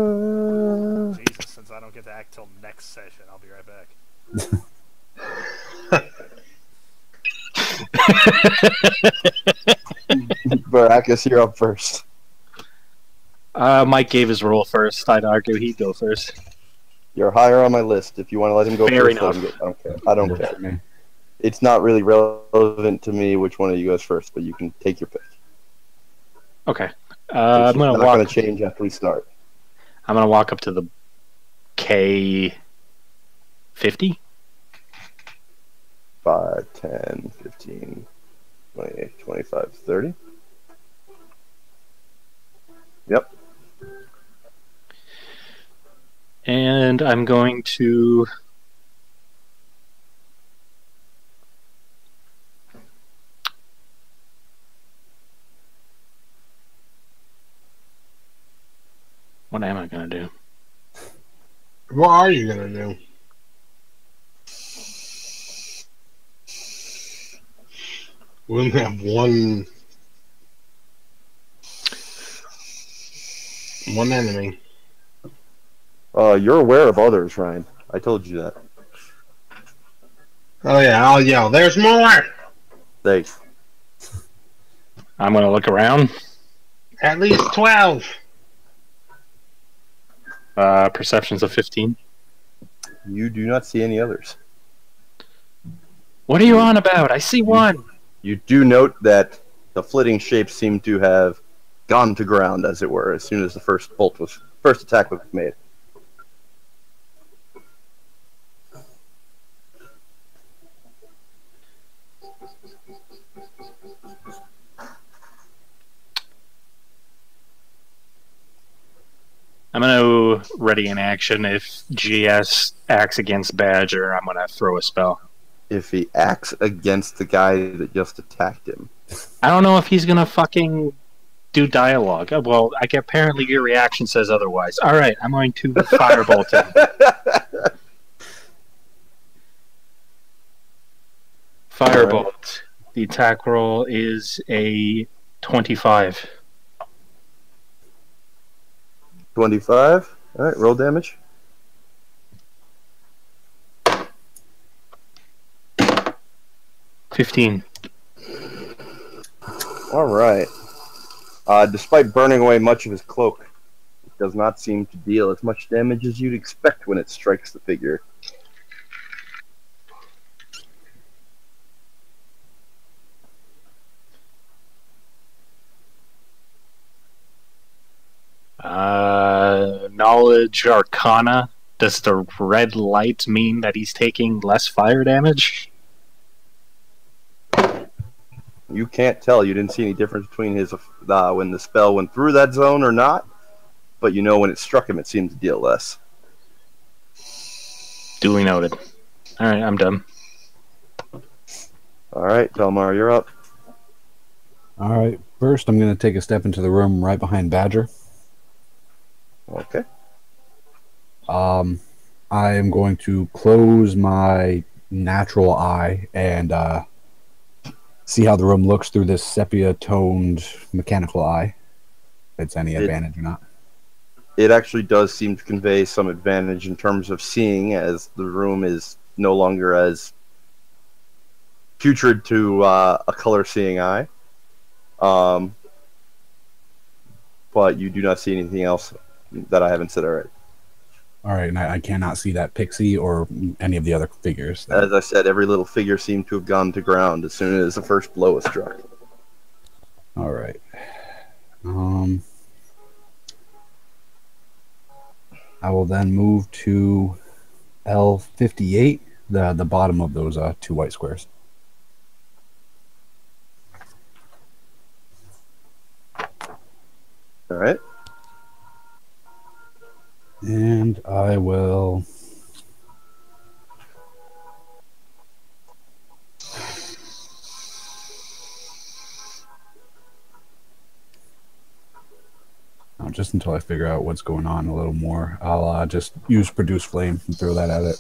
Jesus, since I don't get to act till next session, I'll be right back. Baracus, you're up first. Mike gave his roll first. I'd argue he'd go first. You're higher on my list. If you want to let him go Fair first, enough. let him go. I don't care. I don't Works care. for me. It's not really relevant to me which one of you goes first, but you can take your pick. Okay. It's I'm just gonna not walk. going to change after we start. I'm gonna walk up to the K50. 5, 10, 15, 20, 25, 30. Yep. And I'm going to what am I going to do? What are you gonna do? We only have one enemy. You're aware of others, Ryan. I told you that. Oh yeah, I'll yell. There's more. Thanks. I'm gonna look around. At least 12. Perception's of 15. You do not see any others. What are you on about? I see one. You do note that the flitting shapes seem to have gone to ground, as it were, as soon as the first attack was made. I'm gonna ready in action. If GS acts against Badger, I'm gonna throw a spell. If he acts against the guy that just attacked him. I don't know if he's gonna fucking do dialogue. Well, apparently your reaction says otherwise. All right, I'm going to firebolt him. Firebolt. Right. The attack roll is a 25. 25. All right, roll damage. $15. All right. Despite burning away much of his cloak, it does not seem to deal as much damage as you'd expect when it strikes the figure. Knowledge Arcana. Does the red light mean that he's taking less fire damage? You can't tell. You didn't see any difference between his when the spell went through that zone or not, but you know when it struck him, it seemed to deal less. Duly noted. All right, I'm done. All right, Alimar, you're up. All right. First, I'm going to take a step into the room right behind Badger. Okay. I am going to close my natural eye and see how the room looks through this sepia-toned mechanical eye. If it's any advantage or not. It actually does seem to convey some advantage in terms of seeing, as the room is no longer as putrid to a color-seeing eye. But you do not see anything else that I haven't said already. All right, and I cannot see that pixie or any of the other figures. As I said, every little figure seemed to have gone to ground as soon as the first blow was struck. All right. I will then move to L58, the bottom of those two white squares. All right. And I will... just until I figure out what's going on a little more, I'll just use Produce Flame and throw that at it.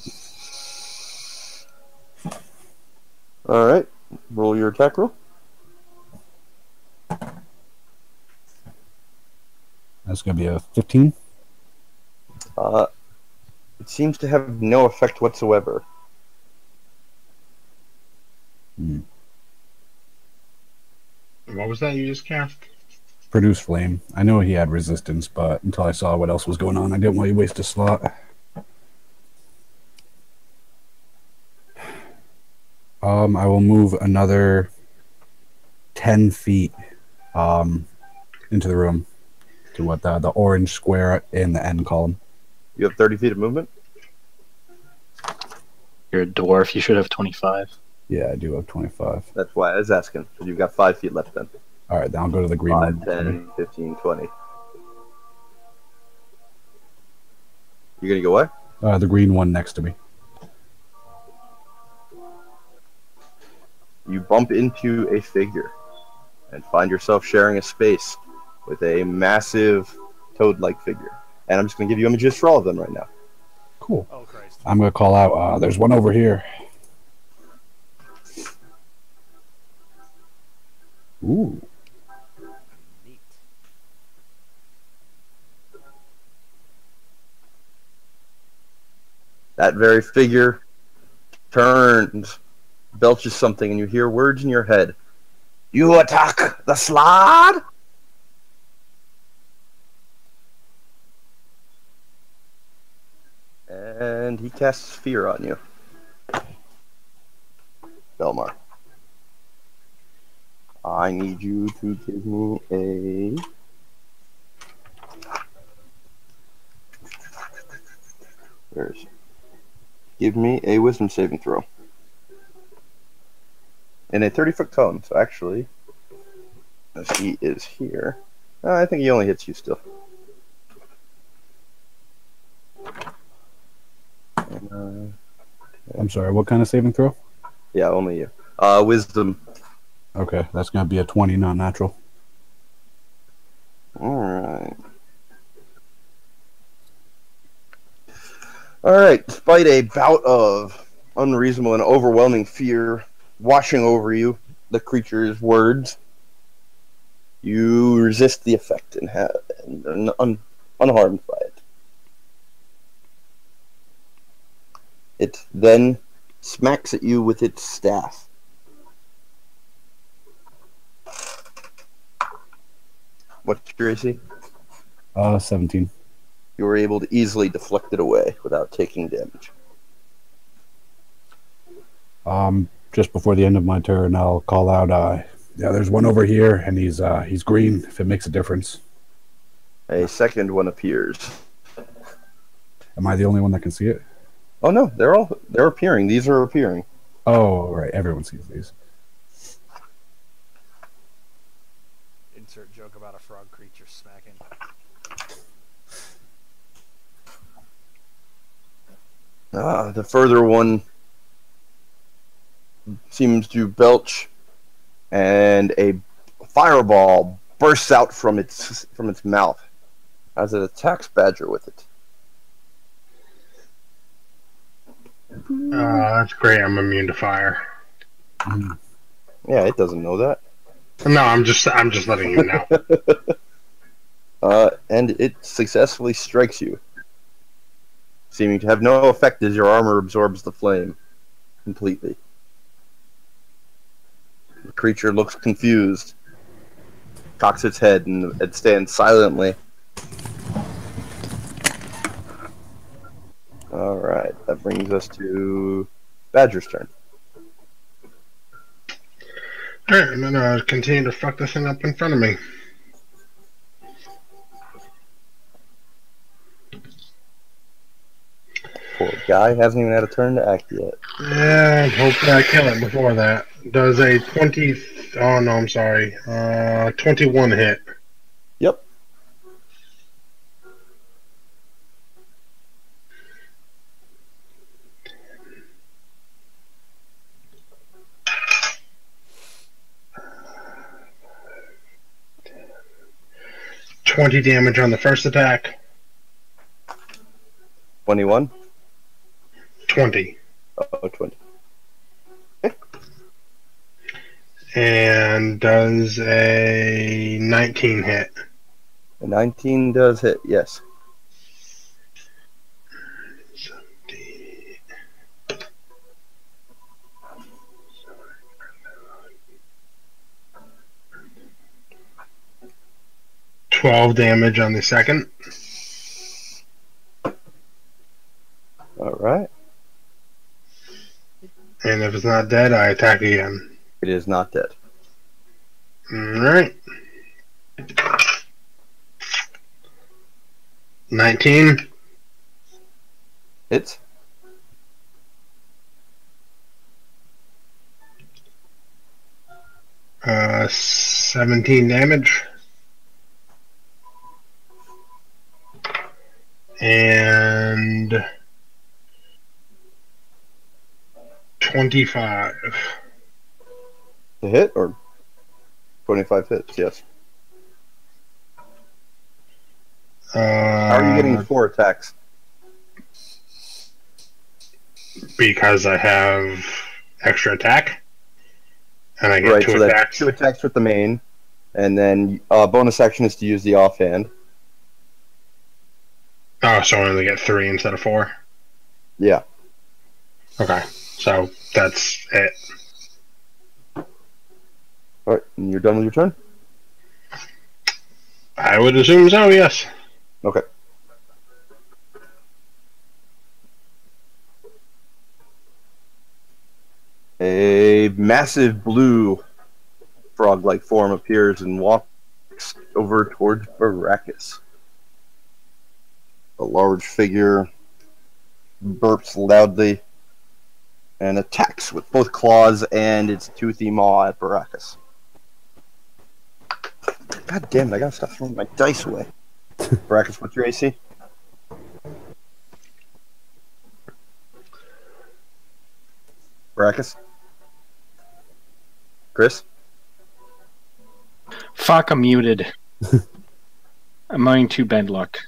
All right. Roll your attack roll. That's going to be a 15. It seems to have no effect whatsoever. What was that you just cast? Produce Flame. I know he had resistance, but until I saw what else was going on, I didn't want to waste a slot. I will move another 10 feet into the room to what the orange square in the end column. You have 30 feet of movement? You're a dwarf. You should have 25. Yeah, I do have 25. That's why I was asking. So you've got 5 feet left then. All right, then I'll go to the green 5, one. 10, 15, 20. You're going to go where? The green one next to me. You bump into a figure and find yourself sharing a space with a massive toad-like figure. And I'm just going to give you images for all of them right now. Cool. Oh, Christ. I'm going to call out, there's one over here. Ooh. Neat. That very figure turns, belches something, and you hear words in your head. You attack the slot? And he casts fear on you. Belmar. I need you to give me a... Where's... Give me a wisdom saving throw. In a 30-foot cone, so actually, as he is here, I think he only hits you still. And, I'm sorry, what kind of saving throw? yeah, only you. Wisdom. Okay, that's going to be a 20, not natural. Alright. Alright, despite a bout of unreasonable and overwhelming fear washing over you, the creature's words, you resist the effect and unharmed by it. It then smacks at you with its staff. What's your AC? 17. You were able to easily deflect it away without taking damage. Just before the end of my turn, I'll call out, yeah, there's one over here, and he's green, if it makes a difference. A second one appears. Am I the only one that can see it? Oh no, they're appearing. These are appearing. Oh, right, everyone sees these. Insert joke about a frog creature smacking. The further one seems to belch, and a fireball bursts out from its mouth as it attacks Badger with it. That's great. I'm immune to fire. Yeah, it doesn't know that. No, I'm just letting you know. And it successfully strikes you, seeming to have no effect as your armor absorbs the flame completely. The creature looks confused, cocks its head, and it stands silently. Alright, that brings us to Badger's turn. Alright, I'm gonna continue to fuck this thing up in front of me. Poor guy hasn't even had a turn to act yet. Yeah, hopefully I kill it before that. Does a 20... Oh, no, I'm sorry. 21 hit. Yep. $20 damage on the first attack. 21? 20. Oh, 20. And does a 19 hit. A 19 does hit, yes. 12 damage on the second. Alright. And if it's not dead, I attack again. It is not dead. Alright. 19. Hits. Uh, 17 damage. And 25. To hit, or 25 hits, yes. How are you getting 4 attacks? Because I have extra attack. And I get Right, two so that's attacks. 2 attacks with the main, and then bonus action is to use the offhand. Oh, so I only get 3 instead of 4? Yeah. Okay, so that's it. Alright, and you're done with your turn? I would assume so, yes. Okay. A massive blue frog-like form appears and walks over towards Baracus. The large figure burps loudly and attacks with both claws and its toothy maw at Baracus. God damn it, I gotta stop throwing my dice away. Baracus, what's your AC? Baracus? Chris? Fuck, I'm muted. I'm going to bend luck.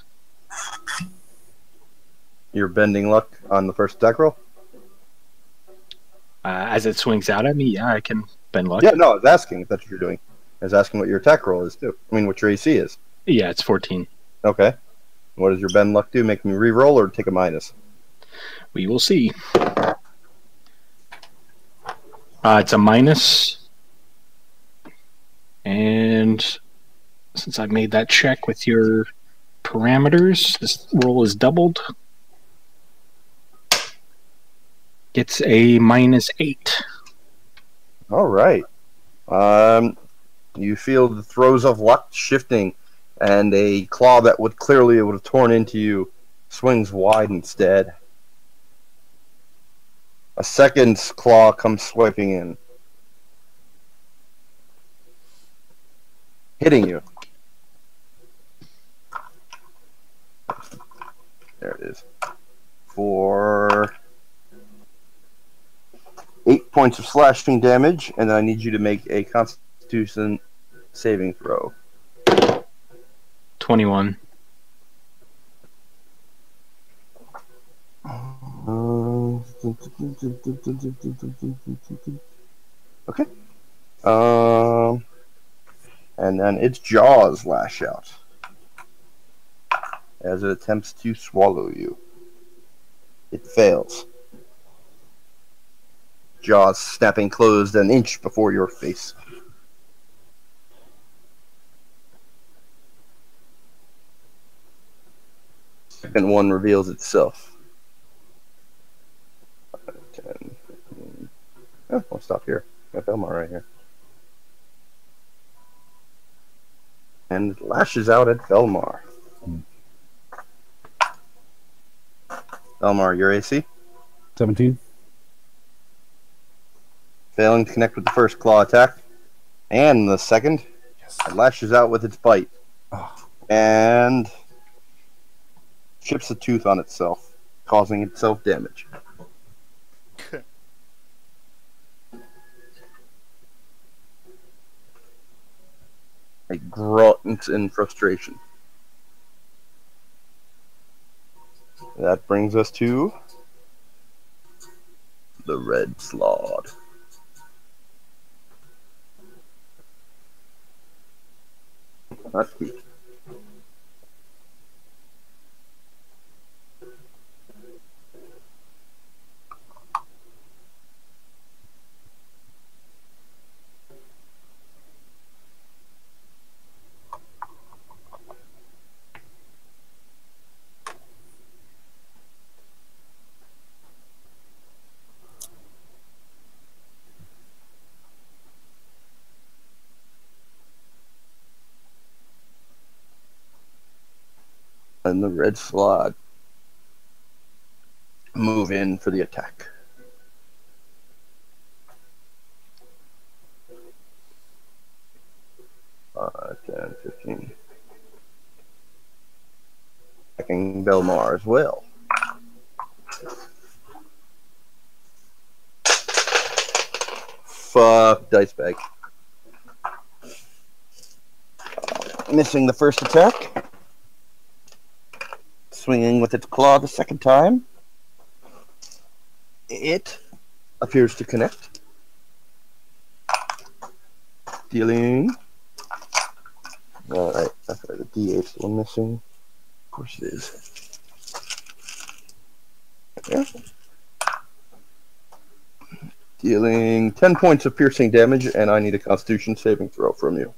You're bending luck on the first attack roll? As it swings out at me, yeah, I can bend luck. Yeah, no, I was asking if that's what you're doing. I was asking what your attack roll is, too. I mean, what your AC is. Yeah, it's 14. Okay. What does your bend luck do? Make me re-roll or take a minus? We will see. It's a minus. And since I made that check with your parameters, this roll is doubled. It's a -8. All right. You feel the throes of luck shifting, and a claw that would have torn into you swings wide instead. A second claw comes swiping in, hitting you. There it is. For 8 points of slashing damage, and then I need you to make a Constitution saving throw. 21. Okay. And then its jaws lash out as it attempts to swallow you. It fails. Jaws snapping closed an inch before your face. Second one reveals itself. 5, 10, 15. Oh, I'll stop here. Got Belmar right here. And it lashes out at Belmar. Belmar, your AC? 17. Failing to connect with the first claw attack. And the second. Yes. It lashes out with its bite. Oh. And chips a tooth on itself, causing itself damage. It grunts in frustration. That brings us to the red slod. Not Keith. And the red slot move in for the attack. Uh, 10, 15. Attacking Belmar as well. Fuck, dice bag. Missing the first attack. Swinging with its claw the second time. It appears to connect. Dealing. Alright, that's right. The D8's the one missing. Of course it is. Yeah. Dealing 10 points of piercing damage, and I need a Constitution saving throw from you.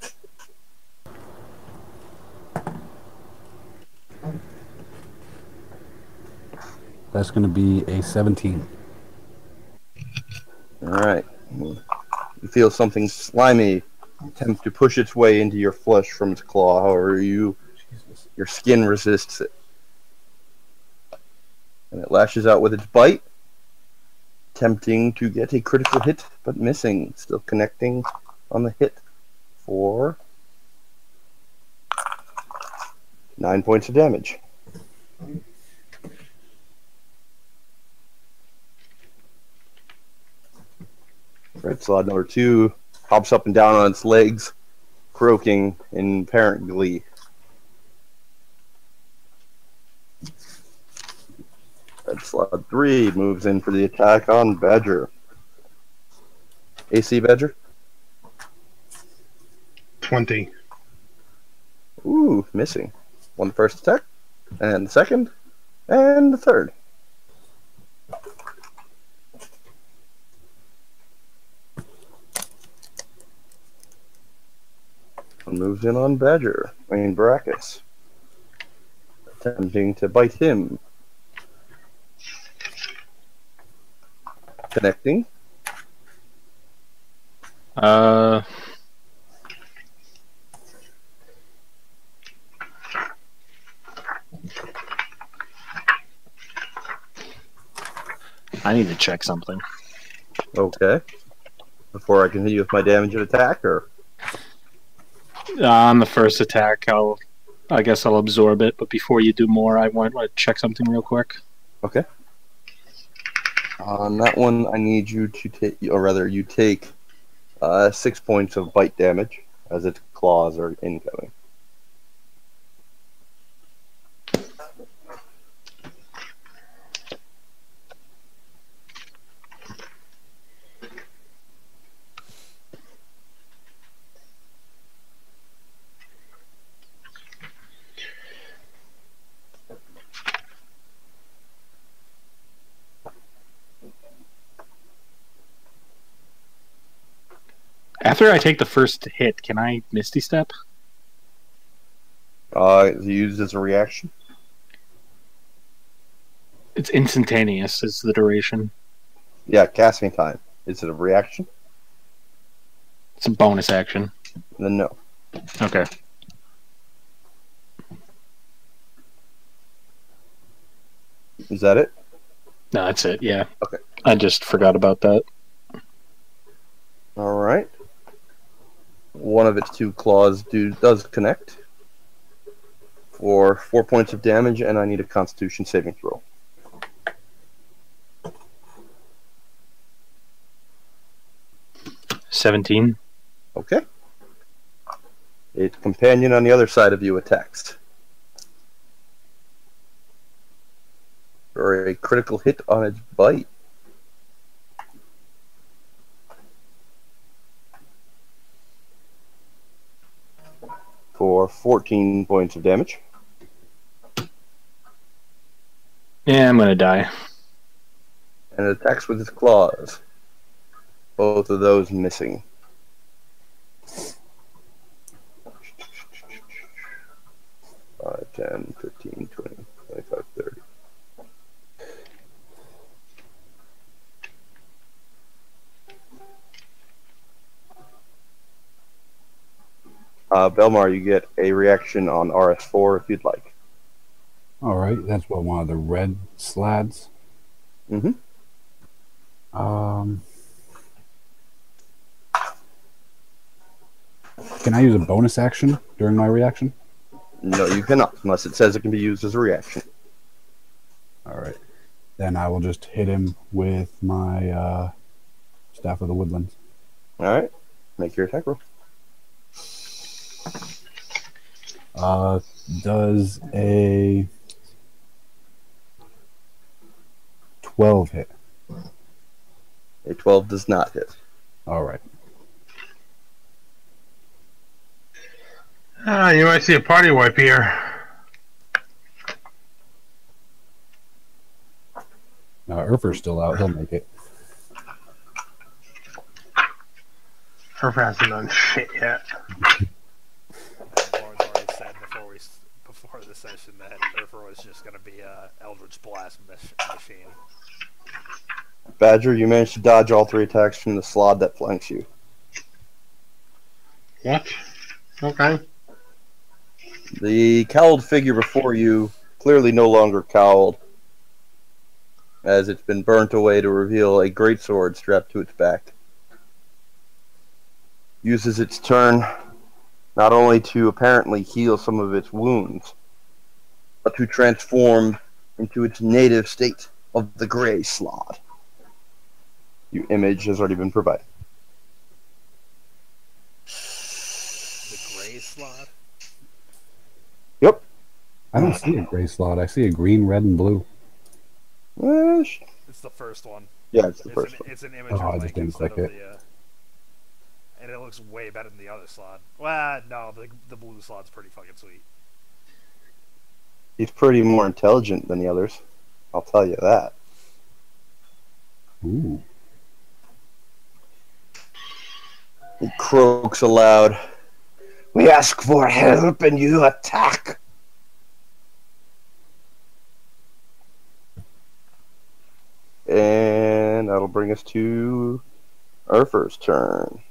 That's going to be a 17. Alright. You feel something slimy attempt to push its way into your flesh from its claw. However, your skin resists it. And it lashes out with its bite, attempting to get a critical hit, but missing. Still connecting on the hit for 9 points of damage. Red Slot number 2 hops up and down on its legs, croaking in apparent glee. Red Slot 3 moves in for the attack on Badger. AC Badger? 20. Ooh, missing. One the first attack, and the second, and the third. One moves in on Badger, Baracus, attempting to bite him. Connecting. I need to check something. Okay. Before I continue with my damage and attack, or? On the first attack, I guess I'll absorb it, but before you do more, I want to check something real quick. Okay. On that one, I need you to take, or rather, you take 6 points of bite damage as its claws are incoming. After I take the first hit, can I Misty Step? It's used as a reaction. It's instantaneous, is the duration. Yeah, casting time. Is it a reaction? It's a bonus action. Then no. Okay. Is that it? No, that's it, yeah. Okay. I just forgot about that. All right. One of its 2 claws does connect for 4 points of damage, and I need a Constitution saving throw. $17. Okay. Its companion on the other side of you attacks. For a critical hit on its bite. For 14 points of damage. Yeah, I'm gonna die. And it attacks with its claws. Both of those missing. 5, 10, 15, 20, 25, 30. Belmar, you get a reaction on RS4 if you'd like. All right, that's what, one of the red slads. Mm-hmm. Can I use a bonus action during my reaction? No, you cannot, unless it says it can be used as a reaction. All right. Then I will just hit him with my Staff of the Woodlands. All right. Make your attack roll. Does a 12 hit? A 12 does not hit. All right. you might see a party wipe here. Urfer's still out. He'll make it. Herb hasn't done shit yet. Lawrence already said before the session that Urfer was just going to be a Eldritch Blast machine. Badger, you managed to dodge all 3 attacks from the slot that flanks you. What? Okay. The cowled figure before you, clearly no longer cowled, as it's been burnt away to reveal a greatsword strapped to its back. Uses its turn not only to apparently heal some of its wounds, but to transform into its native state of the gray slot. Your image has already been provided. The gray slot? Yep. I don't see a gray slot. I see a green, red, and blue. It's the first one. Yeah, it's the first one. It's an image Oh, I of just Link didn't instead click of the... and it looks way better than the other slot. Well, no, the blue slot's pretty fucking sweet. He's pretty more intelligent than the others. I'll tell you that. Ooh. He croaks aloud. We ask for help and you attack. And that'll bring us to Urfer's turn.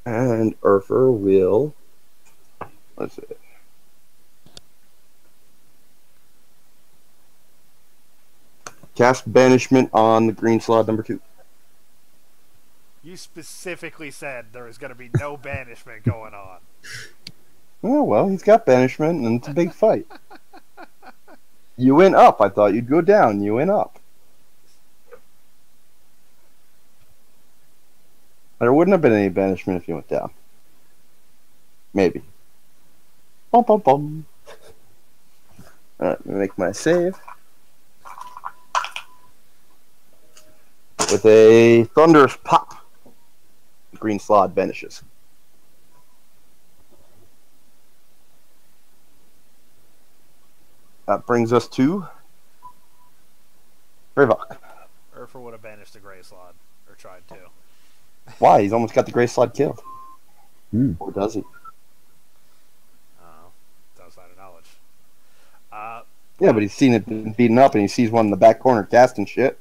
And Urfer will... Let's see. Cast Banishment on the green slot number 2. You specifically said there was going to be no banishment going on. Oh, well, he's got Banishment, and it's a big fight. You went up. I thought you'd go down. You went up. There wouldn't have been any banishment if you went down. Maybe. Bum, bum, bum. Alright, let me make my save. With a thunderous pop, the green slot vanishes. That brings us to Rivok. Urfer would have banished the gray slot, or tried to. Why? He's almost got the gray slot killed. Hmm. Or does he? Oh, outside of knowledge. Yeah, but he's seen it beaten up, and he sees one in the back corner casting shit.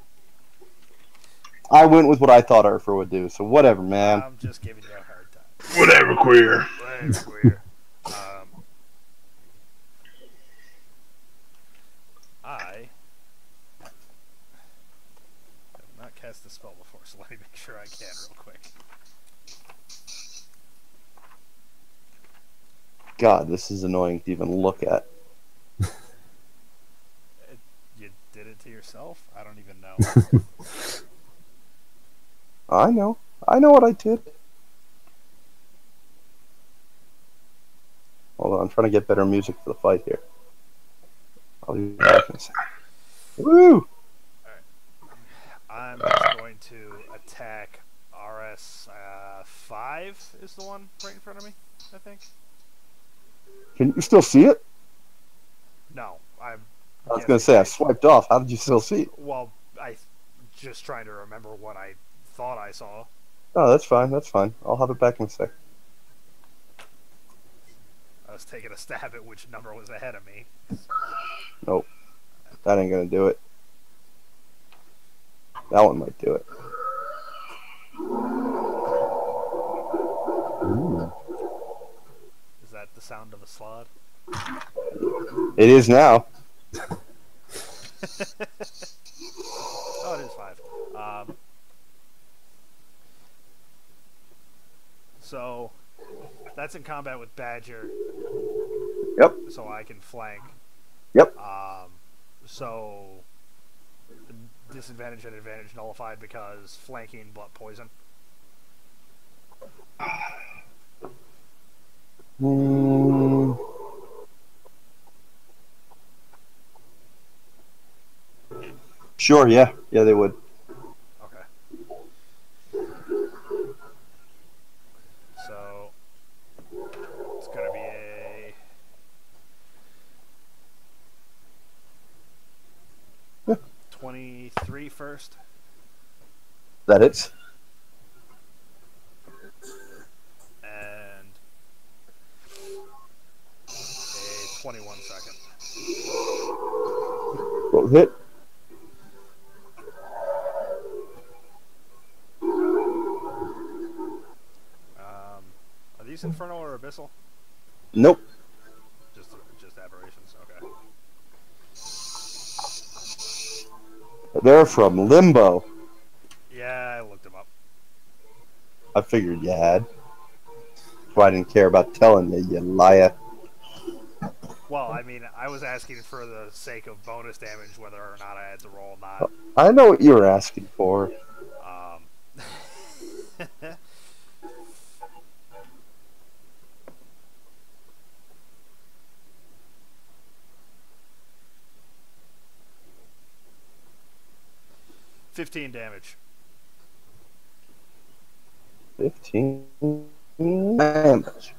I went with what I thought Urfer would do, so whatever, man. I'm just giving you a hard time. Whatever, queer. Whatever, queer. I have not cast the spell before, so let me make sure I can real quick. God, this is annoying to even look at. You did it to yourself? I don't even know. I know. I know what I did. Hold on, I'm trying to get better music for the fight here. I'll be back in a second. Woo! I'm just going to attack RS 5 is the one right in front of me, I think. Can you still see it? No, I was going to say, I swiped off. How did you still see it? Well, I just trying to remember what I thought I saw. Oh, that's fine. That's fine. I'll have it back in a sec. I was taking a stab at which number was ahead of me. Nope. That ain't going to do it. That one might do it. Ooh. Is that the sound of a slot? It is now. Oh, it is 5. So that's in combat with Badger. Yep. So I can flank. Yep. So disadvantage and advantage nullified because flanking blood poison. Sure, yeah. Yeah, they would. Okay. So 3 first. That hits. And a 21 second. Both hit. Are these infernal or abyssal? Nope. Just aberrations. Okay. They're from Limbo. Yeah, I looked them up. I figured you had. That's why I didn't care about telling you, you liar. Well, I mean, I was asking for the sake of bonus damage whether or not I had to roll not. I know what you were asking for. 15 damage. 15 damage.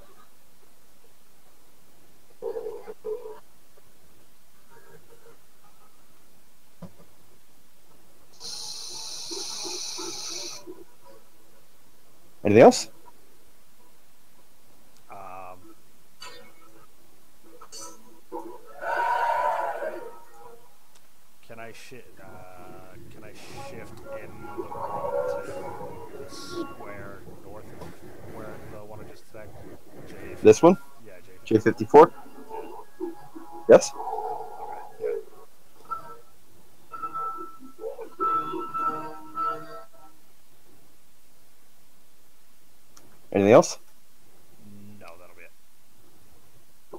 Anything else? Can I shift in the room to the square north of where the one I just attacked? This one? Yeah, J54? Yes? Okay, yeah. Anything else? No, that'll be it.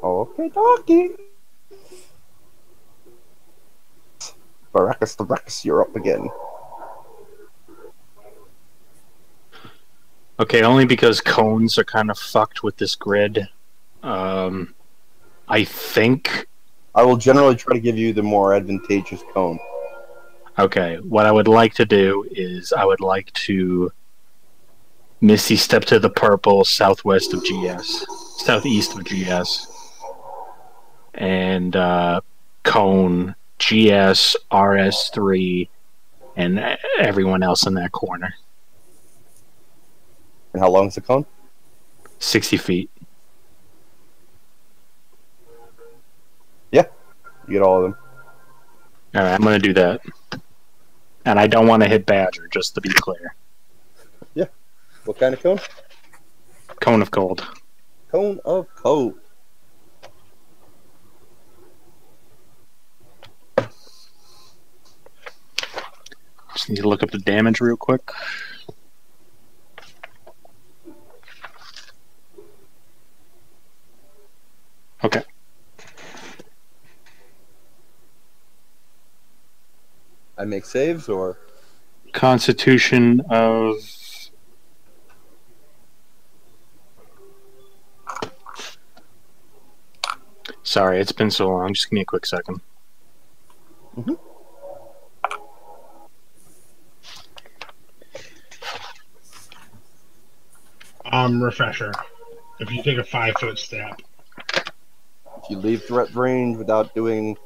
Okay, dokie. Baracus the Rex, you're up again. Okay, only because cones are kind of fucked with this grid. I think... I will generally try to give you the more advantageous cone. Okay, what I would like to do is I would like to Misty step to the purple southwest of GS. Southeast of GS. And cone GS, RS3, and everyone else in that corner. And how long is the cone? 60 feet. Yeah, you get all of them. Alright, I'm going to do that. And I don't want to hit Badger, just to be clear. Yeah. What kind of cone? Cone of cold. Cone of cold. Just need to look up the damage real quick. Okay. I make saves, or? Constitution of... Sorry, it's been so long. Just give me a quick second. Mm-hmm. Refresher. If you take a 5-foot step. If you leave threat range without doing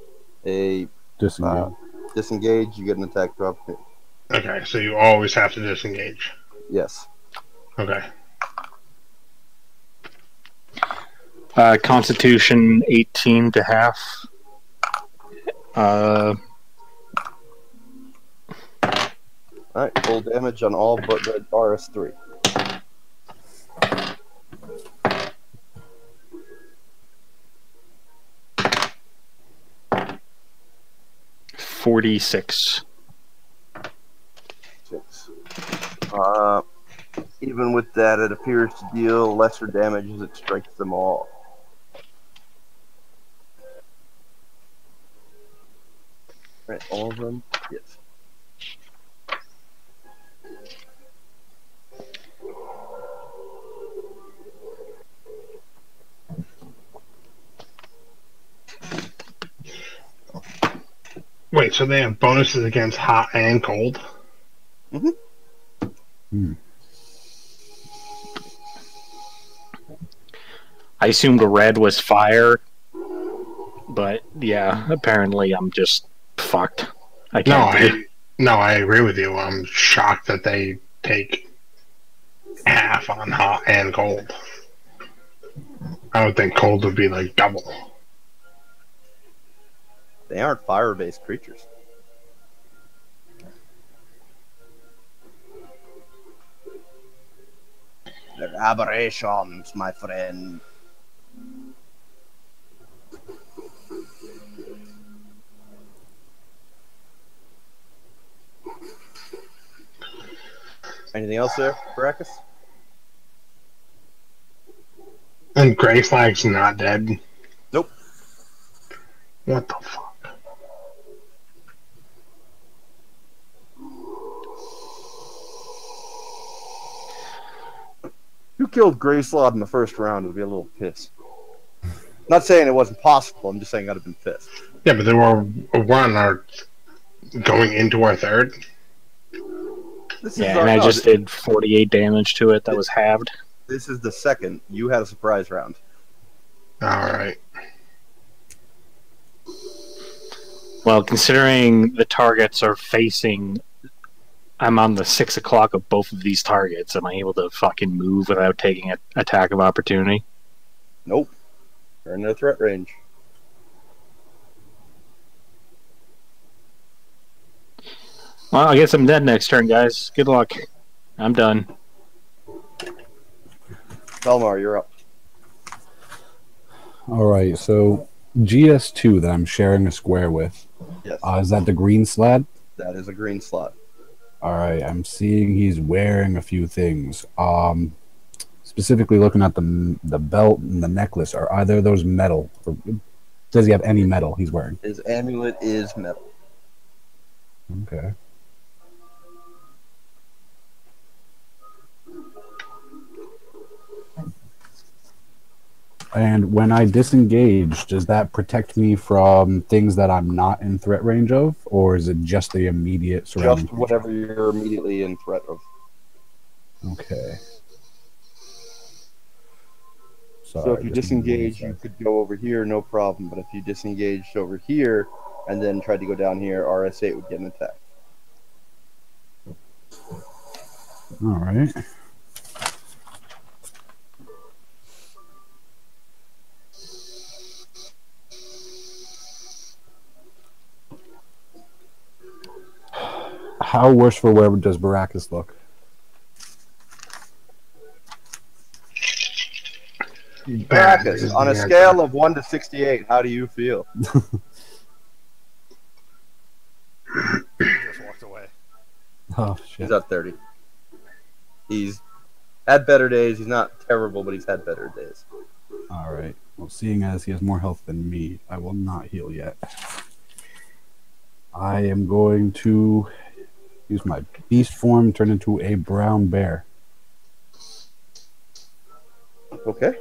a disengage, you get an attack of opportunity. Okay, so you always have to disengage. Yes. Okay. Constitution 18 to half. Alright, full damage on all but the RS3. $46. Even with that, it appears to deal lesser damage as it strikes them all. Right, all of them? Yes. Wait, so they have bonuses against hot and cold? Mm-hmm. Hmm. I assumed red was fire, but yeah, apparently I'm just fucked. I can't do No, I agree with you. I'm shocked that they take half on hot and cold. I would think cold would be like double. They aren't fire-based creatures. They're aberrations, my friend. Anything else there, Baracus? And Gray Flag's not dead. Nope. What the fuck? Who killed Grayslod in the first round would be a little pissed. Not saying it wasn't possible, I'm just saying I'd have been pissed. Yeah, but they were on our going into our third. This is Yeah, and I just did 48 damage to it. That was halved. This is the second. You had a surprise round. All right. Well, considering the targets are facing, I'm on the 6 o'clock of both of these targets. Am I able to fucking move without taking an attack of opportunity? Nope. You're in their threat range. Well, I guess I'm dead next turn, guys. Good luck. I'm done. Belmar, you're up. All right, so GS2 that I'm sharing a square with. Yes. Is that the green slab? That is a green slot. All right, I'm seeing he's wearing a few things. Specifically looking at the belt and the necklace. Are either of those metal? Or does he have any metal he's wearing? His amulet is metal. Okay. And when I disengage, does that protect me from things that I'm not in threat range of, or is it just the immediate surrounding? Just whatever you're immediately in threat of. Okay. So if you disengage, you could go over here, no problem. But if you disengaged over here and then tried to go down here, RS8 would get an attack. All right. How worse for wear does Baracus look? Baracus, on a scale of 1 to 68, how do you feel? He just walked away. Oh, shit. He's at 30. He's had better days. He's not terrible, but he's had better days. All right. Well, seeing as he has more health than me, I will not heal yet. I am going to use my beast form, turn into a brown bear. Okay.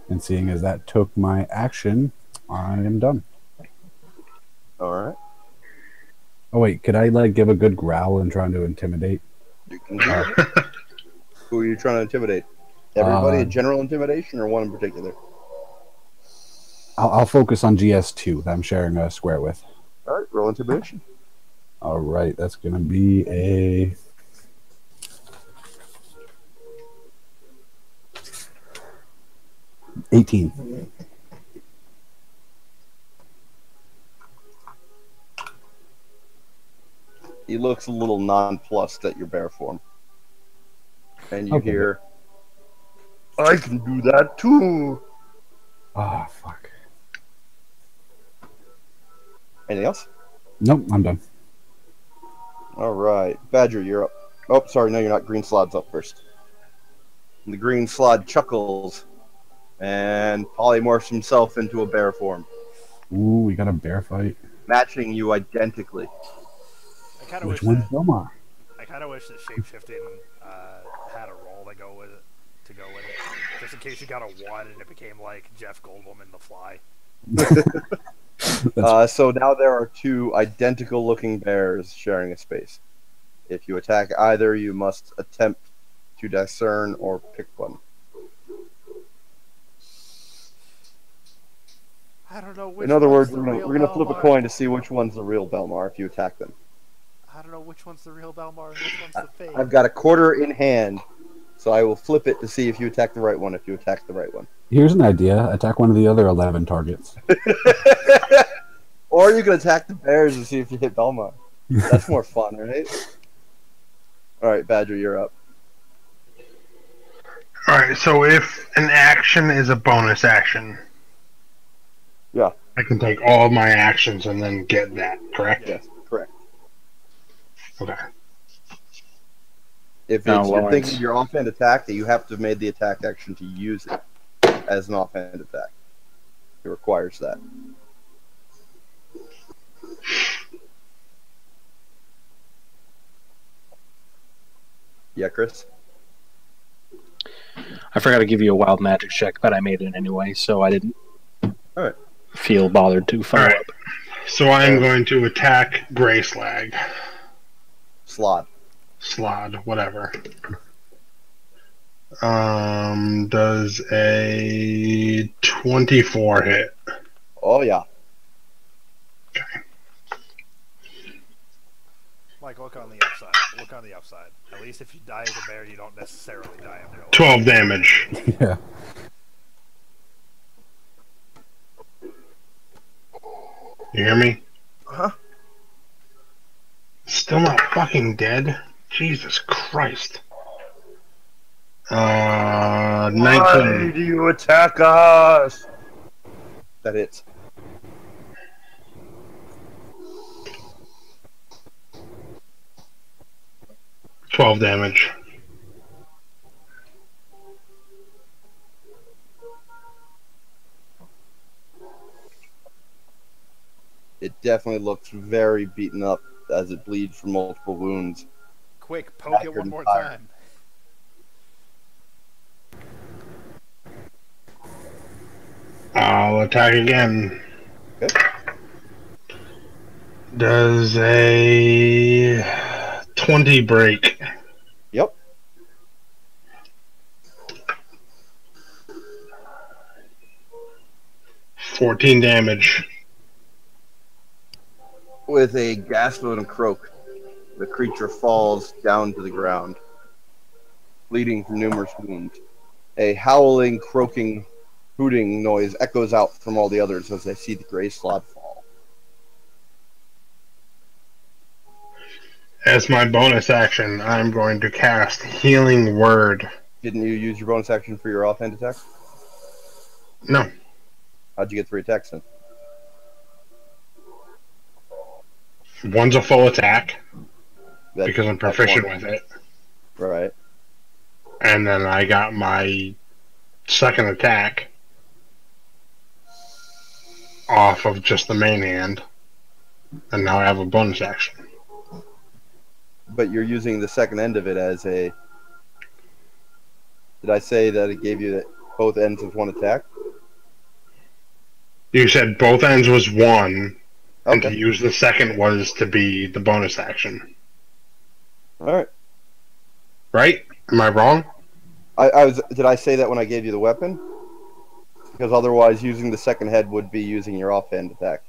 And seeing as that took my action, I am done. All right. Oh, wait. Could I, give a good growl and trying to intimidate? You can do it. Who are you trying to intimidate? Everybody, general intimidation, or one in particular? I'll focus on GS2 that I'm sharing a square with. All right, roll intimidation. All right. That's going to be a... $18. He looks a little nonplussed at your bear form. And you Okay. hear, I can do that too. Oh, fuck. Anything else? Nope, I'm done. All right. Badger, you're up. Oh, sorry, no, you're not. Green Slod's up first. And the green slod chuckles and polymorphs himself into a bear form, Ooh, we got a bear fight. matching you identically. I kind of Which wish one's that, Belmar? I kind of wish that shapeshifting had a roll to go with it. Just in case you got a 1 and it became like Jeff Goldblum in The Fly. So now there are two identical looking bears sharing a space. If you attack either, you must attempt to discern or pick one. I don't know which In other words, one's we're the gonna real flip a Belmar. coin to see which one's the real Belmar if you attack them. I don't know which one's the real Belmar and which one's the fake. I've got a quarter in hand, so I will flip it to see if you attack the right one. If you attack the right one, Here's an idea: attack one of the other 11 targets. or you can attack the bears and see if you hit Belmar. That's more fun, right? All right, Badger, you're up. Alright, so if an action is a bonus action, Yeah. I can take all of my actions and then get that, correct? Yes, correct. Okay. If No, it's, you're Lawrence. thinking your offhand attack, that you have to have made the attack action to use it as an offhand attack. It requires that. Yeah, Chris? I forgot to give you a wild magic check, but I made it anyway, so I didn't Alright. feel bothered to follow Alright. up. So I am going to attack Gray Slag. Slot. Slod, whatever. Does a 24 hit? Oh, yeah. Mike, look on the upside. Look on the upside. At least if you die as a bear, you don't necessarily die in real life. 12 damage. Yeah. You hear me? Huh? Still not fucking dead? Jesus Christ. 19. Why do you attack us? That hits. $12 damage. It definitely looks very beaten up as it bleeds from multiple wounds. Quick, poke it one more time. I'll attack again. Okay. Does a 20 break? Yep. $14 damage. With a gasp and a croak, the creature falls down to the ground, bleeding from numerous wounds. A howling, croaking, hooting noise echoes out from all the others as they see the gray slot fall. As my bonus action, I'm going to cast Healing Word. Didn't you use your bonus action for your offhand attack? No. How'd you get 3 attacks then? One's a full attack, That- because I'm that's proficient one. with it. Right. And then I got my second attack off of just the main hand. And now I have a bonus action. But you're using the second end of it as a... Did I say that it gave you both ends of one attack? You said both ends was one, and to Okay. use the second was to be the bonus action. Alright. Right? Am I wrong? Did I say that when I gave you the weapon? Because otherwise using the second head would be using your offhand attack.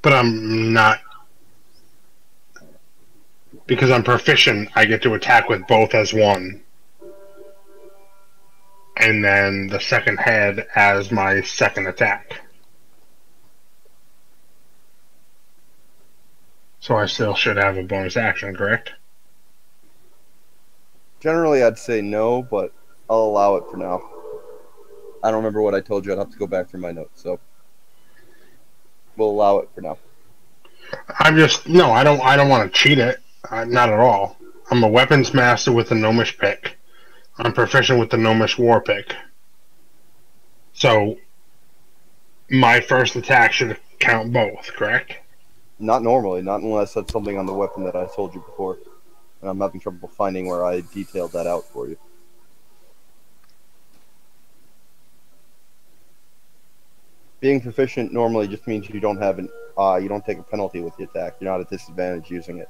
But I'm not. Because I'm proficient, I get to attack with both as one. And then the second head as my second attack. So I still should have a bonus action, correct? Generally, I'd say no, but I'll allow it for now. I don't remember what I told you. I'd have to go back through my notes, so we'll allow it for now. I'm just no. I don't want to cheat it. Not at all. I'm a weapons master with the Gnomish pick. I'm proficient with the Gnomish war pick. So my first attack should count both, correct? Not normally, not unless that's something on the weapon that I told you before. And I'm having trouble finding where I detailed that out for you. Being proficient normally just means you don't have you don't take a penalty with the attack. You're not at disadvantage using it.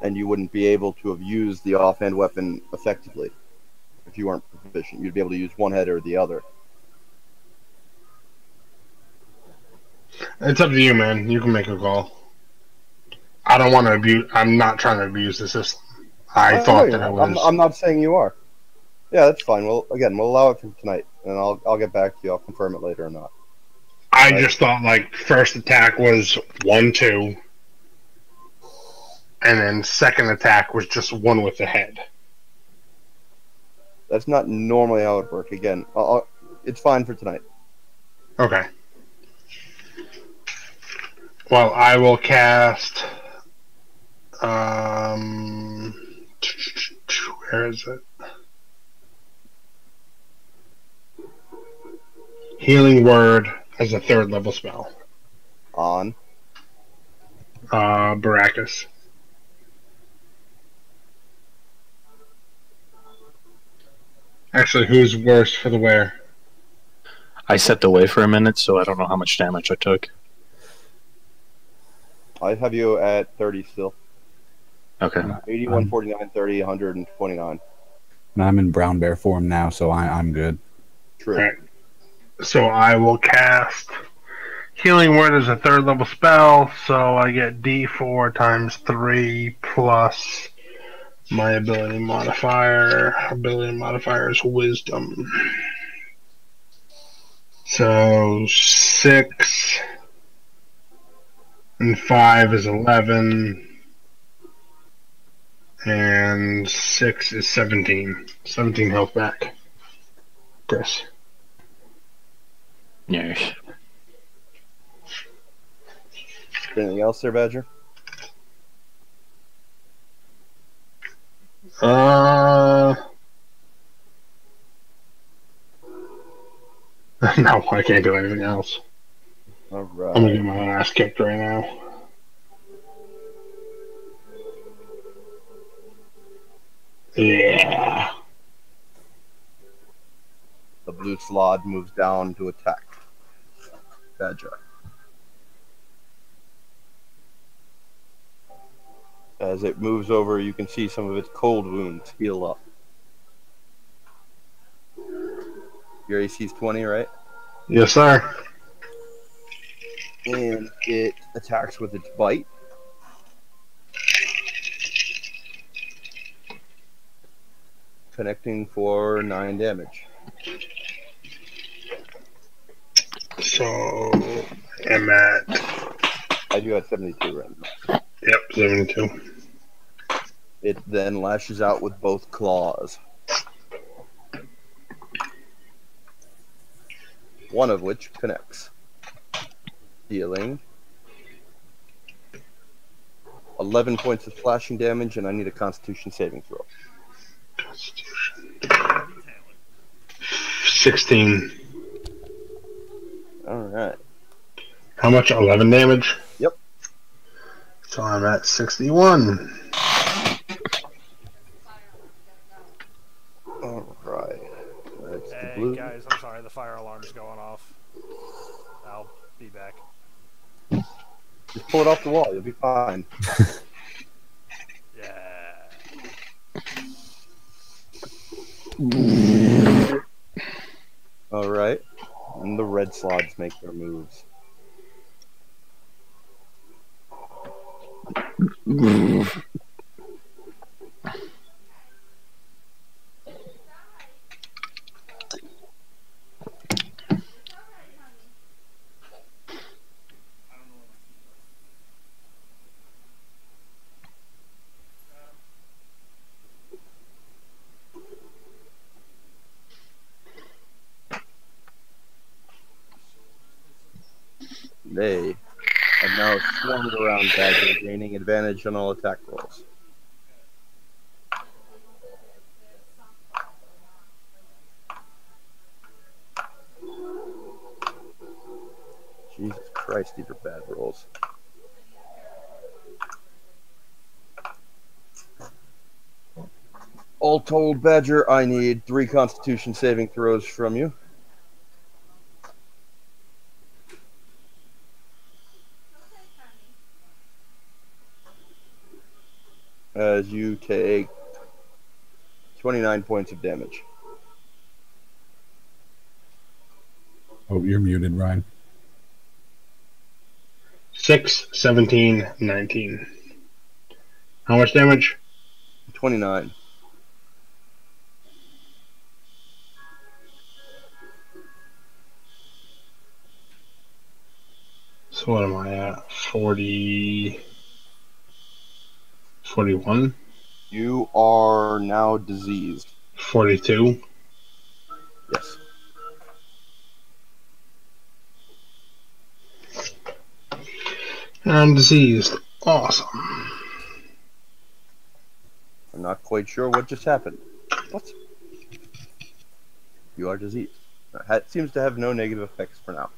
And you wouldn't be able to have used the offhand weapon effectively if you weren't proficient. You'd be able to use one head or the other. It's up to you, man. You can make a call. I don't want to abuse. I'm not trying to abuse the system. I know thought you're that it not. was. I'm not saying you are. Yeah, that's fine. Well, again, we'll allow it for tonight, and I'll get back to you. I'll confirm it later or not. I Right. just thought like first attack was 1-2, and then second attack was just one with the head. That's not normally how it works. Again, it's fine for tonight. Okay. Well, I will cast. Where is it? Healing Word as a third level spell. On. Baracus. Actually, who's worse for the wear? I stepped away for a minute, so I don't know how much damage I took. I have you at 30 still. Okay. 81, 49, 30, 129. And I'm in brown bear form now, so I'm good. True. Alright. So I will cast Healing Word as a third level spell, so I get D4 times 3 plus my ability modifier. Ability modifier is Wisdom. So 6 and 5 is 11. And 6 is 17. 17 health back. Chris. Yes. Anything else there, Badger? No, I can't do anything else. All right. I'm gonna get my ass kicked right now. Yeah. The blue slot moves down to attack Badger. As it moves over, you can see some of its cold wounds heal up. Your AC is 20, right? Yes, sir. And it attacks with its bite. Connecting for 9 damage. So I'm at I do have 72 right now. 72. It then lashes out with both claws. One of which connects. Dealing 11 points of slashing damage, and I need a Constitution saving throw. Constitution. 16. Alright. How much? 11 damage? Yep. So I'm at 61. Alright. That's the Hey blue. guys, I'm sorry, the fire alarm's going off. I'll be back. Just pull it off the wall, you'll be fine. Yeah. Alright. And the red slots make their moves. They have now swarmed around Badger, gaining advantage on all attack rolls. Jesus Christ, these are bad rolls. All told, Badger, I need 3 Constitution saving throws from you. As you take 29 points of damage. Oh, you're muted, Ryan. 6, 17, 19. How much damage? 29. So what am I at? 40... 41? You are now diseased. 42? Yes. I'm diseased. Awesome. I'm not quite sure what just happened. What? You are diseased. It seems to have no negative effects for now.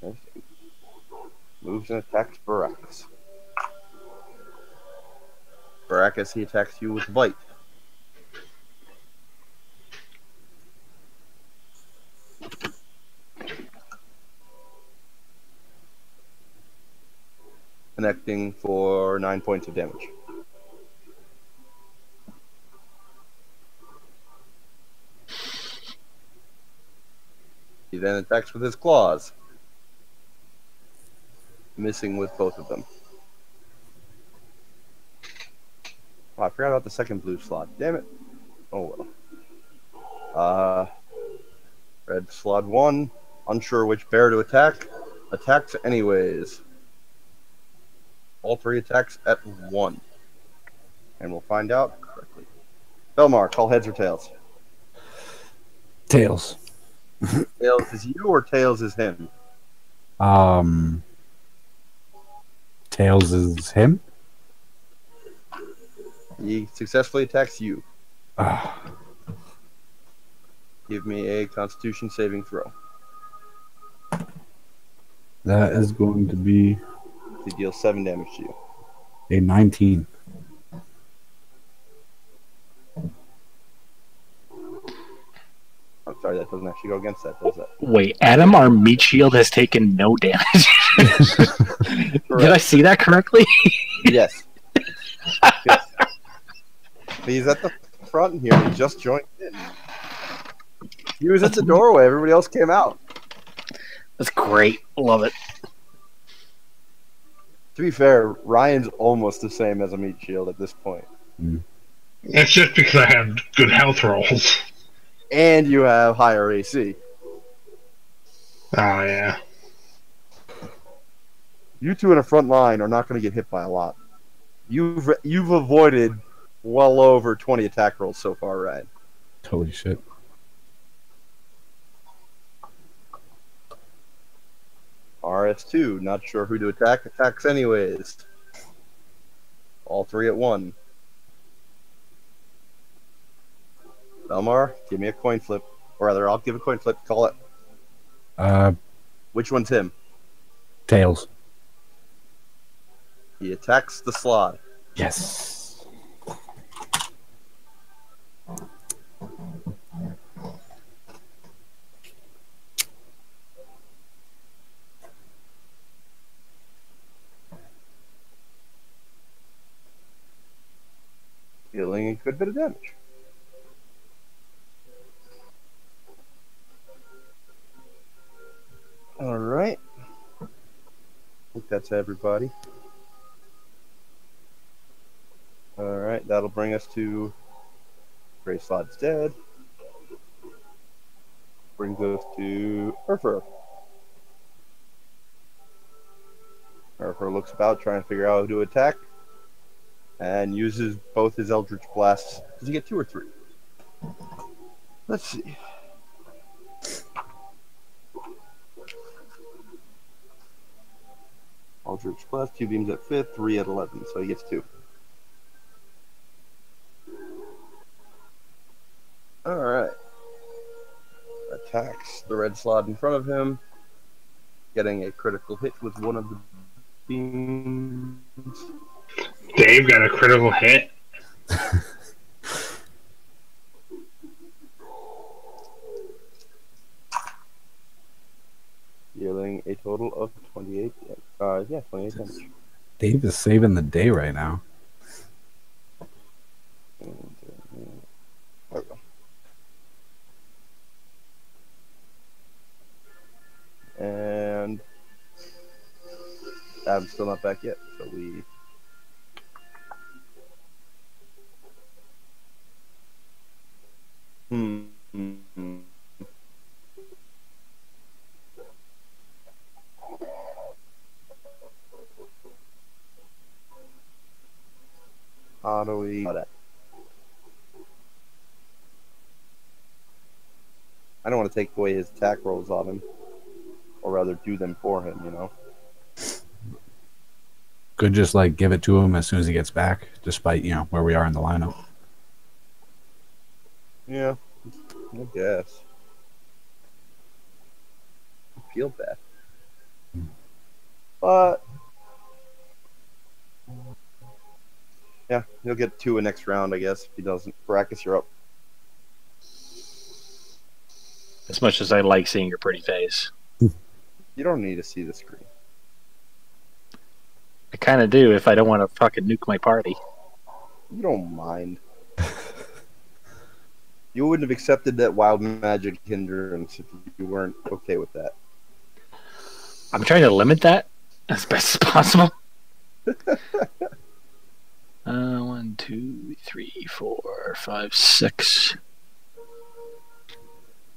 Let's see. Moves and attacks Baracus. Baracus, he attacks you with Bite. Connecting for 9 points of damage. He then attacks with his claws. Missing with both of them. Oh, I forgot about the second blue slot. Damn it. Oh well. Red slot 1. Unsure which bear to attack. Attacks anyways. All 3 attacks at 1. And we'll find out correctly. Belmar, call heads or tails. Tails. Tails is you or Tails is him? Tails is him. He successfully attacks you. Ah, Give me a Constitution saving throw. that is going to be He deals 7 damage to you. a 19. I'm sorry, that doesn't actually go against that, does it? Wait, Adam, our meat shield has taken no damage. Did I see that correctly? Yes. Yes. He's at the front here. He just joined in. He was at the doorway. Everybody else came out. That's great. Love it. To be fair, Ryan's almost the same as a meat shield at this point. It's just because I have good health rolls. And you have higher AC. Oh, yeah. You two in the front line are not going to get hit by a lot. You've avoided well over 20 attack rolls so far, Ryan. Holy shit. RS2, not sure who to attack. Attacks anyways. All 3 at 1. Elmar, give me a coin flip. Or rather, I'll give a coin flip. Call it. Which one's him? Tails. He attacks the slot. Yes. Dealing a good bit of damage. Alright. I think that's everybody. Alright, that'll bring us to Gray Slot's dead. Brings us to Urfer. Urfer looks about, trying to figure out who to attack. And uses both his Eldritch Blasts. Does he get 2 or 3? Let's see. Eldritch Blast, 2 beams at 5th, 3 at 11, so he gets 2. Alright. Attacks the red slot in front of him. Getting a critical hit with one of the beams. Dave got a critical hit. Dealing a total of 28. 28 damage. Dave is saving the day right now. There we go. I'm still not back yet, so we. Hmm. How do we? I don't want to take away his attack rolls on him, or rather, do them for him. You know. Could just like give it to him as soon as he gets back, despite where we are in the lineup. Yeah, I guess. I feel bad, but yeah, he'll get 2 in next round, I guess. If he doesn't, Baracus, you're up. As much as I like seeing your pretty face. You don't need to see the screen. I kind of do if I don't want to fucking nuke my party. You don't mind. You wouldn't have accepted that wild magic hindrance if you weren't okay with that. I'm trying to limit that as best as possible. 1, 2, 3, 4, 5, 6.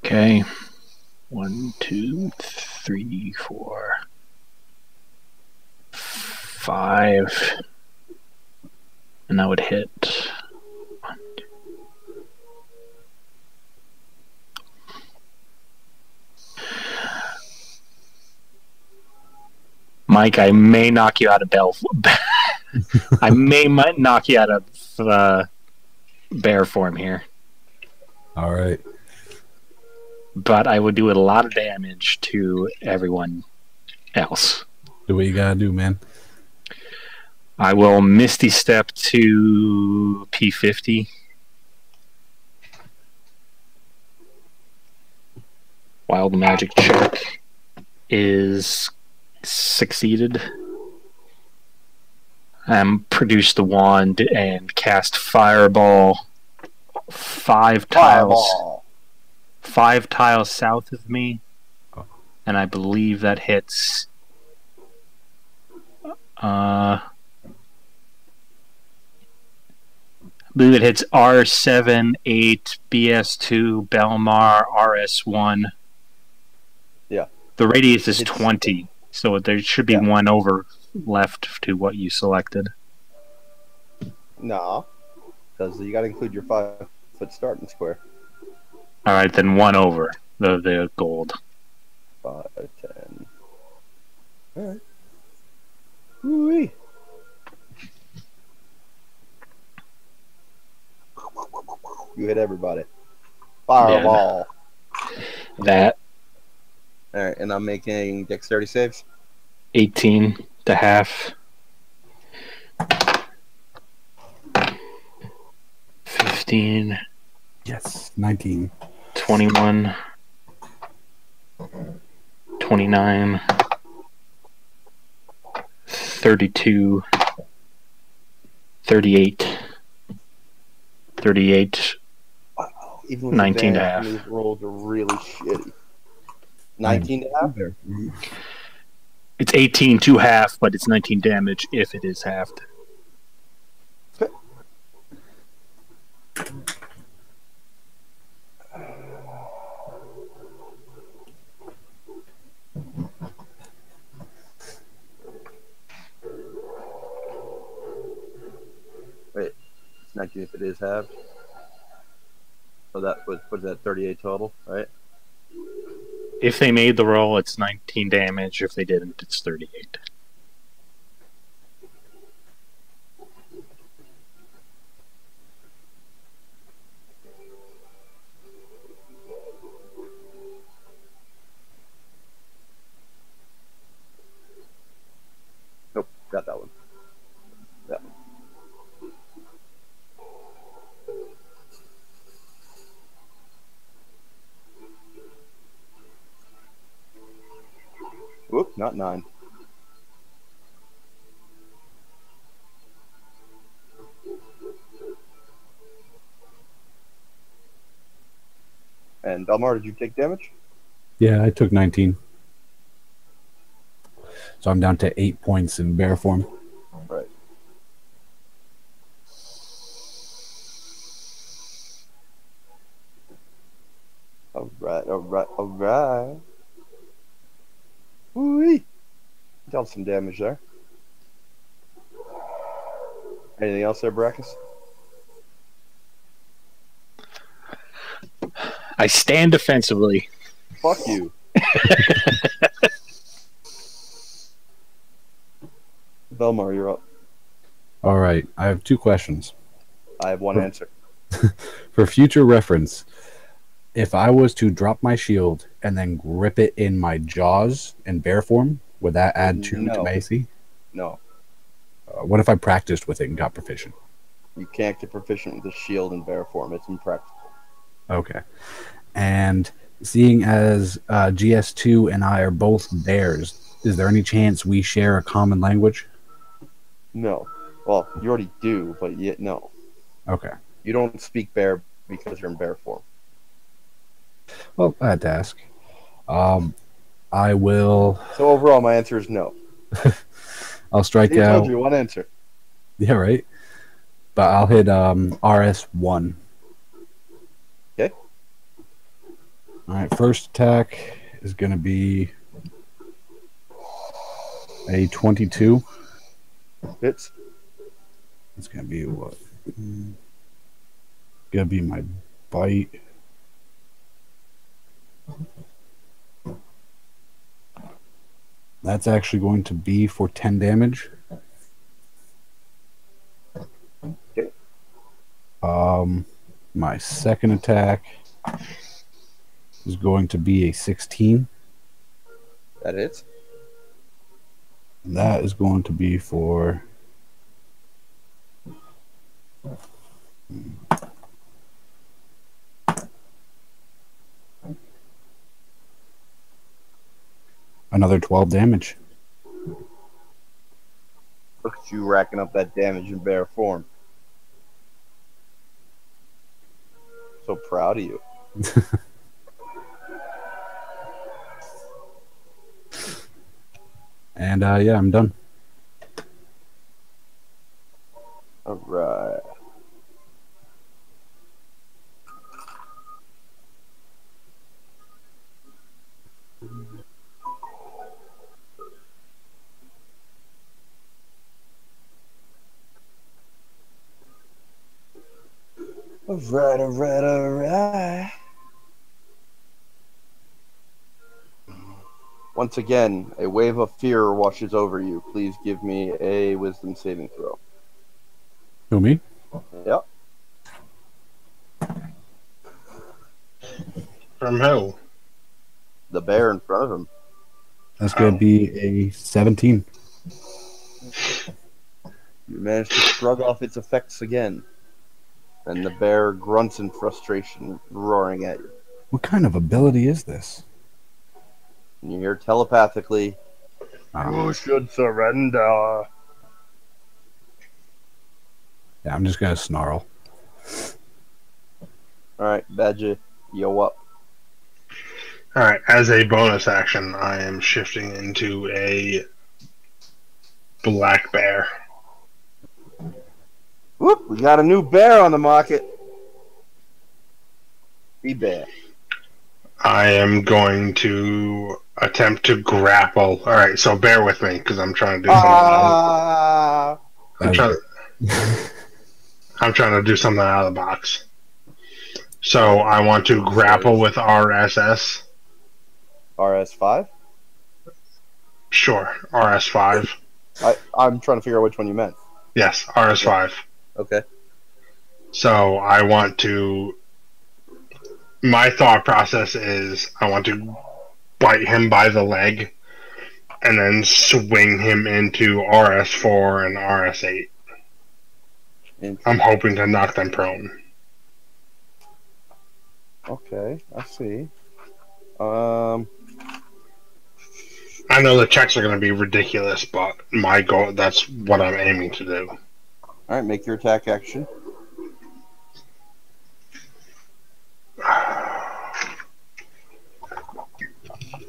Okay. 1, 2, 3, 4, 5. And that would hit. 1, 2. Mike, I may knock you out of Bell. I might knock you out of bear form here. All right. But I would do a lot of damage to everyone else. Do what you gotta do, man. I will Misty Step to P50. Wild Magic check is succeeded. Produce the wand and cast Fireball 5 tiles. Fireball. 5 tiles south of me. And I believe that hits I believe it hits R7, 8, BS2, Belmar, RS1. Yeah. The radius is 20, so there should be one over left to what you selected. No, because you got to include your 5-foot starting square. All right, then 1 over the gold. 5, 10. All right. Woo-wee. You hit everybody. Fireball. That. All right, and I'm making dexterity saves. 18 to half. 15. Yes, 19. 21. 29. 32. 38. 38. Wow. Even with 19 to advantage, half. these rolls are really shitty. 19 to half? It's 18 to half, but it's 19 damage if it is halved. Okay. Wait, it's 19 if it is halved. So that would put that 38 total, right? If they made the roll, it's 19 damage. If they didn't, it's 38. Nope, got that one. Yeah. Whoop, not 9. And Belmar, did you take damage? Yeah, I took 19. So I'm down to 8 points in bear form. Right. All right, all right, all right. Woo-wee. Dealt some damage there. Anything else there, Brackus? I stand defensively. Fuck you. Belmar, you're up. All right, I have 2 questions. I have one answer. For future reference, if I was to drop my shield and then grip it in my jaws in bear form, would that add 2 to my AC? No. What if I practiced with it and got proficient? You can't get proficient with the shield in bear form. It's impractical. Okay. And seeing as GS2 and I are both bears, is there any chance we share a common language? No. Well, you already do, but yet no. Okay. You don't speak bear because you're in bear form. Well, I had to ask. I will. So overall, my answer is no. I'll strike He out. told you one answer. Yeah, right. But I'll hit RS1. Okay. All right. First attack is going to be a 22. Hits. It's going to be what? Going to be my bite. That's actually going to be for 10 damage. Okay. My second attack is going to be a 16. That hits. And that is going to be for another 12 damage. Look at you racking up that damage in bear form. So proud of you. And yeah, I'm done. All right. All right, all right, all right. Once again, a wave of fear washes over you. Please give me a wisdom saving throw. Who, me? Yep. From who? The bear in front of him. That's going to be a 17. You manage to shrug off its effects again. And the bear grunts in frustration, roaring at you. What kind of ability is this? And you hear telepathically, Oh, "You should surrender." yeah, I'm just going to snarl. Alright, Badger, yo up. Alright, as a bonus action, I am shifting into a black bear. Whoop, we got a new bear on the market. Bear. I am going to attempt to grapple. Alright, so bear with me, because I'm trying to do something. I'm trying to do something out of the box. So I want to grapple with RSS. RS5? Sure, RS5. I'm trying to figure out which one you meant. Yes, RS5. Okay. So I want to. My thought process is I want to bite him by the leg and then swing him into RS4 and RS8. I'm hoping to knock them prone. Okay, I see. I know the checks are going to be ridiculous, but my goal, that's what I'm aiming to do. Alright, make your attack action.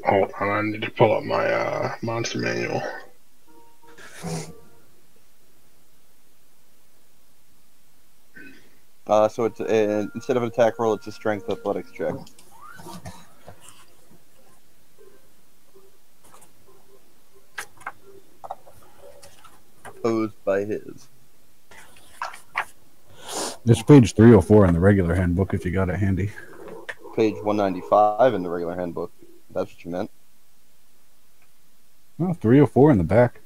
Hold on, I need to pull up my monster manual. So it's instead of an attack roll, it's a strength athletics check. Posed by his. It's page 304 in the regular handbook if you got it handy. Page 195 in the regular handbook. That's what you meant. Oh, 304 in the back.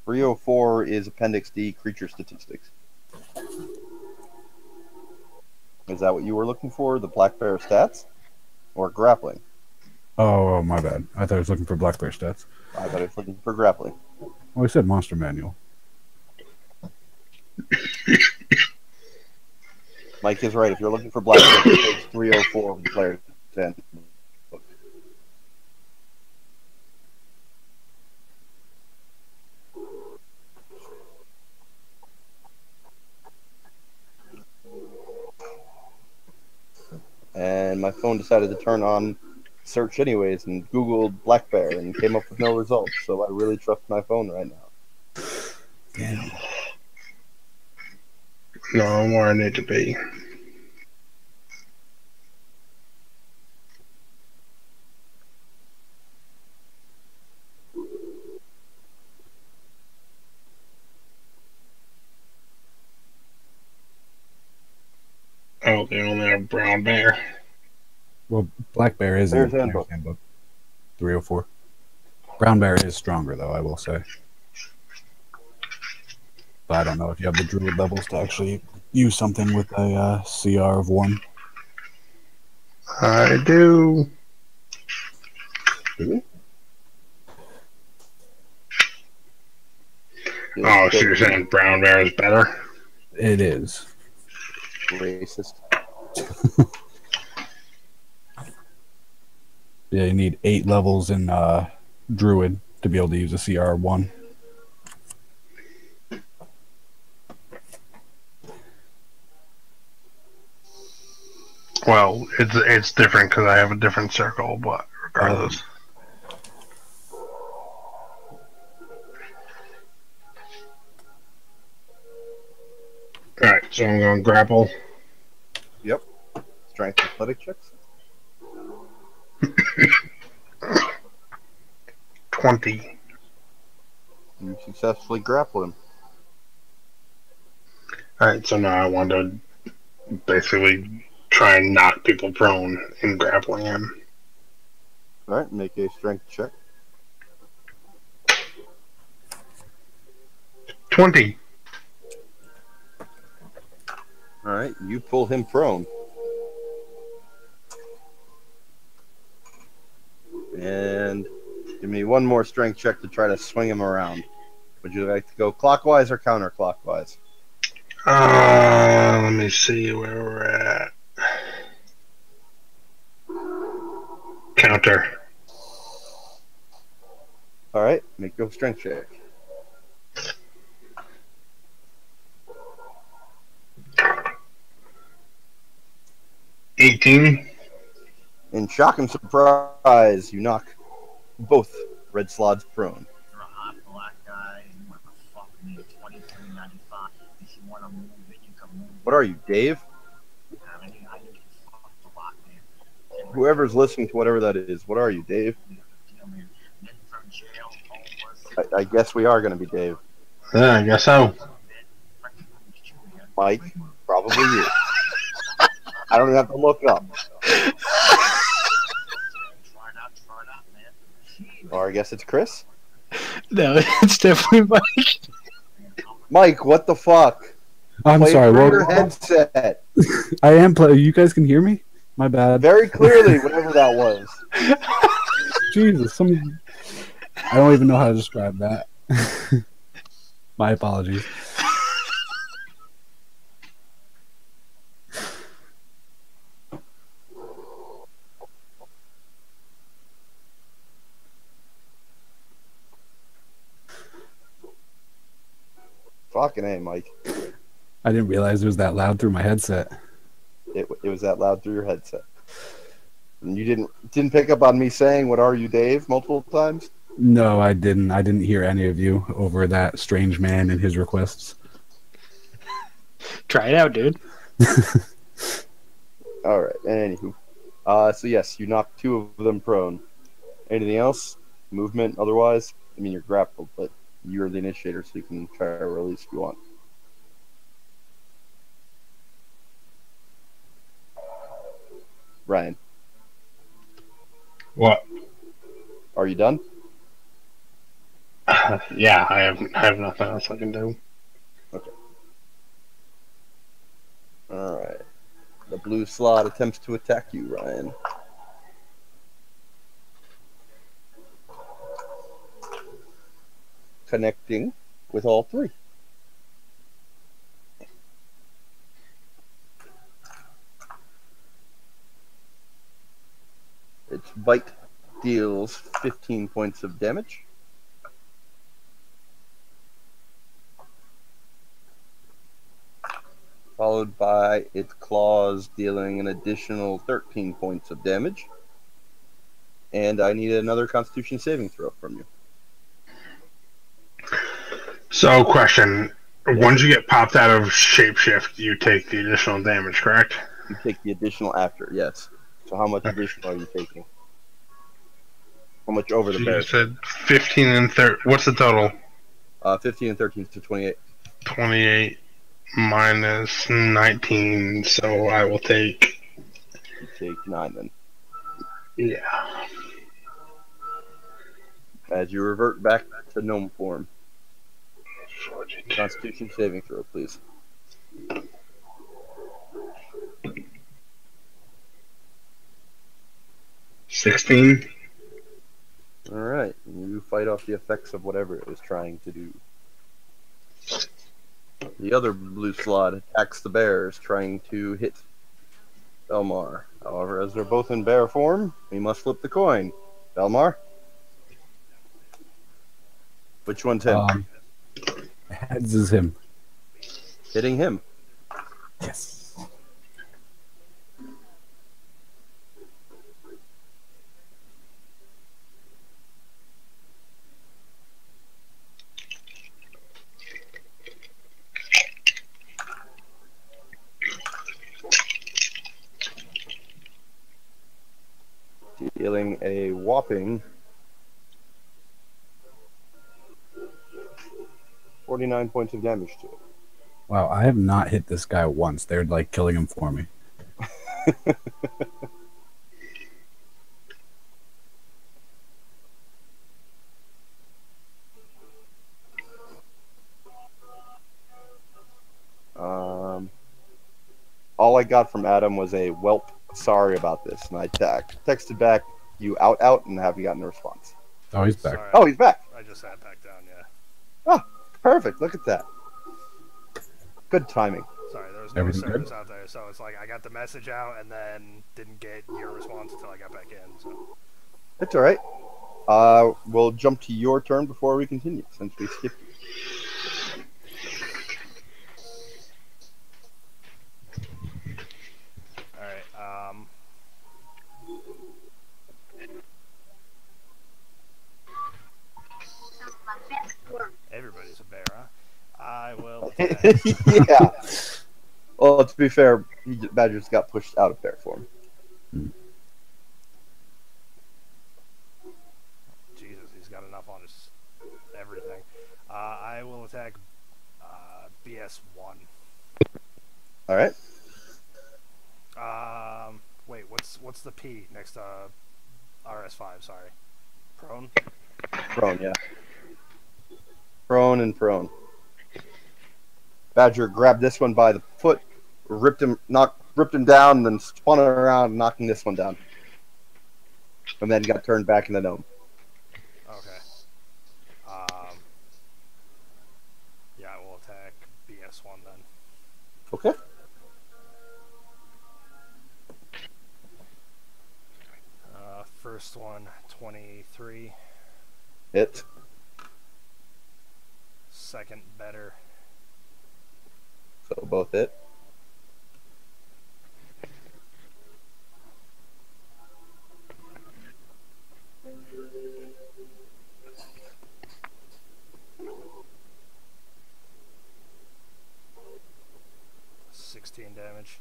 .304 is Appendix D, creature statistics. Is that what you were looking for? The black bear stats? Or grappling? Oh, my bad. I thought I was looking for Black Bear stats. I thought I was looking for grappling. Well, I said monster manual. Mike is right. If you're looking for black bear, page 304 of the player's handbook. And my phone decided to turn on search anyways and Googled black bear and came up with no results. So I really trust my phone right now. Damn. No, I'm where I need to be. Oh, they only have brown bear. Well, Black Bear is in Bear's the player's handbook. handbook. 304. Brown Bear is stronger, though, I will say. But I don't know if you have the druid levels to actually use something with a CR of 1. I do. Oh, so you're saying brown bear is better? It is. Racist. Yeah, you need 8 levels in druid to be able to use a CR 1. Well, it's different because I have a different circle, but regardless. Alright, so I'm going to grapple. Yep. Strength athletic checks. 20. You successfully grapple him. Alright, so now I want to basically try and knock people prone in grappling him. Alright, make a strength check. 20. Alright, you pull him prone. And give me one more strength check to try to swing him around. Would you like to go clockwise or counterclockwise? Let me see where we're at. Counter. Alright, make your strength check. $18. In shock and surprise, you knock both red slods prone. You're a hot black guy and you want to fuck me $23.95. If you want to move it, you can move What are you, Dave? it. I mean, I can fuck a lot, man. Whoever's listening to whatever that is, what are you, Dave? Men from jail, homeless, I guess we are going to be Dave. Yeah, I guess so. Mike, probably you. I don't even have to look up. Try it out, man. Or I guess it's Chris? No, it's definitely Mike. Mike, what the fuck? I'm Play sorry. through Well, your headset I am playing. You guys can hear me? My bad. very clearly, whatever that was. Jesus. I don't even know how to describe that. My apologies. Fucking A, Mike. I didn't realize it was that loud through my headset. It was that loud through your headset. And you didn't pick up on me saying "What are you, Dave?" multiple times. No, I didn't. I didn't hear any of you over that strange man and his requests. Try it out, dude. All right. Anywho, so yes, you knocked two of them prone. Anything else? Movement, otherwise? I mean, you're grappled, but you're the initiator, so you can try to release if you want. Ryan, What? are you done? Yeah, I have nothing else I can do. Okay. All right. The blue slot attempts to attack you, Ryan. Connecting with all three. Its bite deals 15 points of damage. Followed by its claws dealing an additional 13 points of damage. And I need another Constitution saving throw from you. So, question. Yes. Once you get popped out of shapeshift, you take the additional damage, correct? You take the additional after, yes. So how much additional are you taking? How much over the So bear? you said 15 and 30. What's the total? 15 and 13 to 28. 28 minus 19, so I will take... You take 9 then. Yeah. As you revert back to gnome form. Constitution saving throw, please. $16. Alright, you fight off the effects of whatever it was trying to do. The other blue slot attacks the bears, trying to hit Belmar. However, as they're both in bear form, we must flip the coin. Belmar? Which one's him? Heads is him. Hitting him. Yes. Dealing a whopping 49 points of damage to it. Wow, I have not hit this guy once. They're like killing him for me. All I got from Adam was a "Welp, sorry about this," and I texted back, "You out," and haven't gotten a response. Oh, he's back. Sorry, Oh, he's back. I just sat back down, yeah. Oh, perfect. Look at that. Good timing. Sorry, there was no Everything service good? out there, so it's like I got the message out and then didn't get your response until I got back in. So It's all right. We'll jump to your turn before we continue, since we skipped you. all right, everybody's a bear, huh? I will. Yeah. Well, to be fair, Badger's got pushed out of bear form. Jesus, he's got enough on his everything. I will attack BS1. All right. Wait, what's the P next to RS5? Sorry, prone. Prone, yeah. Prone and prone. Badger grabbed this one by the foot, ripped him down, and then spun around, knocking this one down. And then got turned back in the gnome. Okay. Yeah, I will attack BS1 then. Okay. First one, 23. Hit. Second, better. So both hit. 14 damage.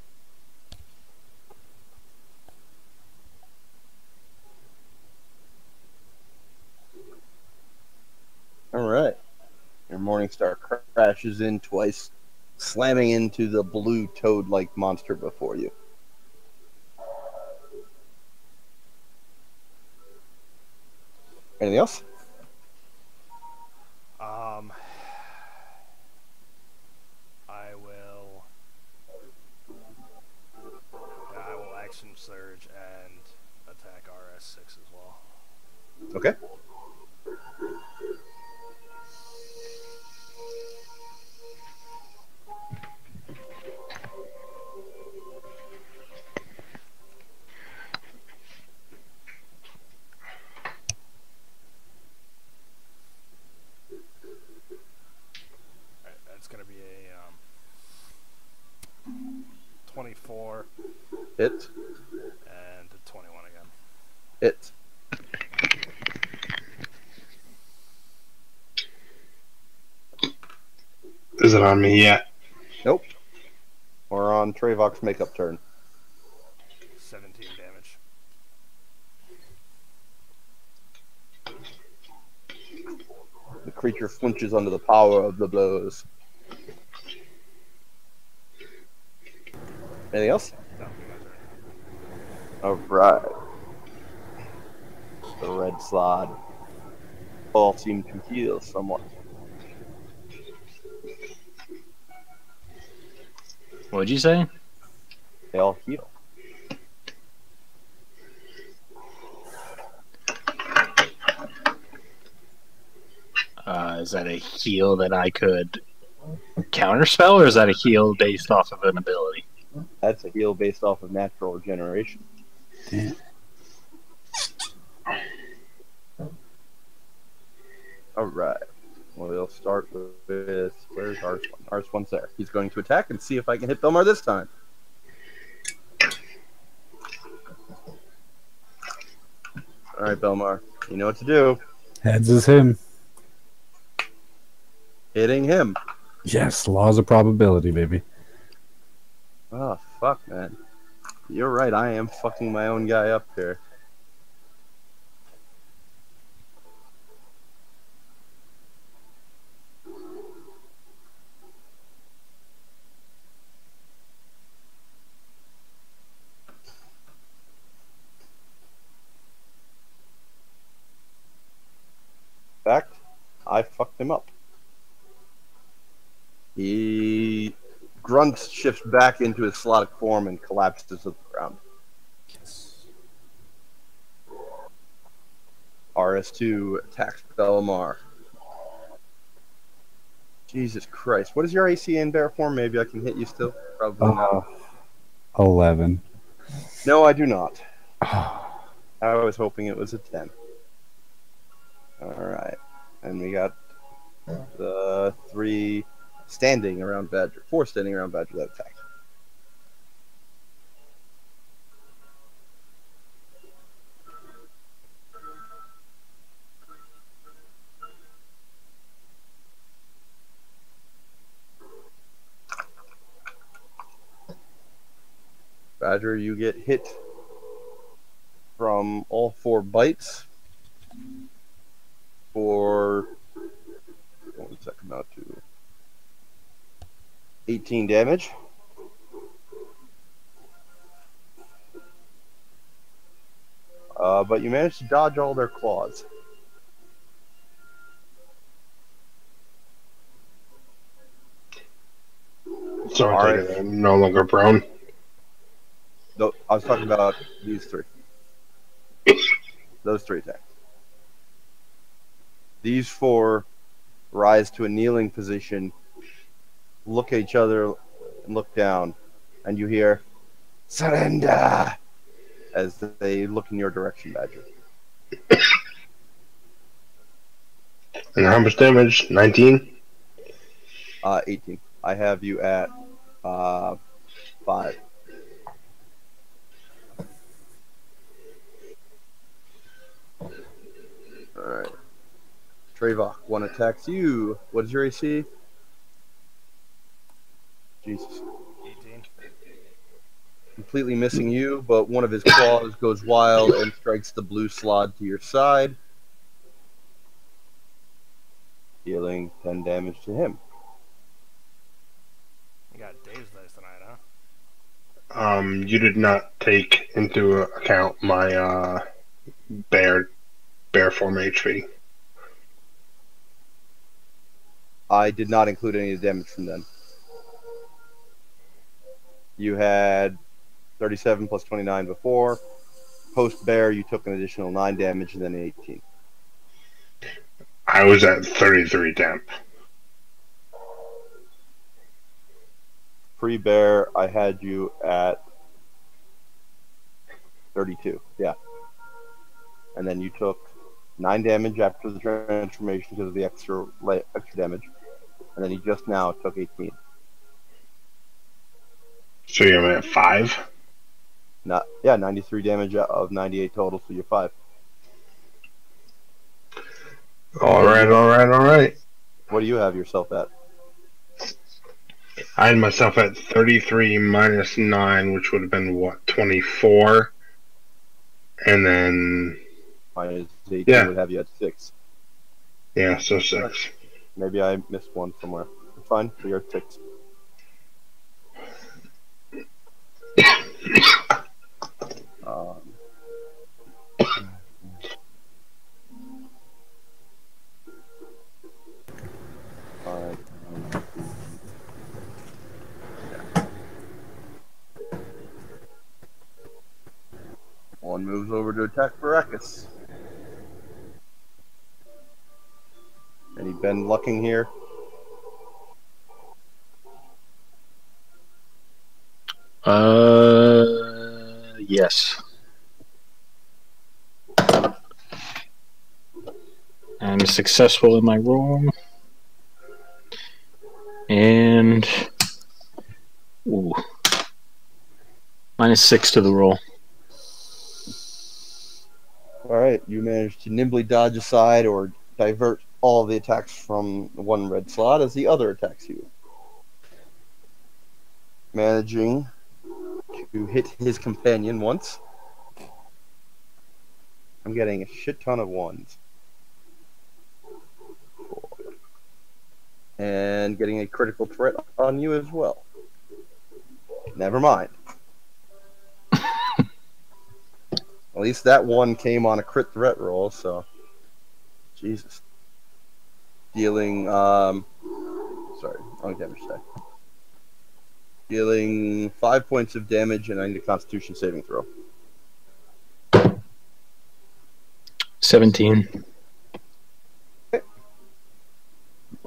All right. Your Morningstar crashes in twice, slamming into the blue toad-like monster before you. Anything else? I will action surge and attack RS6 as well. Okay. Alright, that's gonna be a 24 Hit. and a 21 again. Hit. Is it on me yet? Nope. We're on Trayvok's makeup turn. 17 damage. The creature flinches under the power of the blows. Anything else? That'll be my turn. Alright. The red slot all seem to heal somewhat. What'd you say? They all heal. Is that a heal that I could counterspell, or is that a heal based off of an ability? That's a heal based off of natural regeneration. Damn. Alright. Well, we'll start with where's Ars1? Ars1's there. He's going to attack and see if I can hit Belmar this time. Alright, Belmar. You know what to do. Heads is him. Hitting him. Yes, laws of probability, baby. Oh, fuck, man. You're right, I am fucking my own guy up here. In fact, I fucked him up. He grunts, shifts back into his slotted form, and collapses to the ground. Yes. RS2 attacks Belmar. Jesus Christ. What is your AC in bear form? Maybe I can hit you still? Probably not. 11. No, I do not. I was hoping it was a 10. Alright. And we got the 4 standing around Badger that attack. Badger, you get hit from all 4 bites for 1 second out to 18 damage. But you managed to dodge all their claws. So All I right. take it I'm no longer prone. No, I was talking about these 3. Those 3 attacks. These 4 rise to a kneeling position, look at each other, and look down, and you hear, "Surrender!" as they look in your direction, Badger. And how much damage? 19? 18. I have you at 5. Alright. Trayvok, 1 attacks you. What is your AC? Jesus. 18. completely missing you, but one of his claws goes wild and strikes the blue slot to your side, dealing 10 damage to him. You got Dave's dice tonight, huh? You did not take into account my bear form HP. I did not include any of the damage from them. You had 37 plus 29 before. Post bear, you took an additional 9 damage and then 18. I was at 33 temp. Pre bear, I had you at 32. Yeah. And then you took 9 damage after the transformation because of the extra damage. And then you just now took 18. So you're at 5? 93 damage of 98 total, so you're 5. Alright. What do you have yourself at? I had myself at 33 minus 9, which would have been, what, 24? And then... Minus 18 Yeah. would have you at 6. Yeah, so 6. Maybe I missed one somewhere. It's fine, so you're at 6. One moves over to attack Baracus. Any Ben Lucking here? Yes. I'm successful in my roll. And... Ooh. -6 to the roll. Alright, you managed to nimbly dodge aside or divert all the attacks from one red slot as the other attacks you. Managing to hit his companion once. I'm getting a shit ton of ones. And getting a critical threat on you as well. Never mind. At least that one came on a crit threat roll, so... Jesus. Dealing, sorry, wrong damage die. Dealing 5 points of damage and I need a Constitution saving throw. 17.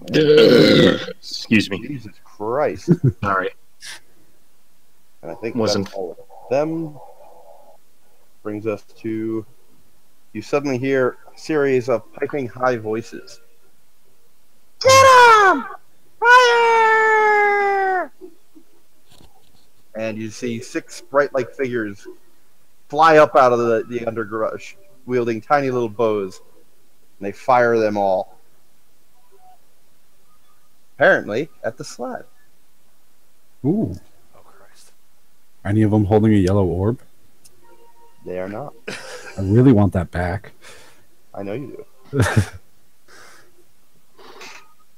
Excuse me. Jesus Christ. Sorry. And I think Wasn't- that's all of them. Brings us to... You suddenly hear a series of piping high voices. Get him! Fire! And you see 6 sprite-like figures fly up out of the underbrush, wielding tiny little bows. And they fire them all. Apparently, at the slab. Ooh. Oh, Christ. Are any of them holding a yellow orb? They are not. I really want that back. I know you do.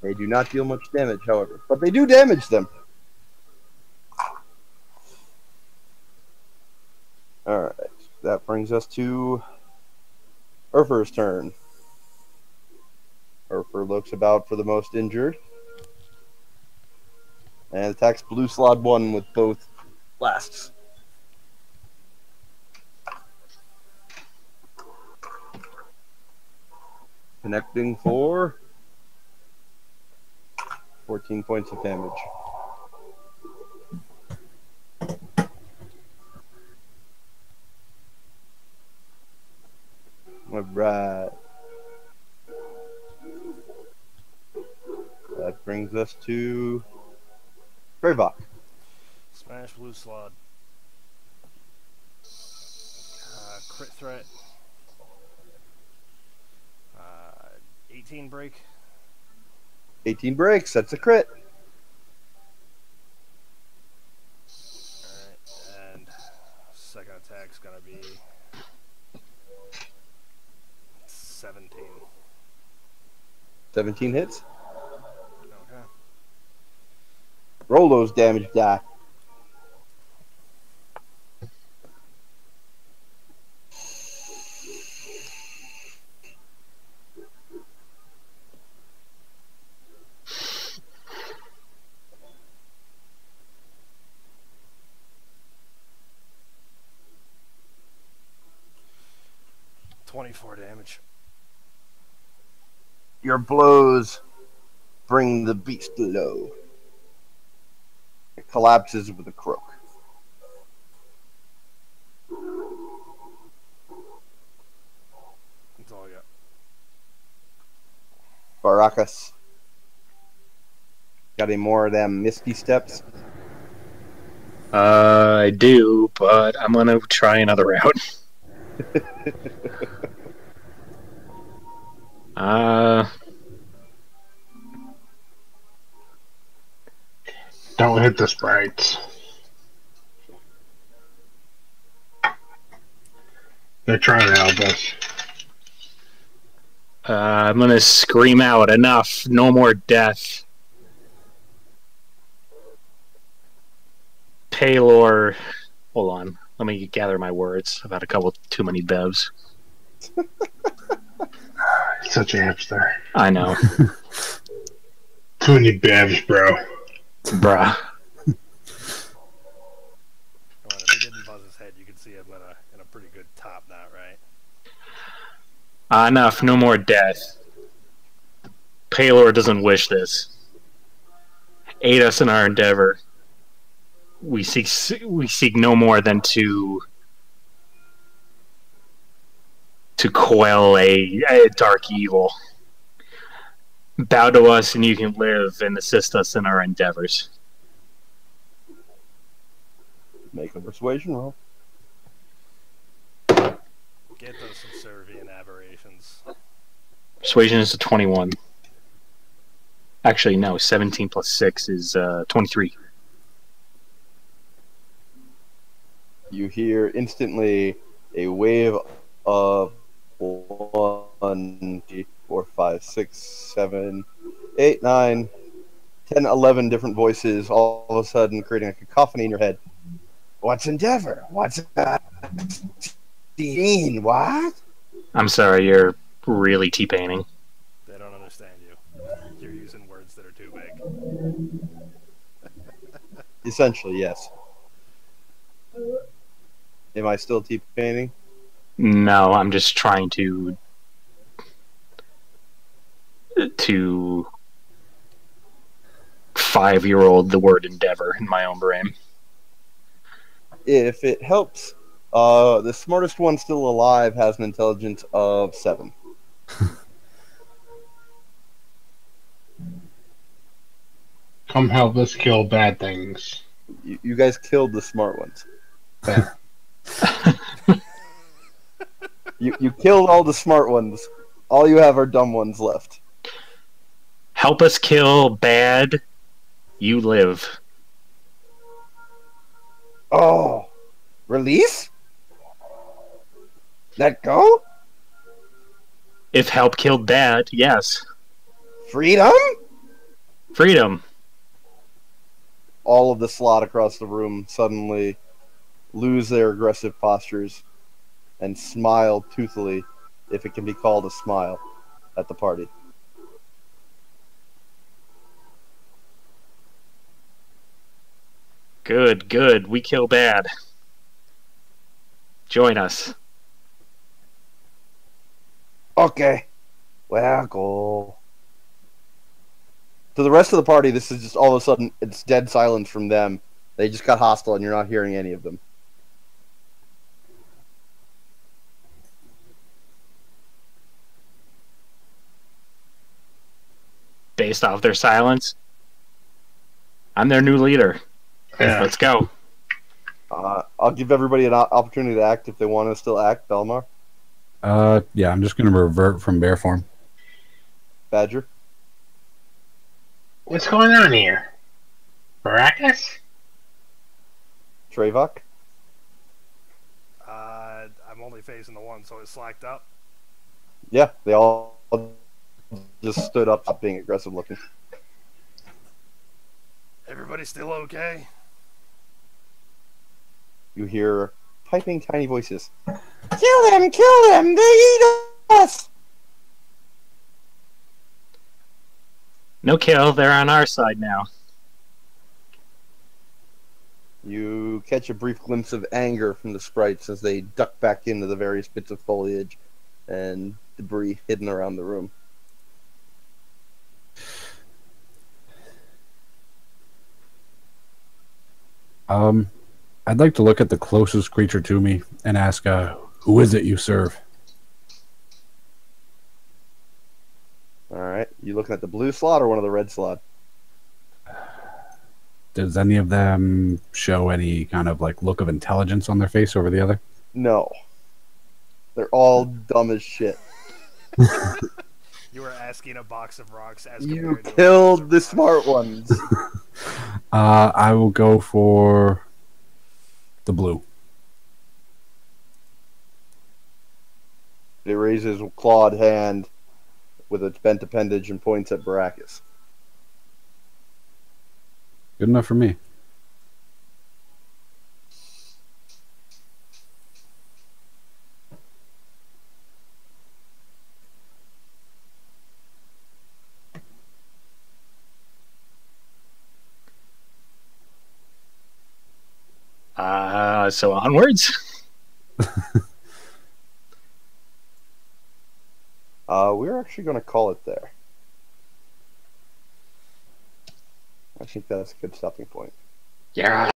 They do not deal much damage, however. But they do damage them. Alright. That brings us to Urfer's turn. Urfer looks about for the most injured. And attacks Blue Slot 1 with both blasts. Connecting for 14 points of damage. Alright. That brings us to Greyvok. Smash blue slot. Crit threat. 18 break. 18 breaks. That's a crit. Alright, and 17. 17 hits. Okay. Roll those damage die. $24 damage. Your blows bring the beast low. It collapses with a croak. That's all I got. Baracus. Got any more of them misty steps? I do, but I'm gonna try another route. Don't hit the sprites. They're trying to help us. I'm gonna scream out, enough, no more death. Paylor, hold on, let me gather my words. I've had a couple too many bevs. Such a hamster. I know. Too many bevs, bro. Bruh. Well, if he didn't buzz his head, you could see him in a pretty good top knot, right? Enough, no more death. Paylor doesn't wish this. Aid us in our endeavor. We seek no more than to quell a dark evil. Bow to us and you can live, and assist us in our endeavors. Make a persuasion roll. Get those subservient aberrations. Persuasion is a 21. Actually, no, 17 plus 6 is 23. You hear instantly a wave of 1, 2, 4, 5, 6, 7, 8, 9, 10, 11 different voices all of a sudden creating a cacophony in your head. What's endeavor? What's Dean? What? I'm sorry, you're really T-painting. They don't understand you. You're using words that are too big. Essentially, yes. Am I still T-painting? No, I'm just trying to 5-year-old the word endeavor in my own brain. If it helps, the smartest one still alive has an intelligence of 7. Come help us kill bad things. You guys killed the smart ones. Yeah. You killed all the smart ones. All you have are dumb ones left. Help us kill bad, you live. Oh, release? Let go? If help killed bad, yes. Freedom? Freedom. All of the slot across the room suddenly lose their aggressive postures and smile toothily, if it can be called a smile, at the party. Good, good. We kill bad. Join us. Okay. Well, go. To the rest of the party, this is just all of a sudden, it's dead silence from them. They just got hostile and you're not hearing any of them. Based off their silence, I'm their new leader. Yeah. Let's go. I'll give everybody an opportunity to act if they want to still act. Belmar, Yeah, I'm just going to revert from bear form. Badger, What's going on here? Baracus? Trevok. I'm only facing the one, so it's slacked up. Yeah, they all just stood up, stop being aggressive looking. Everybody still okay? You hear piping tiny voices. Kill them! Kill them! They eat us! No kill, they're on our side now. You catch a brief glimpse of anger from the sprites as they duck back into the various bits of foliage and debris hidden around the room. I'd like to look at the closest creature to me and ask, who is it you serve? Alright, you looking at the blue slot or one of the red slot? Does any of them show any kind of like look of intelligence on their face over the other? No. They're all dumb as shit. You were asking a box of rocks as You compared to a killed the box of rocks. smart ones. I will go for the blue. It raises a clawed hand with its bent appendage and points at Baracus. Good enough for me. So onwards. We're actually going to call it there. I think that's a good stopping point. Yeah.